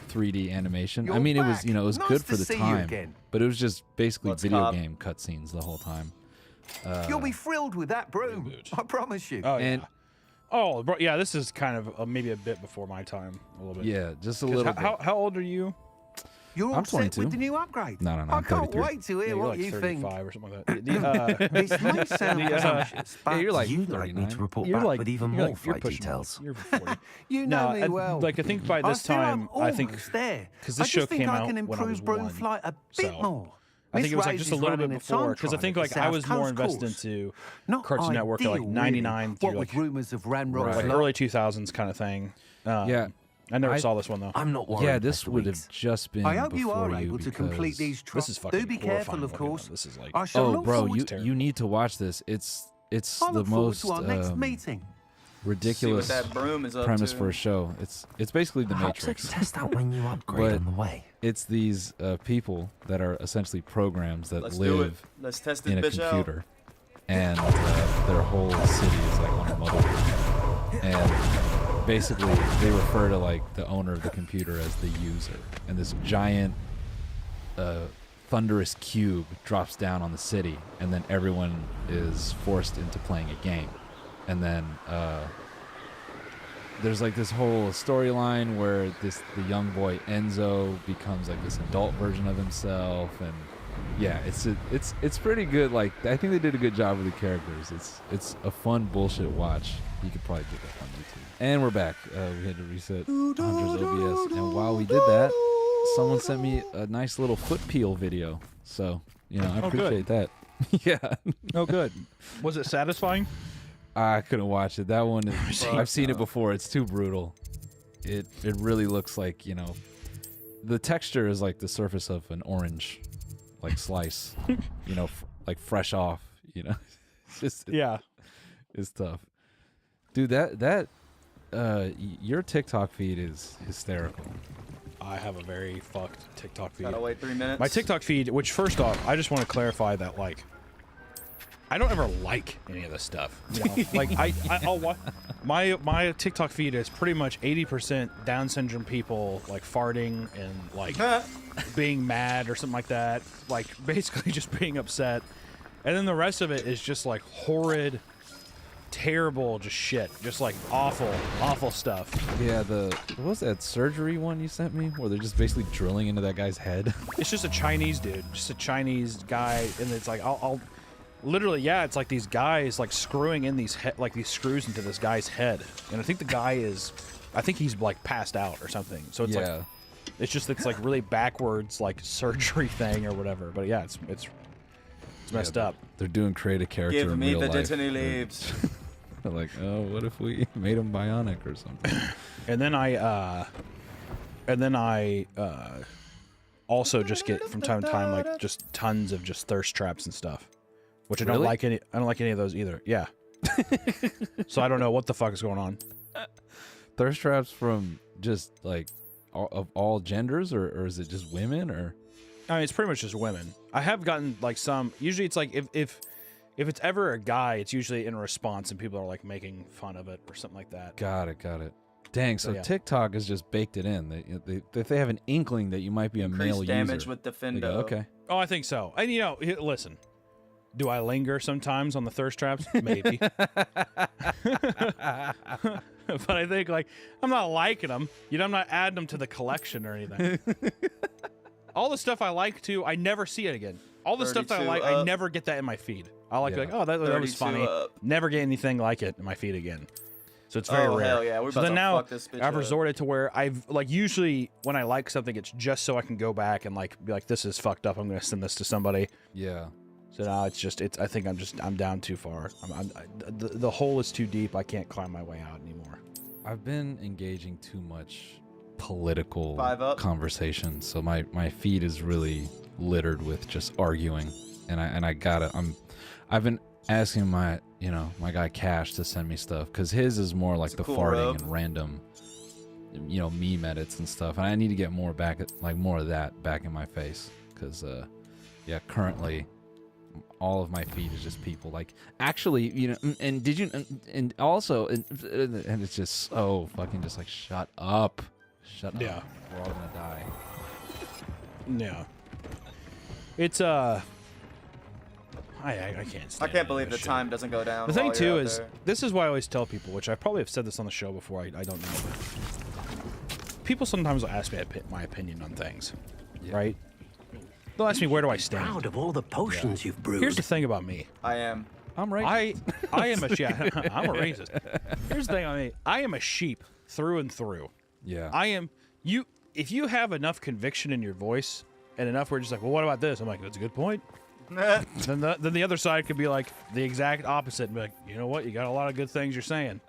3D animation. I You're mean, it was back. it was Nice good to for the see you time, again. but it was just basically What's video Cobb? game cutscenes the whole time. You'll be thrilled with that broom. I promise you. Oh, and yeah. Oh, bro, yeah, this is kind of maybe a bit before my time, a little bit. Yeah, just a little bit. How old are you? You're all I'm set 22. with the new upgrade. No, I I'm can't 33. wait to hear You're what like you 35 think. or something like that. This may sound presumptuous, but you're like you'd like me 39. to report You're back like with even you're more like, you're flight pushing details. You're 40. You know No, me well. Like I think by this feel time, I'm I think almost there. because I this show just think came I out can when I was improve broom 1. flight a bit So, more. I think it was like Miss just a Ray's little bit running a before time because I trial think at like the I South was more Coast invested course. into Not Cartoon Network at like ideal, 99 really. through What like with rumours of Ramrock's like lot. early 2000s kind of thing. Yeah. I never saw this one though. I'm not worried. Yeah, this Mr. would Weeks. have just been I hope you before are able to complete because- these This is fucking Do be careful, horrifying of looking, course. though. This is like I shall Oh, look bro, forward you need to watch this. It's I the look forward most to our next meeting. ridiculous that broom is up premise to. for a show. It's basically the Perhaps Matrix. let's test out when you upgrade But on the way. it's these people that are essentially programs that Let's do it. live Let's test this in a bitch out. computer, and their whole city is like on a motherboard. And basically, they refer to like the owner of the computer as the user, and this giant thunderous cube drops down on the city, and then everyone is forced into playing a game, and then there's like this whole storyline where the young boy Enzo becomes like this adult version of himself, and yeah, it's pretty good. Like I think they did a good job with the characters. It's a fun bullshit watch. You could probably get that on YouTube. And we're back. We had to reset Hunter's OBS, and while we did that, someone sent me a nice little foot peel video. So you know, I Oh, good. appreciate that. Yeah. Oh, good. Was it satisfying? I couldn't watch it. That one is. I've seen it before. It's too brutal. It really looks like, you know, the texture is like the surface of an orange, like slice. You know, like fresh off. You know, it's just Yeah. It's tough, dude. Your TikTok feed is hysterical. I have a very fucked TikTok feed. Gotta wait 3 minutes. My TikTok feed, which first off, I just want to clarify that like I don't ever like any of this stuff. You know? Like I'll watch my TikTok feed is pretty much 80% Down syndrome people like farting and like being mad or something like that. Like basically just being upset. And then the rest of it is just like horrid, terrible, just shit. Just like awful stuff. Yeah, what was that surgery one you sent me where they're just basically drilling into that guy's head? It's just a Chinese dude, just a Chinese guy, and it's like I'll literally, yeah, it's like these guys like screwing in these these screws into this guy's head, and I think the guy I think he's like passed out or something. So it's like it's like really backwards like surgery thing or whatever. But yeah, it's messed up. They're doing creative character Give in me real the life. Disney leaves. They're like, oh, what if we made him bionic or something? And then I also just get from time to time like just tons of just thirst traps and stuff, which I don't Really? like any. I don't like any of those either. Yeah. So I don't know what the fuck is going on. Thirst traps from just like of all genders, or is it just women, or? I mean, it's pretty much just women. I have gotten like some. Usually, it's like if it's ever a guy, it's usually in response, and people are like making fun of it or something like that. Got it. Dang, so yeah. TikTok has just baked it in. If they have an inkling that you might be a male Increased damage user, with the they go, Findo. okay. Oh, I think so. And you know, listen. Do I linger sometimes on the thirst traps? Maybe. But I think like I'm not liking them. You know, I'm not adding them to the collection or anything. All the stuff I like to, I never see it again. All the stuff that I like, I never get that in my feed. I like, Yeah. like, oh, that was 32 funny. up. Never get anything like it in my feed again. So it's very Oh, rare. hell yeah, we're so about then to now fuck this bitch I've up. resorted to where I've like usually when I like something, it's just so I can go back and like be like, this is fucked up. I'm gonna send this to somebody. Yeah. So now it's just I think I'm down too far. The hole is too deep. I can't climb my way out anymore. I've been engaging too much political 5 up. conversation, so my feed is really littered with just arguing, and I've been asking my guy Cash to send me stuff because his is more like It's a the cool farting rub. and random meme edits and stuff, and I need to get more more of that back in my face because currently all of my feed is just people like actually and did you and also and it's just so fucking just like shut up. Yeah. We're all gonna die. Yeah. It's I can't stand I can't it, believe the shit. time doesn't go down. The thing while too you're out is, there. this is why I always tell people, which I probably have said this on the show before. I don't know. People sometimes will ask me my opinion on things, right? They'll ask me where do I stand. Proud of all the potions you've brewed. Here's the thing about me. I am. I'm racist. I am a I'm a racist. Here's the thing on me. I am a sheep through and through. Yeah. I am you. If you have enough conviction in your voice and enough where you're just like, well, what about this? I'm like, that's a good point. then the other side could be like the exact opposite and be like, you know what? You got a lot of good things you're saying.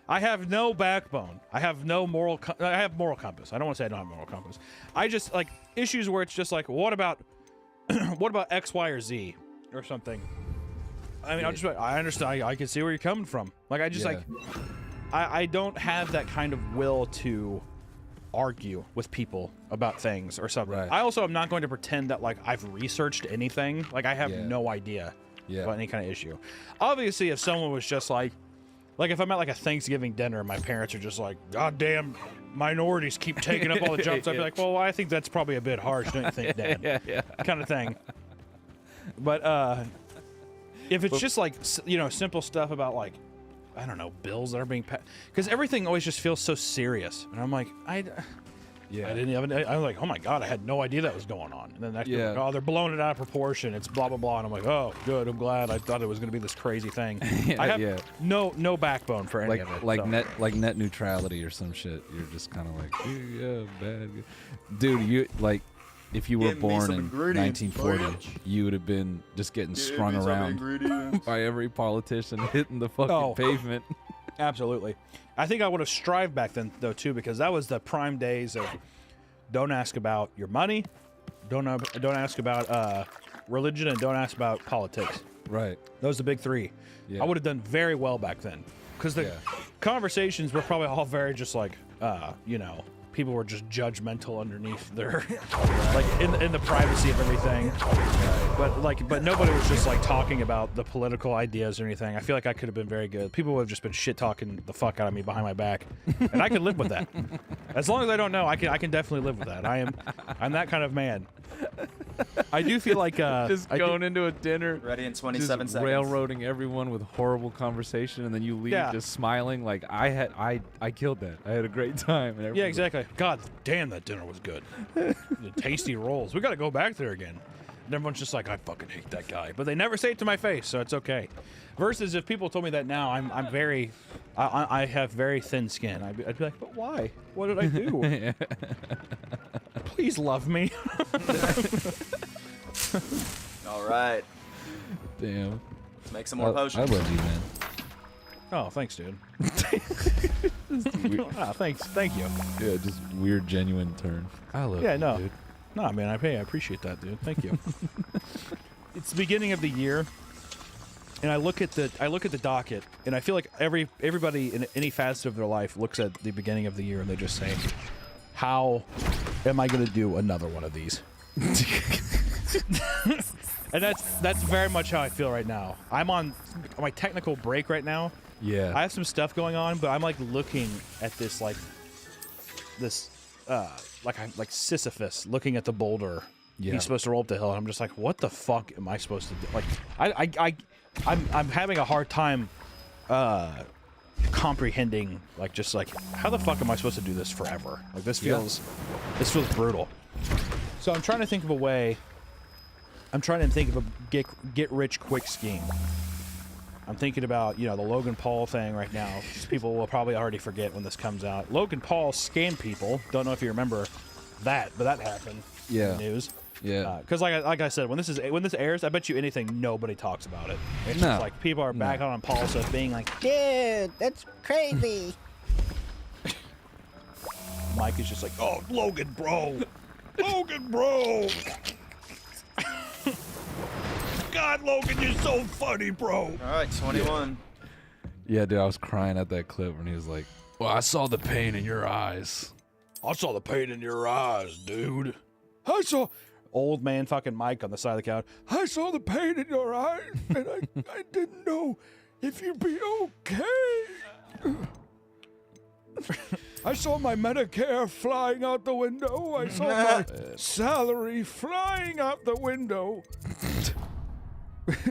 I have no backbone. I have no moral. I have moral compass. I don't want to say I don't have moral compass. I just like issues where it's just like, what about X, Y, or Z or something. I mean, I'm just like, I understand. I can see where you're coming from. Like, I just like, I don't have that kind of will to argue with people about things or something. Right. I also am not going to pretend that like I've researched anything. Like I have no idea about any kind of issue. Obviously, if someone was just like if I'm at like a Thanksgiving dinner and my parents are just like, goddamn minorities keep taking up all the jobs, I'd be like, well, I think that's probably a bit harsh, don't you think, Dad? Kind of thing. But if it's just like, you know, simple stuff about like, I don't know, bills that are being passed, because everything always just feels so serious, and I'm like, I didn't even. I'm like, oh my god, I had no idea that was going on. And then next like, oh, they're blowing it out of proportion. It's blah blah blah. And I'm like, oh, good. I'm glad. I thought it was going to be this crazy thing. I have no backbone for any of it. Like so. net neutrality or some shit. You're just kind of like, yeah, bad, dude. You like, if you were born in 1940, you would have been just getting strung around by every politician hitting the fucking pavement. Absolutely. I think I would have strived back then, though, too, because that was the prime days of don't ask about your money, don't ask about religion, and don't ask about politics. Right. Those are the big three. Yeah. I would have done very well back then because the conversations were probably all very just like, you know, people were just judgmental underneath their, like in the privacy of everything. But nobody was just like talking about the political ideas or anything. I feel like I could have been very good. People would have just been shit talking the fuck out of me behind my back, and I could live with that. As long as I don't know, I can definitely live with that. I'm that kind of man. I do feel like just going into a dinner, ready in 27 just seconds, railroading everyone with horrible conversation, and then you leave just smiling like I killed that. I had a great time. And yeah, exactly. God damn, that dinner was good. The tasty rolls. We got to go back there again. And everyone's just like, I fucking hate that guy, but they never say it to my face, so it's okay. Versus if people told me that now, I have very thin skin. I'd be like, but why? What did I do? Please love me. All right. Damn. Let's make some more potions. I love you, man. Oh, thanks, dude. Thanks. Thank you. Yeah, just weird, genuine turn. I love you, dude. No, man, I appreciate that, dude. Thank you. It's the beginning of the year, and I look at the docket, and I feel like everybody in any facet of their life looks at the beginning of the year and they just say, "How am I going to do another one of these?" And that's very much how I feel right now. I'm on my technical break right now. Yeah. I have some stuff going on, but I'm like looking at this like Sisyphus looking at the boulder. Yeah. He's supposed to roll up the hill, and I'm just like, what the fuck am I supposed to do? Like, I'm having a hard time comprehending, like, just like, how the fuck am I supposed to do this forever? Like, this feels brutal. So I'm trying to think of a way. I'm trying to think of a get rich quick scheme. I'm thinking about, the Logan Paul thing right now. People will probably already forget when this comes out. Logan Paul scammed people. Don't know if you remember that, but that happened in the news. Yeah. Because like I said, when this airs, I bet you anything nobody talks about it. It's just like people are back on Paul stuff, being like, dude, that's crazy. Mike is just like, oh, Logan, bro. Logan, bro. God, Logan, you're so funny, bro. All right, 21. Yeah, dude, I was crying at that clip when he was like, well, I saw the pain in your eyes. I saw the pain in your eyes, dude. I saw old man fucking Mike on the side of the couch. I saw the pain in your eyes, and I didn't know if you'd be okay. I saw my Medicare flying out the window. I saw my salary flying out the window.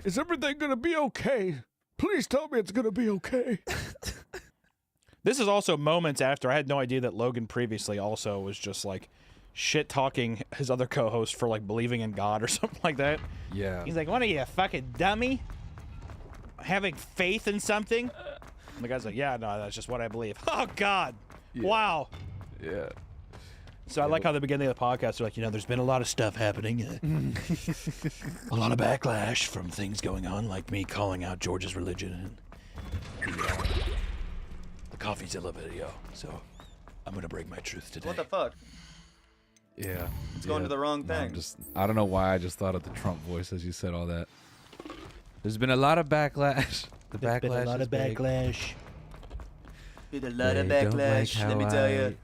Is everything gonna be okay? Please tell me it's gonna be okay. This is also moments after I had no idea that Logan previously also was just like shit talking his other co-host for like believing in God or something like that. Yeah. He's like, "What are you, a fucking dummy? Having faith in something?" And the guy's like, "Yeah, no, that's just what I believe." Oh God! Yeah. Wow. Yeah. So I like how the beginning of the podcast they're like, there's been a lot of stuff happening, a lot of backlash from things going on, like me calling out George's religion and the CoffeeZilla video. So I'm gonna break my truth today. What the fuck? Yeah. It's going to the wrong thing. I don't know why I just thought of the Trump voice as you said all that. There's been a lot of backlash. There's been a lot of backlash. Been a lot of backlash. Let me tell you.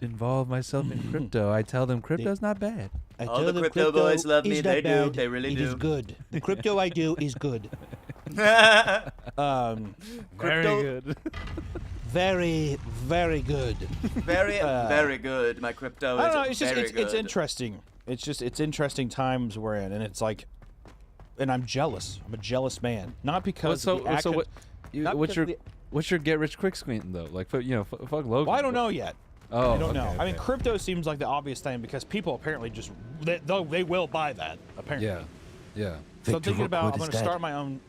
Involve myself in crypto. I tell them crypto's not bad. All the crypto boys love me. They do. They really do. It is good. The crypto I do is good. Very good. Very, very good. Very good. My crypto is I don't know. It's just very it's good. interesting. It's interesting times we're in, and it's like, and I'm jealous. I'm a jealous man. Not because of the action, what's your get rich quick scheme though? Like, fuck Logan. Well, I don't know yet. Oh, I don't know. okay, I mean, okay. crypto seems like the obvious thing because people apparently just they will buy that apparently. Yeah. So I'm thinking about I'm going to start my own,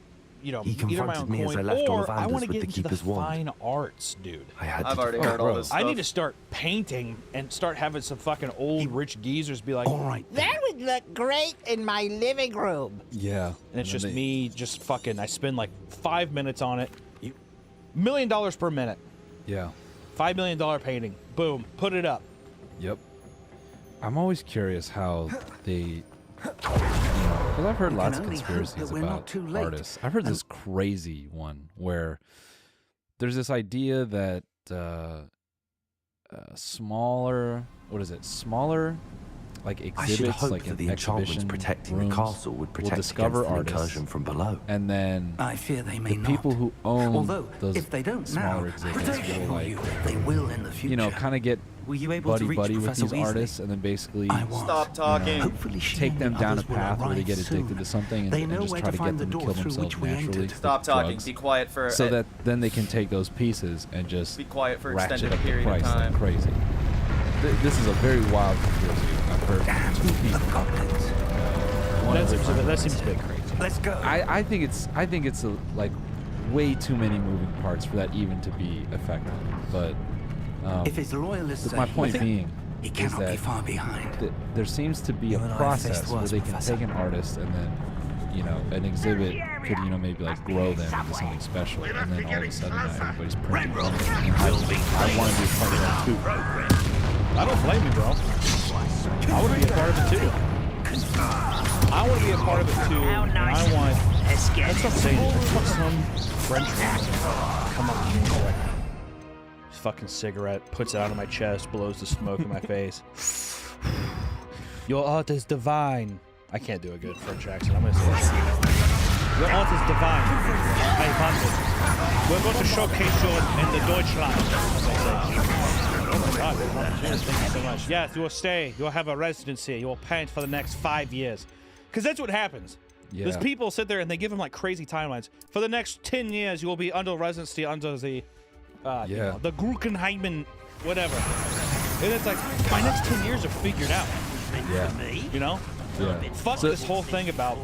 either my own coin or I want to get into the fine arts, dude. I've already heard all this stuff. I need to start painting and start having some fucking old rich geezers be like, all right, that would look great in my living room. Yeah. And it's just me, just fucking. I spend like 5 minutes on it. $1 million per minute. Yeah. $5 million painting. Boom. Put it up. Yep. I'm always curious how they, because I've heard lots of conspiracies about artists. I've heard this crazy one where there's this idea that smaller like exhibits, like an exhibition protecting rooms the castle would protect will discover against an artists incursion from below. and then I fear they may the people not. who own Although, those if they don't smaller now, exhibits protection will for like you, they will in the future. kind of get Were you able to reach buddy with Professor these Weasley? artists and then basically Stop talking. Hopefully she take them and down a others will path where they arrive get addicted soon. to something They and know just where try to to find get the them to door kill through themselves which we naturally. entered. Stop with talking. drugs, Be quiet for. so that then they can take those pieces and just Be quiet for ratchet extended up the period of price time. like crazy. This is a very wild conspiracy. I've heard two people. That seems a bit crazy. Let's go. I think it's like way too many moving parts for that even to be effective. But If his loyalists my say point he being he is cannot be that far behind. there seems to be You a and I process faced where worse, they can Professor. take an artist and then an exhibit could maybe like grow them into something special, and then all of a sudden everybody's printing money. And I want to be a part of that too. I don't blame you, bro. I want to be a part of it too. I want to be a part of it too. And I want. That's what I'm saying. I want some French woman come up to me like fucking cigarette, puts it out of my chest, blows the smoke in my face. Your art is divine. I can't do a good French accent. I'm gonna say that. Your art is divine. I want it. We're going to showcase you in the Deutschland. Oh my God, thank you so much. Yes, you will stay. You will have a residency. You will paint for the next 5 years. Because that's what happens. Yeah. There's people sit there and they give them like crazy timelines. For the next 10 years, you will be under residency under the the Guggenheimen, whatever. And it's like, my next 10 years are figured out. Yeah. You know? Yeah. Fuck this whole thing about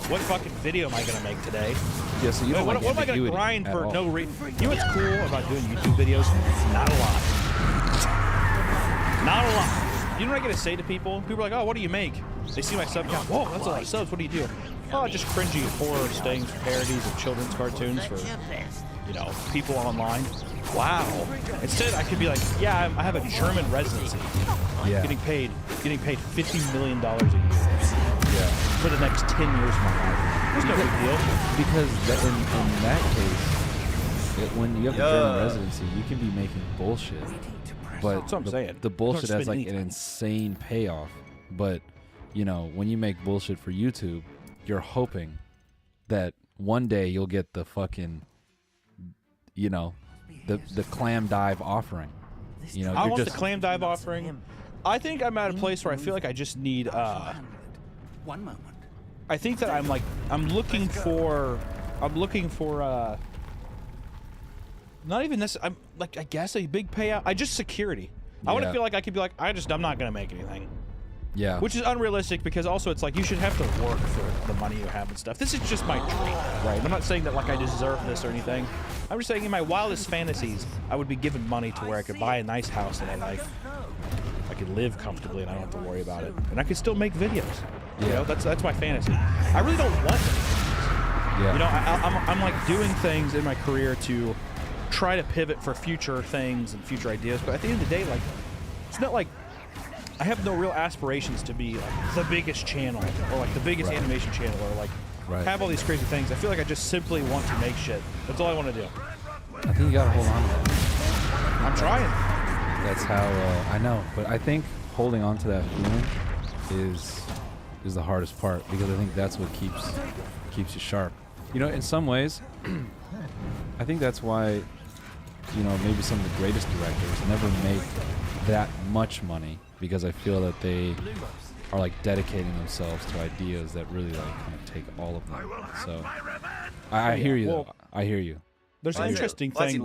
what fucking video am I gonna make today? Yeah, so you don't what like am I gonna ambiguity grind at for all. no reason? You know what's cool about doing YouTube videos? Not a lot. Not a lot. You know what I gotta say to people? People are like, oh, what do you make? They see my sub count. Whoa, that's a lot of subs. What do you do? Oh, just cringy horror things, parodies of children's cartoons for, people online. Wow. Instead, I could be like, yeah, I have a German residency. Yeah. Getting paid $50 million a year. Yeah. For the next 10 years of my life. There's no big deal. Because in that case, when you have a German residency, you can be making bullshit. But That's what I'm saying. The bullshit Don't has like spend an any time. insane payoff. But, when you make bullshit for YouTube, you're hoping that one day you'll get the fucking, the clam dive offering. I want the clam dive offering. I think I'm at a place where I feel like I just need One moment. I think that I'm looking for not even this. I'm like, I guess a big payout. Just security. I want to feel like I could be like, I'm not gonna make anything. Yeah. Which is unrealistic because also it's like you should have to work for the money you have and stuff. This is just my dream, right? I'm not saying that like I deserve this or anything. I'm just saying in my wildest fantasies, I would be given money to where I could buy a nice house in my life. I could live comfortably and I don't have to worry about it. And I could still make videos. You know, that's my fantasy. I really don't want them. Yeah. You know, I'm like doing things in my career to try to pivot for future things and future ideas. But at the end of the day, like, it's not like I have no real aspirations to be like the biggest channel or like the biggest animation channel or like have all these crazy things. I feel like I just simply want to make shit. That's all I want to do. I think you gotta hold on to that. I'm trying. That's how I know, but I think holding on to that feeling is the hardest part because I think that's what keeps you sharp. You know, in some ways, I think that's why, you know, maybe some of the greatest directors never make that much money because I feel that they are like dedicating themselves to ideas that really like kind of take all of them. So I hear you. Though. I hear you. There's an interesting thing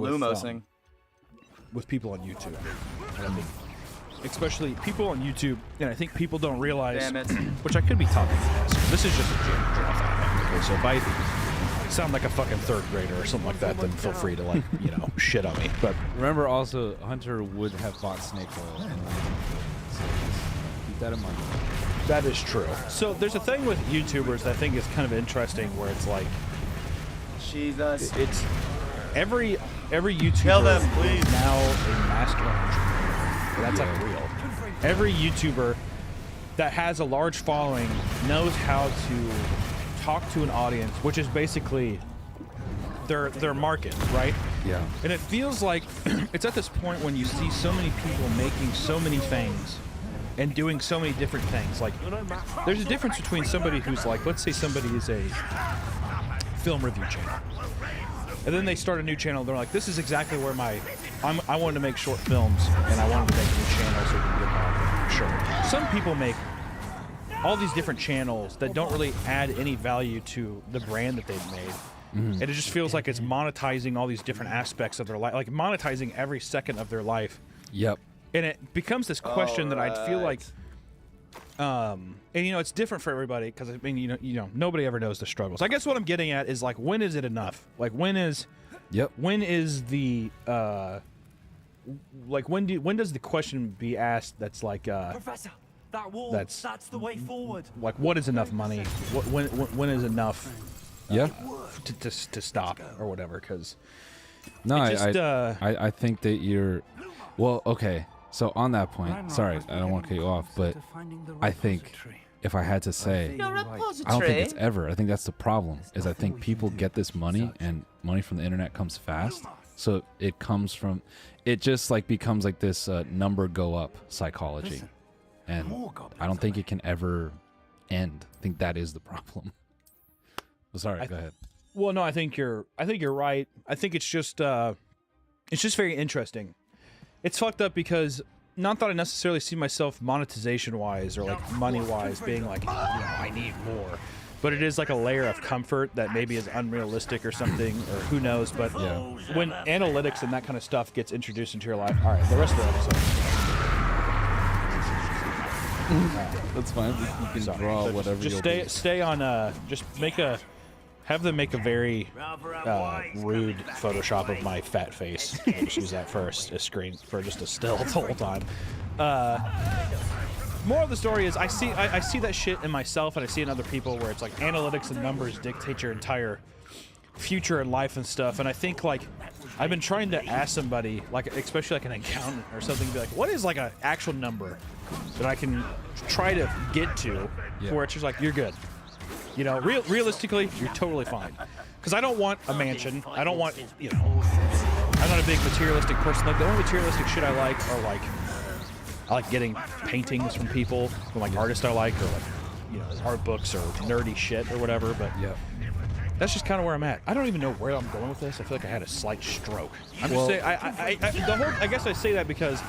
with people on YouTube. Especially people on YouTube, and I think people don't realize, which I could be talking about. This is just a general thing. Okay, so if I sound like a fucking third grader or something like that, then feel free to like, you know, shit on me. But remember also, Hunter would have bought snake oil. So keep that in mind. That is true. So there's a thing with YouTubers that I think is kind of interesting where it's like, Jesus, it's every YouTuber is now a master entrepreneur. That's like real. Every YouTuber that has a large following knows how to talk to an audience, which is basically their market, right? Yeah. And it feels like it's at this point when you see so many people making so many things and doing so many different things. Like, there's a difference between somebody who's like, let's say somebody is a film review channel. And then they start a new channel. They're like, this is exactly where I wanted to make short films, and I wanted to make a new channel so we can get marketing. Sure. Some people make all these different channels that don't really add any value to the brand that they've made. And it just feels like it's monetizing all these different aspects of their life, like monetizing every second of their life. Yep. And it becomes this question that I feel like, and you know, it's different for everybody because I mean, you know, nobody ever knows the struggles. I guess what I'm getting at is like, when is it enough? Like, when is the like when does the question be asked that's like Professor, that wall, that's the way forward. Like, what is enough money? When is enough? To stop or whatever? Because I think that you're well. Okay, so on that point, sorry, I don't want to cut you off, but I think if I had to say, I don't think it's ever. I think that's the problem. Is I think people get this money, and money from the internet comes fast. So it comes from, it just like becomes like this number go up psychology, and I don't think it can ever end. I think that is the problem. Sorry, go ahead. Well, no, I think you're right. I think it's just very interesting. It's fucked up because not that I necessarily see myself monetization wise or like money wise being like, you know, I need more, but it is like a layer of comfort that maybe is unrealistic or something, or who knows. But when analytics and that kind of stuff gets introduced into your life, all right, the rest of the episode. That's fine. You can draw whatever. Just stay on. Just have them make a very rude Photoshop of my fat face. I'll just use that first as screen for just a still the whole time. More of the story is I see that shit in myself and I see it in other people where it's like analytics and numbers dictate your entire future in life and stuff. And I think like I've been trying to ask somebody, like especially like an accountant or something, to be like, what is like an actual number that I can try to get to where it's just like, you're good. You know, realistically, you're totally fine. Because I don't want a mansion. I don't want, you know, I'm not a big materialistic person. Like, the only materialistic shit I like are, like, I like getting paintings from people, from, like, artists I like, or, like, you know, art books or nerdy shit or whatever. But that's just kind of where I'm at. I don't even know where I'm going with this. I feel like I had a slight stroke. I'm just saying, I guess I say that because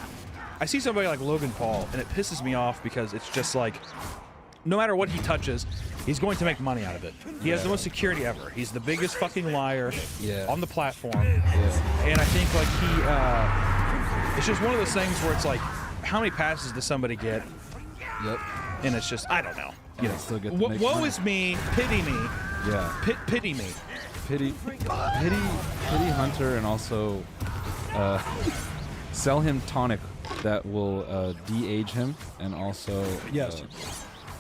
I see somebody like Logan Paul, and it pisses me off because it's just like, no matter what he touches, he's going to make money out of it. He has the most security ever. He's the biggest fucking liar on the platform. And I think like it's just one of those things where it's like, how many passes does somebody get? Yep. And it's just, I don't know. You know, still get to make woe money. is me, pity me. Yeah. Pity me. Pity Hunter, and also sell him tonic that will de-age him, and also Yes.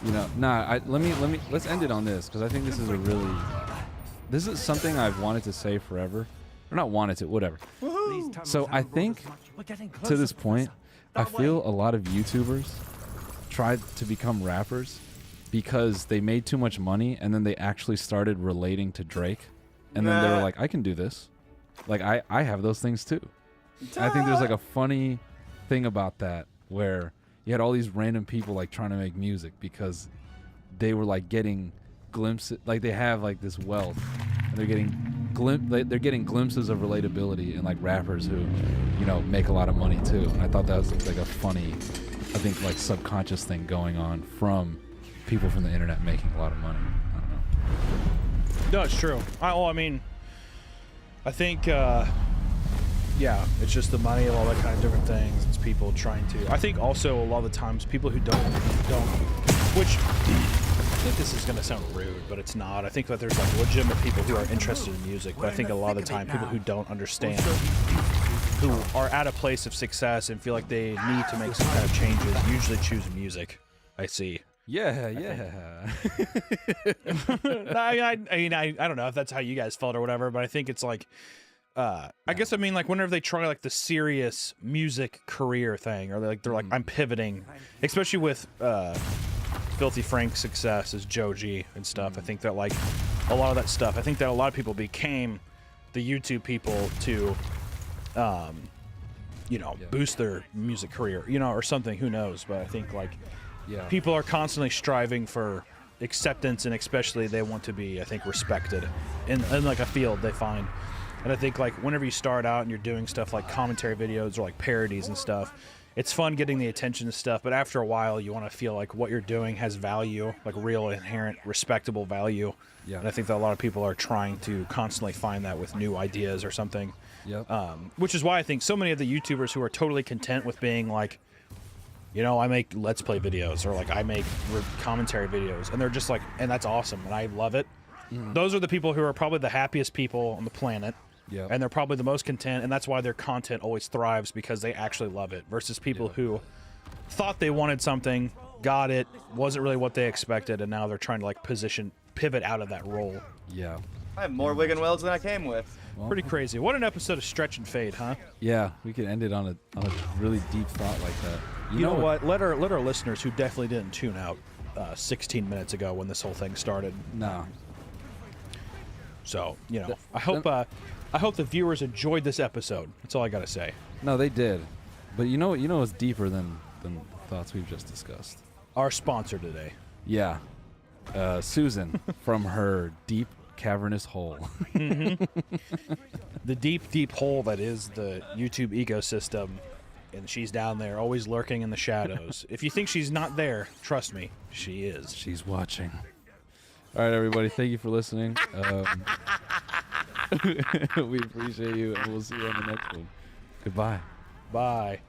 let's end it on this, because I think this is something I've wanted to say forever, or not wanted to, whatever. So I think to this point, I feel a lot of YouTubers tried to become rappers because they made too much money, and then they actually started relating to Drake, and then they were like, I can do this. Like, I have those things too. I think there's like a funny thing about that, where you had all these random people like trying to make music because they were like getting glimpses, like they have like this wealth, and they're getting glimpses of relatability in like rappers who, you know, make a lot of money too. And I thought that was like a funny, I think like subconscious thing going on from people from the internet making a lot of money. I don't know. No, it's true. I think, yeah, it's just the money and all that kind of different things. It's people trying to. I think also a lot of the times people who don't, which I think this is going to sound rude, but it's not. I think that there's like legitimate people who are interested in music, but I think a lot of the time people who don't understand, who are at a place of success and feel like they need to make some kind of changes, usually choose music. I see. Yeah. I don't know if that's how you guys felt or whatever, but I think it's like, I guess I mean like whenever they try like the serious music career thing, or they're like I'm pivoting, especially with Filthy Frank's success as Joe G and stuff. I think that like a lot of that stuff, I think that a lot of people became the YouTube people to boost their music career, or something, who knows. But I think like people are constantly striving for acceptance, and especially they want to be, I think, respected in like a field they find. And I think like whenever you start out and you're doing stuff like commentary videos or like parodies and stuff, it's fun getting the attention and stuff, but after a while you want to feel like what you're doing has value, like real, inherent, respectable value. Yeah. And I think that a lot of people are trying to constantly find that with new ideas or something. Yep. Which is why I think so many of the YouTubers who are totally content with being like, I make Let's Play videos, or like I make commentary videos, and they're just like, and that's awesome, and I love it. Those are the people who are probably the happiest people on the planet. Yeah. And they're probably the most content, and that's why their content always thrives, because they actually love it, versus people who thought they wanted something, got it, wasn't really what they expected, and now they're trying to like pivot out of that role. Yeah. I have more wig and welds than I came with. Well, pretty crazy. What an episode of Stretch and Fade, huh? Yeah, we could end it on a really deep thought like that. You know what? Let our listeners who definitely didn't tune out 16 minutes ago when this whole thing started. No. So, I hope the viewers enjoyed this episode. That's all I gotta say. No, they did. But you know what's deeper than the thoughts we've just discussed? Our sponsor today. Yeah. Susan from her deep cavernous hole. The deep hole that is the YouTube ecosystem, and she's down there always lurking in the shadows. If you think she's not there, trust me, she is. She's watching. All right, everybody, thank you for listening. We appreciate you, and we'll see you on the next one. Goodbye. Bye.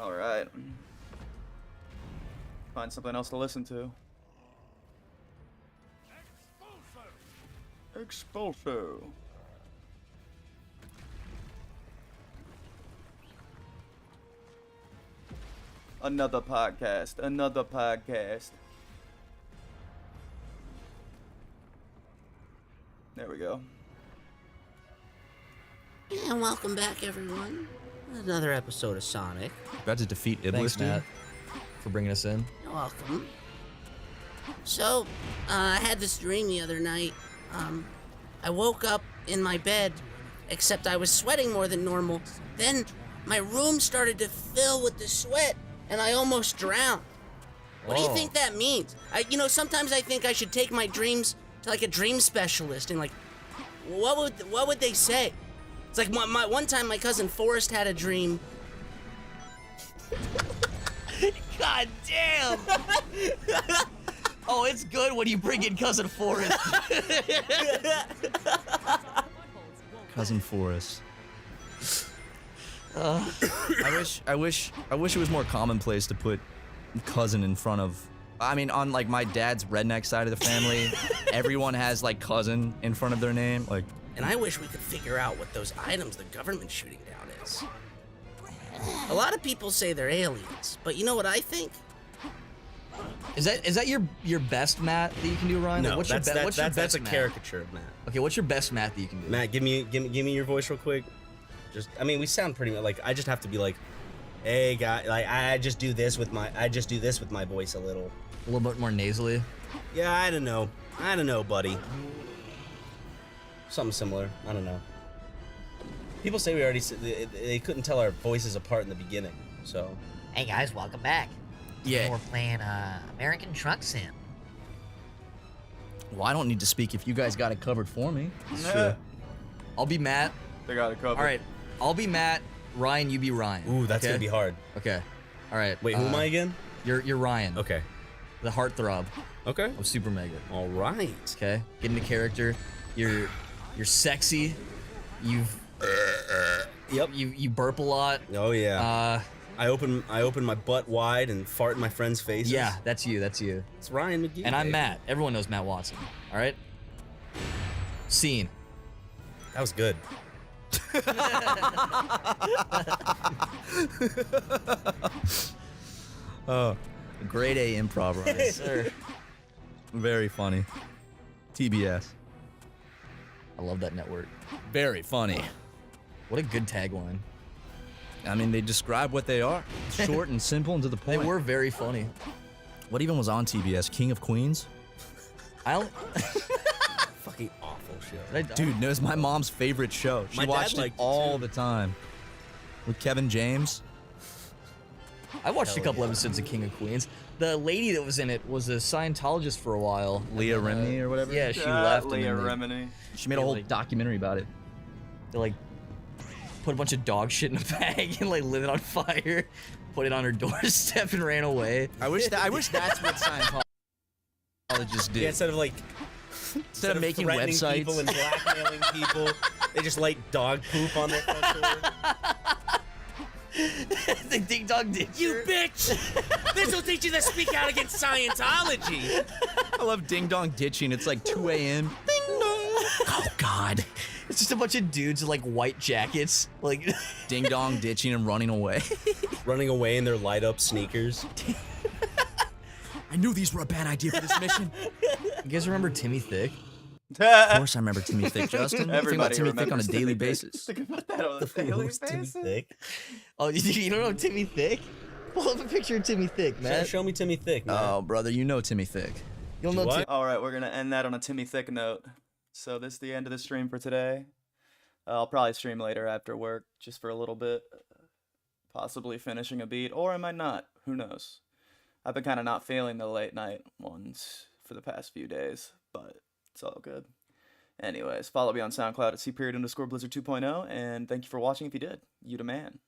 All right. Find something else to listen to. Expulso. Another podcast. There we go. And welcome back, everyone. Another episode of Sonic. About to defeat Iblis, dude, Matt, for bringing us in. You're welcome. So, I had this dream the other night. I woke up in my bed, except I was sweating more than normal. Then my room started to fill with the sweat, and I almost drowned. What do you think that means? Sometimes I think I should take my dreams to like a dream specialist and like, what would they say? It's like one time my cousin Forrest had a dream. God damn! Oh, it's good when you bring in Cousin Forrest. Cousin Forrest. I wish it was more commonplace to put cousin in front of. I mean, on like my dad's redneck side of the family, everyone has like cousin in front of their name. Like, And I wish we could figure out what those items the government's shooting down is. A lot of people say they're aliens, but you know what I think? is that your best Matt that you can do, Ryan? No, Like, what's your that's best a Matt? caricature of Matt. Okay, what's your best Matt that you can do? Matt, give me your voice real quick. I mean, we sound pretty like. I just have to be like, hey guy, like I just do this with my voice a little bit more nasally. Yeah, I don't know, buddy. Something similar. I don't know. People say we already they couldn't tell our voices apart in the beginning, so. Hey guys, welcome back. Yeah. We're playing American Truck Sim. Well, I don't need to speak if you guys got it covered for me. Sure. I'll be Matt. They got it covered. All right, I'll be Matt. Ryan, you be Ryan. Ooh, that's okay? gonna be hard. Okay. All right. Wait, who am I again? You're Ryan. Okay. The heartthrob. Okay. Of Super Mega. All right. Okay. Get into character. You're sexy. Yep. You burp a lot. Oh yeah. I open my butt wide and fart in my friends' faces. Yeah, that's you. That's you. It's Ryan McGee. And I'm Matt. Everyone knows Matt Watson. All right. Scene. That was good. Oh, grade A improv, Ryan. Sir. Very funny. TBS. I love that network. Very funny. What a good tagline. I mean, they describe what they are. Short and simple and to the point. They were very funny. What even was on TBS? King of Queens? I don't... Fucking awful show. Dude, no, it's my mom's favorite show. She My dad watched it liked it all too. the time. With Kevin James. I watched a couple episodes of King of Queens. The lady that was in it was a Scientologist for a while. Leah Remini or whatever? Yeah, she left. Leah Remini. She made a whole documentary about it. They like put a bunch of dog shit in a bag and like lit it on fire, put it on her doorstep and ran away. I wish that's what Scientologists did. Yeah, instead of like Instead of making threatening websites. people and blackmailing people, they just light dog poop on their front door. The ding dong ditcher. You bitch! This will teach you to speak out against Scientology. I love ding dong ditching. It's like 2 a.m. Ding dong. Oh God. It's just a bunch of dudes in like white jackets, like ding dong ditching and running away. Running away in their light up sneakers. I knew these were a bad idea for this mission. You guys remember Timmy Thick? Of course I remember Timmy Thick, Justin. I think about Timmy Thick on a daily basis. Think about that on a daily basis. Timmy Thick? Oh, you don't know Timmy Thick? Pull up a picture of Timmy Thick, man. Show me Timmy Thick, man. Oh, brother, you know Timmy Thick. You'll know Timmy. All right, we're gonna end that on a Timmy Thick note. So this is the end of the stream for today. I'll probably stream later after work, just for a little bit, possibly finishing a beat, or I might not. Who knows? I've been kind of not feeling the late night ones for the past few days, but it's all good. Anyways, follow me on SoundCloud at C_Blizzard 2.0, and thank you for watching if you did. You the man.